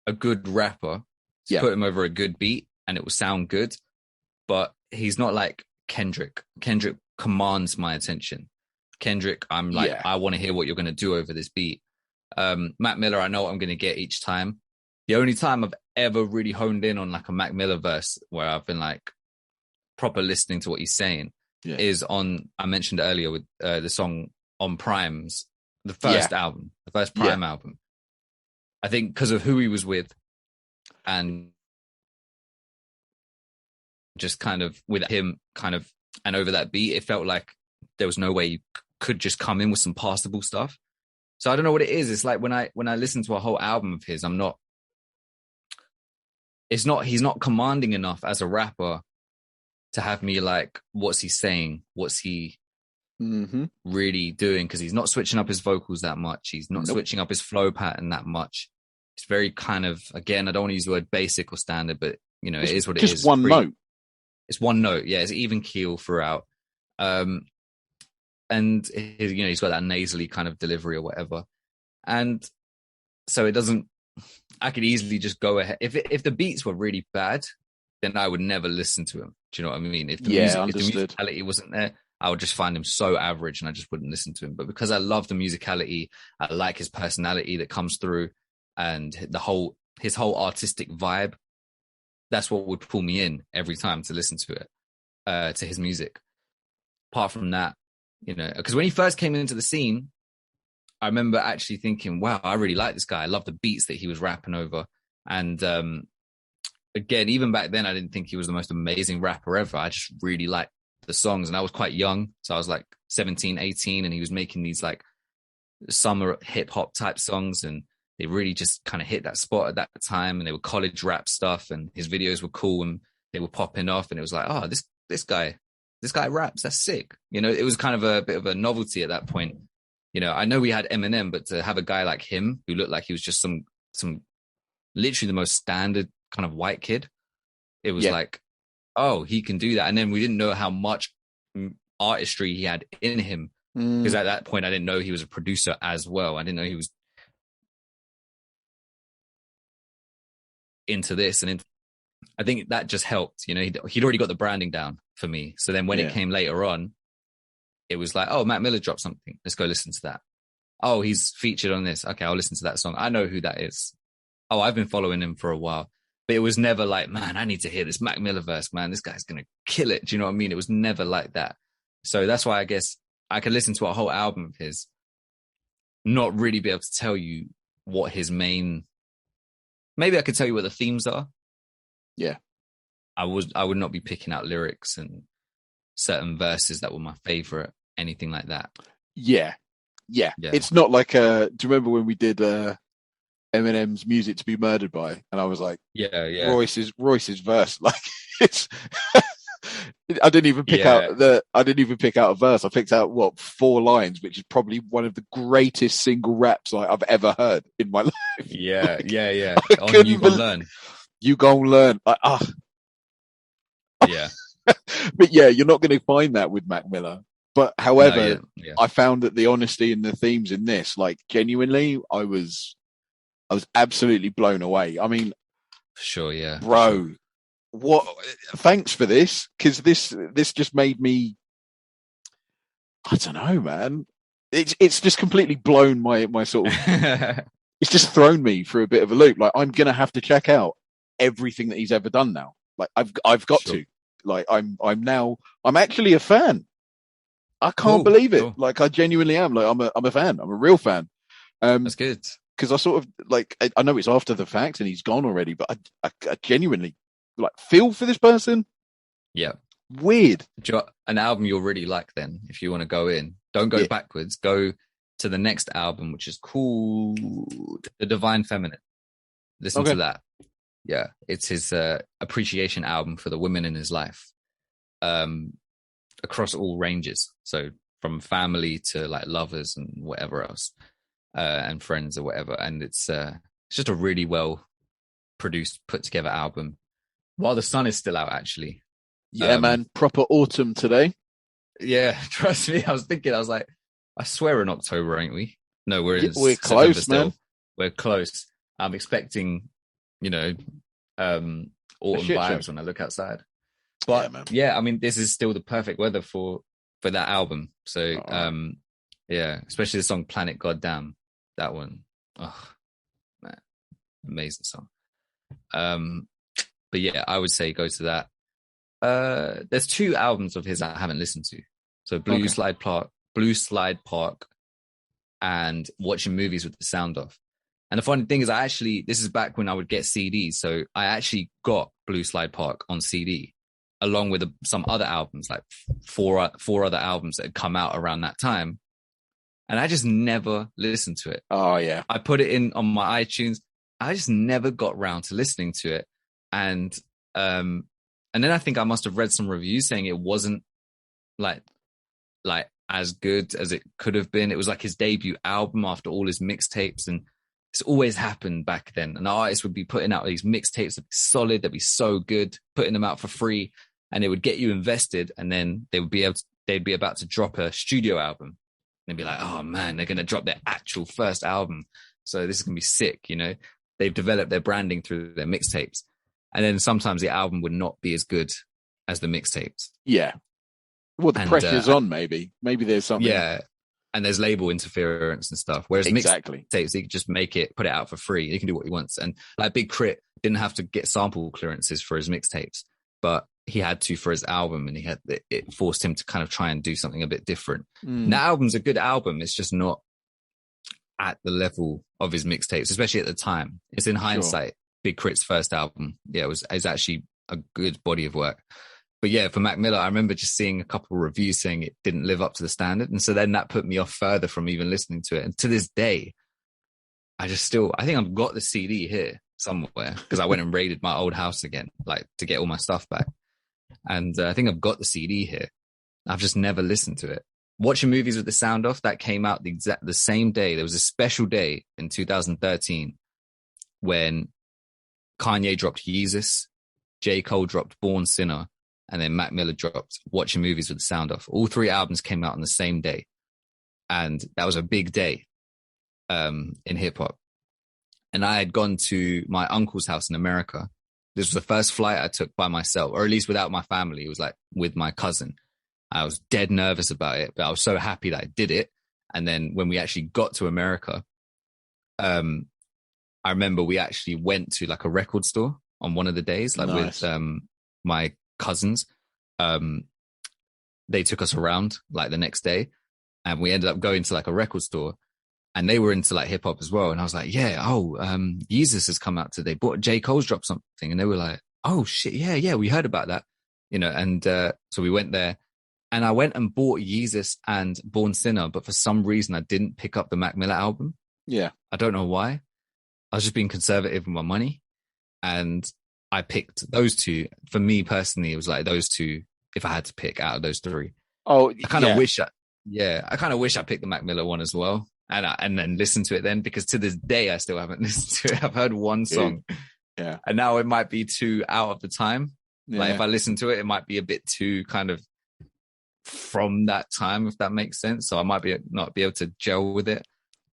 a good rapper. Put him over a good beat and it will sound good, but he's not like Kendrick. Kendrick commands my attention. Kendrick, I'm like, I want to hear what you're going to do over this beat. Mac Miller, I know what I'm going to get each time. The only time I've ever really honed in on like a Mac Miller verse where I've been like proper listening to what he's saying is on, I mentioned earlier with the song on Prime's, the first album, the first Prime album. I think because of who he was with and just kind of with him kind of, and over that beat, it felt like there was no way you could just come in with some passable stuff. So I don't know what it is. It's like when I listen to a whole album of his, he's not commanding enough as a rapper to have me like, what's he saying? What's he really doing? Because he's not switching up his vocals that much. He's not switching up his flow pattern that much. It's very kind of, again, I don't want to use the word basic or standard, but it is what it is. Just one note. It's one note. Yeah, it's even keel throughout. And he's got that nasally kind of delivery or whatever. And so it doesn't, I could easily just go ahead. If the beats were really bad, then I would never listen to him. Do you know what I mean? If the musicality wasn't there, I would just find him so average and I just wouldn't listen to him. But because I love the musicality, I like his personality that comes through and his whole artistic vibe, that's what would pull me in every time to listen to it, to his music. apart from that, you know, because when he first came into the scene, I remember actually thinking, wow, I really like this guy. I love the beats that he was rapping over. And again, even back then, I didn't think he was the most amazing rapper ever. I just really liked the songs. And I was quite young. So I was like 17, 18, and he was making these like summer hip hop type songs. And they really just kind of hit that spot at that time. And they were college rap stuff. And his videos were cool and they were popping off. And it was like, oh, this guy raps. That's sick. You know, it was kind of a bit of a novelty at that point. You know, I know we had Eminem, but to have a guy like him who looked like he was just some literally the most standard kind of white kid, it was like, oh, he can do that. And then we didn't know how much artistry he had in him, because at that point I didn't know he was a producer as well. I didn't know he was into this, and I think that just helped. You know, he'd already got the branding down for me. So then when it came later on, it was like, oh, Mac Miller dropped something. Let's go listen to that. Oh, he's featured on this. Okay, I'll listen to that song. I know who that is. Oh, I've been following him for a while. But it was never like, man, I need to hear this Mac Miller verse, man. This guy's going to kill it. Do you know what I mean? It was never like that. So that's why I guess I could listen to a whole album of his, not really be able to tell you what his main... Maybe I could tell you what the themes are. Yeah. I would not be picking out lyrics and certain verses that were my favorite, anything like that. Yeah. It's not like do you remember when we did Eminem's Music to Be Murdered By, and I was like, yeah, Royce's verse, like it's I didn't even pick out a verse. I picked out 4 lines, which is probably one of the greatest single raps I've ever heard in my life. Yeah. On You Gonna Learn. You Gonna Learn. Yeah. But yeah, you're not going to find that with Mac Miller. But however, I found that the honesty and the themes in this, like genuinely, I was absolutely blown away. I mean, sure, yeah, bro, what? Thanks for this, because this just made me. I don't know, man. It's just completely blown my sort of. It's just thrown me for a bit of a loop. Like, I'm gonna have to check out everything that he's ever done now. Like, I've got to. Like, I'm actually a fan. I can't believe it. Cool. Like, I genuinely am. Like, I'm a fan. I'm a real fan. That's good. Because I sort of like, I know it's after the fact and he's gone already, but I genuinely like feel for this person. Yeah. Weird. An album you'll really like then, if you want to go in. Don't go backwards. Go to the next album, which is called The Divine Feminine. Listen to that. Yeah. It's his appreciation album for the women in his life. Across all ranges. So from family to like lovers and whatever else. And friends or whatever, and it's just a really well produced, put together album. While the sun is still out, actually. Yeah, man, proper autumn today. Yeah, trust me. I was like, I swear we're in October, ain't we? No, we're close, man. We're close. I'm expecting, autumn vibes when I look outside. But yeah, I mean, this is still the perfect weather for that album. So yeah, especially the song Planet Goddamn. That one, oh man, amazing song. But yeah, I would say go to that. There's 2 albums of his I haven't listened to. So Blue Slide Park, and Watching Movies with the Sound Off. And the funny thing is, this is back when I would get CDs. So I actually got Blue Slide Park on CD, along with some other albums, like four other albums that had come out around that time. And I just never listened to it. Oh, yeah. I put it in on my iTunes. I just never got round to listening to it. And then I think I must have read some reviews saying it wasn't like as good as it could have been. It was like his debut album after all his mixtapes. And it's always happened back then. An artist would be putting out these mixtapes that'd be solid, that'd be so good, putting them out for free, and it would get you invested. And then they'd be about to drop a studio album. And be like, oh man, they're going to drop their actual first album. So this is going to be sick, They've developed their branding through their mixtapes. And then sometimes the album would not be as good as the mixtapes. Yeah. Well, the pressure's on, maybe. Maybe there's something. Yeah. And there's label interference and stuff. Whereas mixtapes, he could just put it out for free. He can do what he wants. And like Big Crit didn't have to get sample clearances for his mixtapes. But he had to for his album, and it forced him to kind of try and do something a bit different. And that album's a good album. It's just not at the level of his mixtapes, especially at the time. It's in hindsight, Big Crit's first album. Yeah, it was actually a good body of work. But yeah, for Mac Miller, I remember just seeing a couple of reviews saying it didn't live up to the standard. And so then that put me off further from even listening to it. And to this day, I think I've got the CD here somewhere because I went and raided my old house again, like to get all my stuff back. And I think I've got the CD here. I've just never listened to it. Watching Movies with the Sound Off, that came out the same day. There was a special day in 2013 when Kanye dropped Yeezus, J. Cole dropped Born Sinner, and then Mac Miller dropped Watching Movies with the Sound Off. All three albums came out on the same day. And that was a big day in hip hop. And I had gone to my uncle's house in America. This was the first flight I took by myself, or at least without my family. It was like with my cousin. I was dead nervous about it, but I was so happy that I did it. And then when we actually got to America, I remember we actually went to like a record store on one of the days, like with my cousins. They took us around like the next day, and we ended up going to like a record store, and they were into like hip hop as well. And I was like, Yeezus has come out today. J. Cole's dropped something. And they were like, oh shit. Yeah. We heard about that, and so we went there. And I went and bought Yeezus and Born Sinner, but for some reason I didn't pick up the Mac Miller album. Yeah. I don't know why. I was just being conservative with my money. And I picked those two. For me personally, it was like those two, if I had to pick out of those three. Oh, I kind of wish I picked the Mac Miller one as well. And then listened to it then, because to this day, I still haven't listened to it. I've heard one song. Yeah. And now it might be too out of the time. Yeah. Like if I listen to it, it might be a bit too kind of from that time, if that makes sense. So I might not be able to gel with it.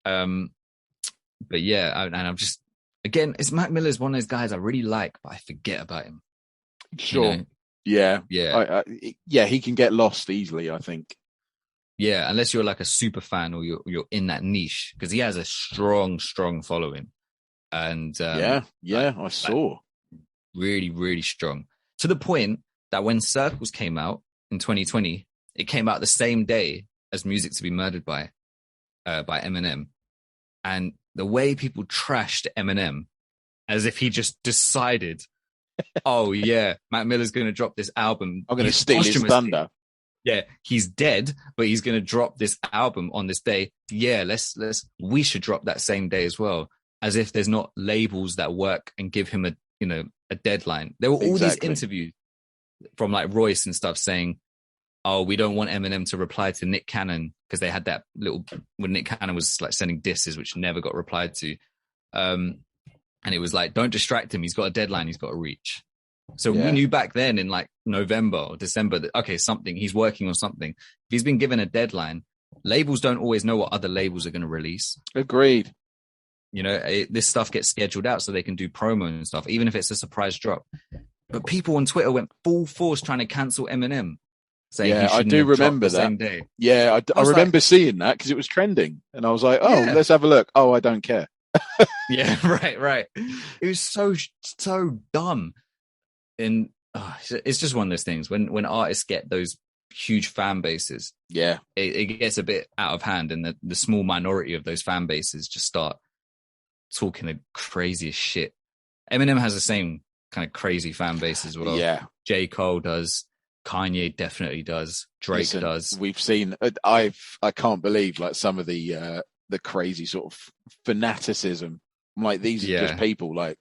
But yeah, and I'm just, again, it's Mac Miller's one of those guys I really like, but I forget about him. Sure. Yeah. Yeah. He can get lost easily, I think. Yeah, unless you're like a super fan or you're in that niche, because he has a strong following. And I saw. Really, really strong. To the point that when Circles came out in 2020, it came out the same day as Music to Be Murdered by Eminem. And the way people trashed Eminem as if he just decided, oh yeah, Mac Miller's going to drop this album. I'm going to steal his thunder. Yeah, he's dead, but he's going to drop this album on this day. Yeah, we should drop that same day as well. As if there's not labels that work and give him a deadline. There were all these interviews from like Royce and stuff saying, oh, we don't want Eminem to reply to Nick Cannon, because they had that little, when Nick Cannon was like sending disses, which never got replied to. And it was like, don't distract him. He's got a deadline he's got to reach. So we knew back then in like November or December that, okay, he's working on something. If he's been given a deadline, labels don't always know what other labels are going to release. Agreed. This stuff gets scheduled out so they can do promo and stuff, even if it's a surprise drop. But people on Twitter went full force trying to cancel Eminem. Saying I do remember that. Same day. Yeah, I remember seeing that because it was trending. And I was like, let's have a look. Oh, I don't care. Yeah, right. It was so dumb. And it's just one of those things when artists get those huge fan bases, it gets a bit out of hand, and the small minority of those fan bases just start talking the craziest shit. Eminem has the same kind of crazy fan base as well. Yeah, J. Cole does, Kanye definitely does, Drake does. We've seen. I can't believe like some of the crazy sort of fanaticism. I'm like, these are just people like.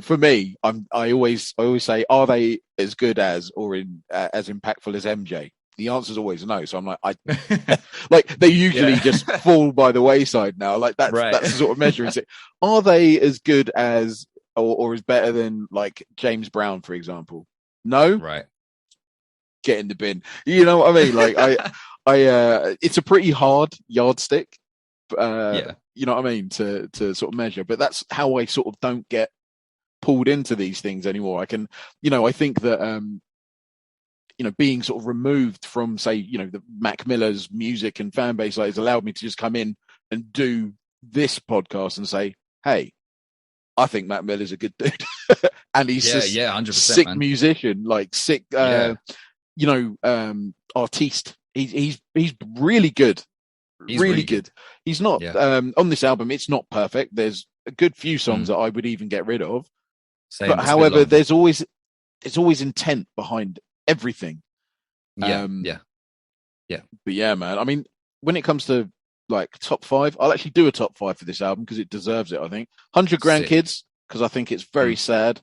For me, I always say, are they as good as or as impactful as MJ? The answer is always no. So I'm like, like they usually just fall by the wayside now. Like that's the sort of measure. Is it? Are they as good as or as better than like James Brown, for example? No, right. Get in the bin. You know what I mean? Like I it's a pretty hard yardstick. You know what I mean to sort of measure. But that's how I sort of don't get pulled into these things anymore. I can, I think that, being sort of removed from, say, the Mac Miller's music and fan base has allowed me to just come in and do this podcast and say, hey, I think Mac Miller's a good dude. and he's just 100%, sick man. musician, like sick, artiste. He's really good. He's really good. He's not on this album. It's not perfect. There's a good few songs that I would even get rid of. Same, but however, there's always intent behind everything. Yeah. But yeah, man. I mean, when it comes to like top 5, I'll actually do a top 5 for this album because it deserves it. I think 100 Grandkids, because I think it's very sad.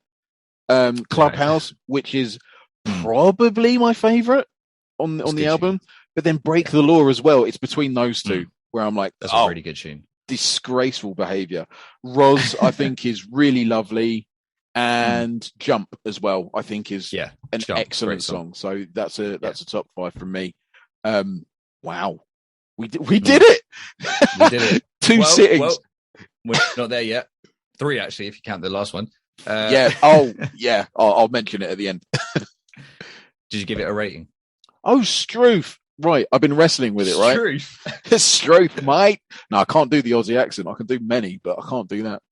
Clubhouse, which is probably my favorite on the album. Tune. But then Break the Law as well. It's between those two where I'm like, that's a really good tune. Disgraceful behavior. Roz, I think, is really lovely. And Jump as well, I think, is an excellent song. So that's a top 5 from me. Wow. We did it. We did it. 2 sittings. Well, we're not there yet. 3, actually, if you count the last one. I'll mention it at the end. Did you give it a rating? Oh, Struth. Right, I've been wrestling with it, right? Struth, mate. No, I can't do the Aussie accent. I can do many, but I can't do that.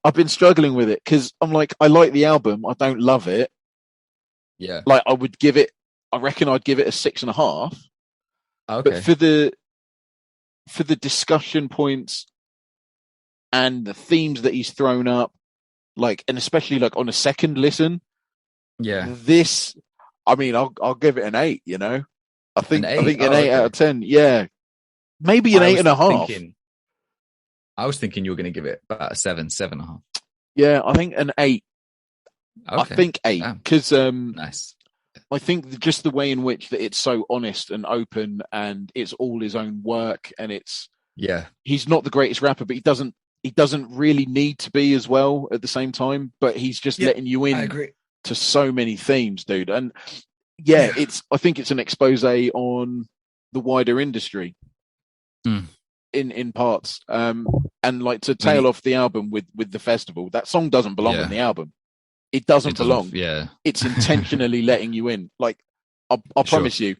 I've been struggling with it because I'm like, I like the album. I don't love it. Yeah. Like I reckon I'd give it a 6.5. Okay. But for the discussion points and the themes that he's thrown up, like, and especially like on a second listen, this, I mean, I'll give it an 8. You know, I think an 8 out of 10. Yeah, maybe an 8.5. I was thinking you were going to give it about a 7.5. Yeah, I think an 8. Okay. I think 8 because nice. I think just the way in which that it's so honest and open, and it's all his own work, and it's he's not the greatest rapper, but he doesn't really need to be as well at the same time. But he's just letting you in to so many themes, dude. And I think it's an expose on the wider industry in parts. And like to tail off the album with the festival, that song doesn't belong on the album. It doesn't belong. Yeah. It's intentionally letting you in. Like, I'll promise you.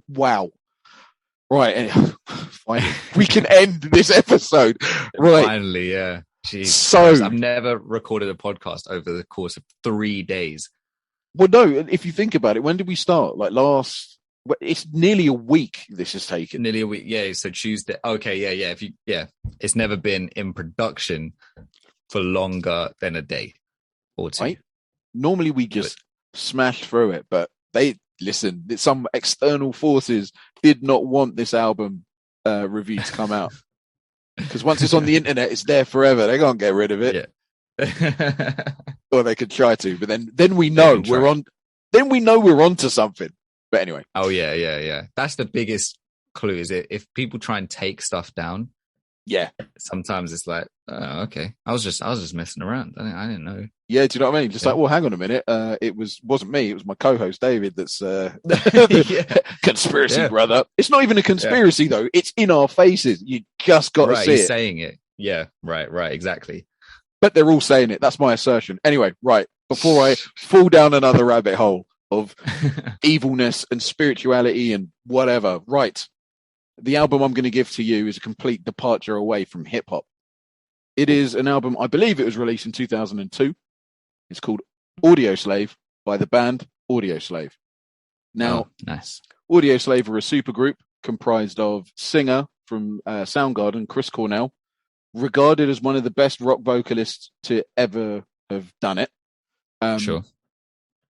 Wow. Right. We can end this episode. Right. Finally, yeah. Jeez. So I've never recorded a podcast over the course of 3 days. Well, no, if you think about it, when did we start? Like it's nearly a week this has taken. Nearly a week. Yeah. So Tuesday. Okay. Yeah. It's never been in production for longer than a day. Or 2. Right? Normally we just smash through it, but some external forces did not want this album review to come out. Because once it's on the internet, it's there forever. They can't get rid of it. Yeah. Or they could try to, but then we know we're on. Then we know we're onto something. But anyway. Oh yeah. That's the biggest clue. Is it if people try and take stuff down? Yeah. Sometimes it's like, oh, okay. I was just messing around. I didn't know. Yeah, do you know what I mean? Just like, well, hang on a minute. It wasn't me. It was my co-host David. That's conspiracy, brother. It's not even a conspiracy though. It's in our faces. You just got to see he's it. Saying it. Yeah. Right. Exactly. But they're all saying it. That's my assertion. Anyway, right. Before I fall down another rabbit hole of evilness and spirituality and whatever. Right. The album I'm going to give to you is a complete departure away from hip hop. It is an album, I believe it was released in 2002. It's called Audio Slave by the band Audio Slave. Now, nice. Audio Slave are a supergroup comprised of singer from Soundgarden, Chris Cornell, regarded as one of the best rock vocalists to ever have done it. Sure.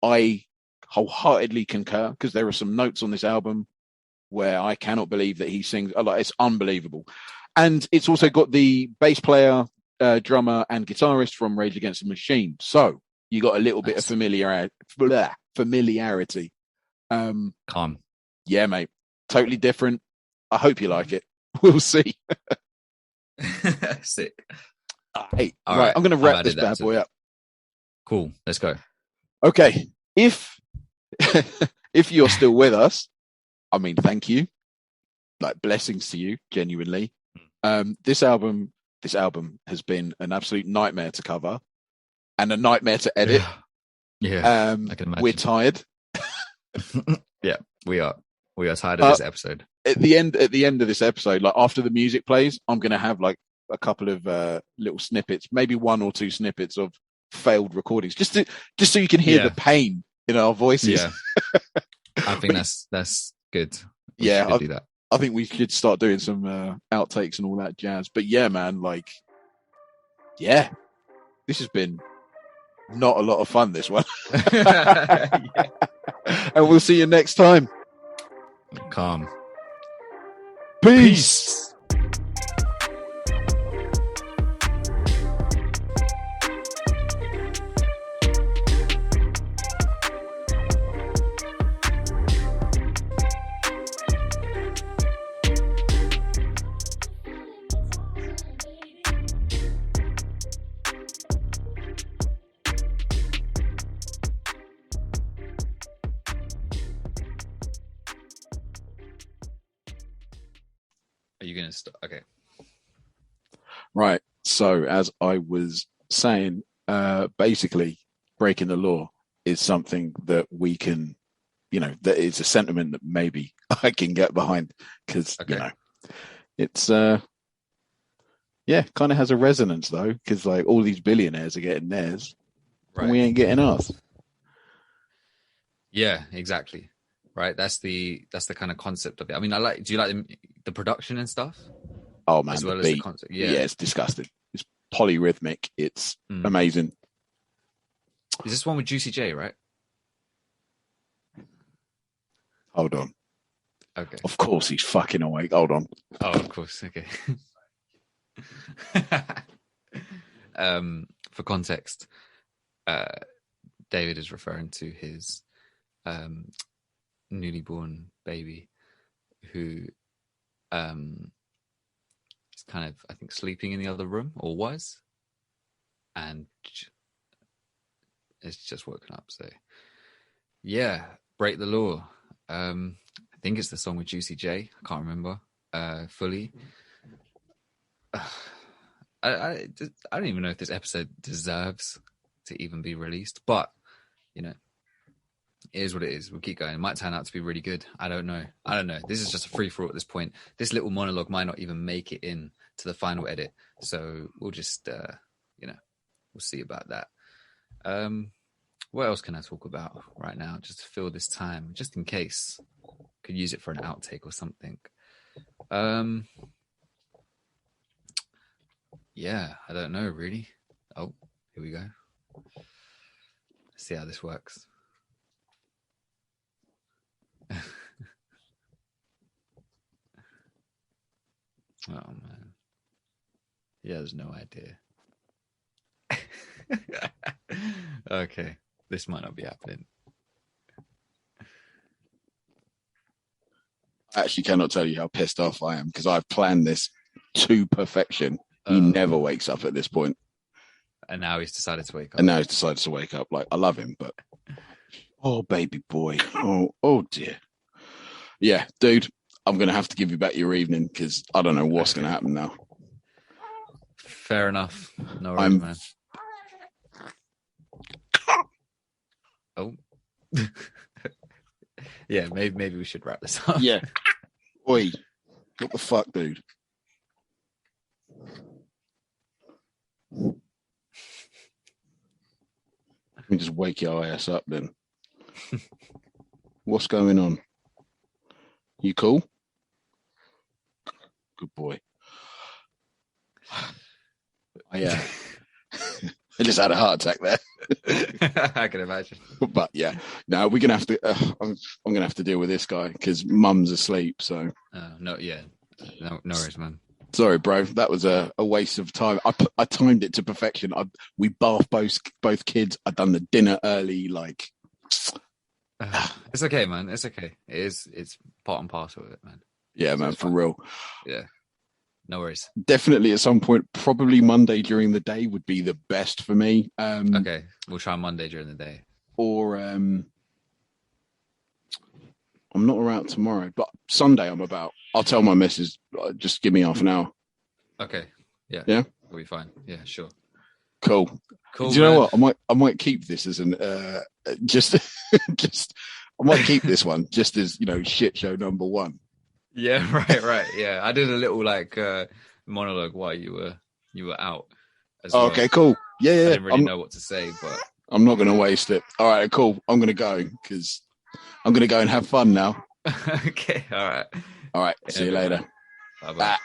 I wholeheartedly concur because there are some notes on this album where I cannot believe that he sings. Like, it's unbelievable. And it's also got the bass player, drummer, and guitarist from Rage Against the Machine. So you got a little bit of familiarity. Calm. Yeah, mate. Totally different. I hope you like it. We'll see. Sick. Hey, all right. I'm going to wrap this bad boy up. Cool. Let's go. Okay. If you're still with us, I mean, thank you. Like, blessings to you, genuinely. This album has been an absolute nightmare to cover and a nightmare to edit. Yeah. We're tired. Yeah, we are. We are tired of this episode. At the end of this episode, like after the music plays, I'm going to have like a couple of little snippets, maybe 1 or 2 snippets of failed recordings, just so you can hear the pain in our voices. Yeah, I think that's good. We yeah, do that. I think we should start doing some outtakes and all that jazz. But yeah, man, like, yeah, this has been not a lot of fun, this one. And we'll see you next time. Calm. Peace. Are you going to stop? Okay. Right. So as I was saying, basically breaking the law is something that we can, that is a sentiment that maybe I can get behind because, it's, kind of has a resonance though, because like all these billionaires are getting theirs and we ain't getting ours. Yeah, exactly. Right. That's the kind of concept of it. I mean, do you like the production and stuff? Oh man, as well the as beat. the concept. Yeah, it's disgusting. It's polyrhythmic. It's amazing. Is this one with Juicy J, right? Hold on. Okay. Of course he's fucking awake. Hold on. Oh, of course. Okay. For context, David is referring to his newly born baby who is kind of, I think, sleeping in the other room, or was, and it's just woken up. So yeah, break the law. I think it's the song with Juicy J. I can't remember fully. I don't even know if this episode deserves to even be released, but it is what it is. We'll keep going. It might turn out to be really good. I don't know. This is just a free for all at this point. This little monologue might not even make it in to the final edit. So we'll just, we'll see about that. What else can I talk about right now? Just to fill this time, just in case. Could use it for an outtake or something. Yeah, I don't know really. Oh, here we go. Let's see how this works. Oh man, he has no idea. Okay, this might not be happening. I actually cannot tell you how pissed off I am because I've planned this to perfection. He never wakes up at this point. And now he's decided to wake up. Like, I love him, but oh baby boy. Oh dear. Yeah, dude, I'm gonna have to give you back your evening because I don't know what's gonna happen now. Fair enough. No worries, man. Oh. Yeah, maybe we should wrap this up. Yeah. Oi. What the fuck, dude? Let me just wake your ass up then. What's going on? You cool? Good boy. I just had a heart attack there. I can imagine. But yeah, no, we're gonna have to. I'm gonna have to deal with this guy because Mum's asleep. So no worries, man. Sorry, bro. That was a waste of time. I timed it to perfection. We bathed both kids. I done the dinner early. Like, it's okay, man. It's okay. It's part and parcel of it, man. Yeah, man, for real. Yeah. No worries. Definitely at some point, probably Monday during the day would be the best for me. Okay, we'll try Monday during the day. Or I'm not around tomorrow, but Sunday I'm about. I'll tell my missus, just give me half an hour. Okay. Yeah. Yeah? We'll be fine. Yeah, sure. Cool. Do you know what? I might keep this as an just I might keep this one just as, shit show number 1. Yeah, right. Yeah, I did a little like monologue while you were out. As well. Okay, cool. Yeah. I didn't really know what to say, but I'm not going to waste it. All right, cool. I'm going to go because I'm going to go and have fun now. Okay, all right. All right, see you later. Bye-bye. Bye.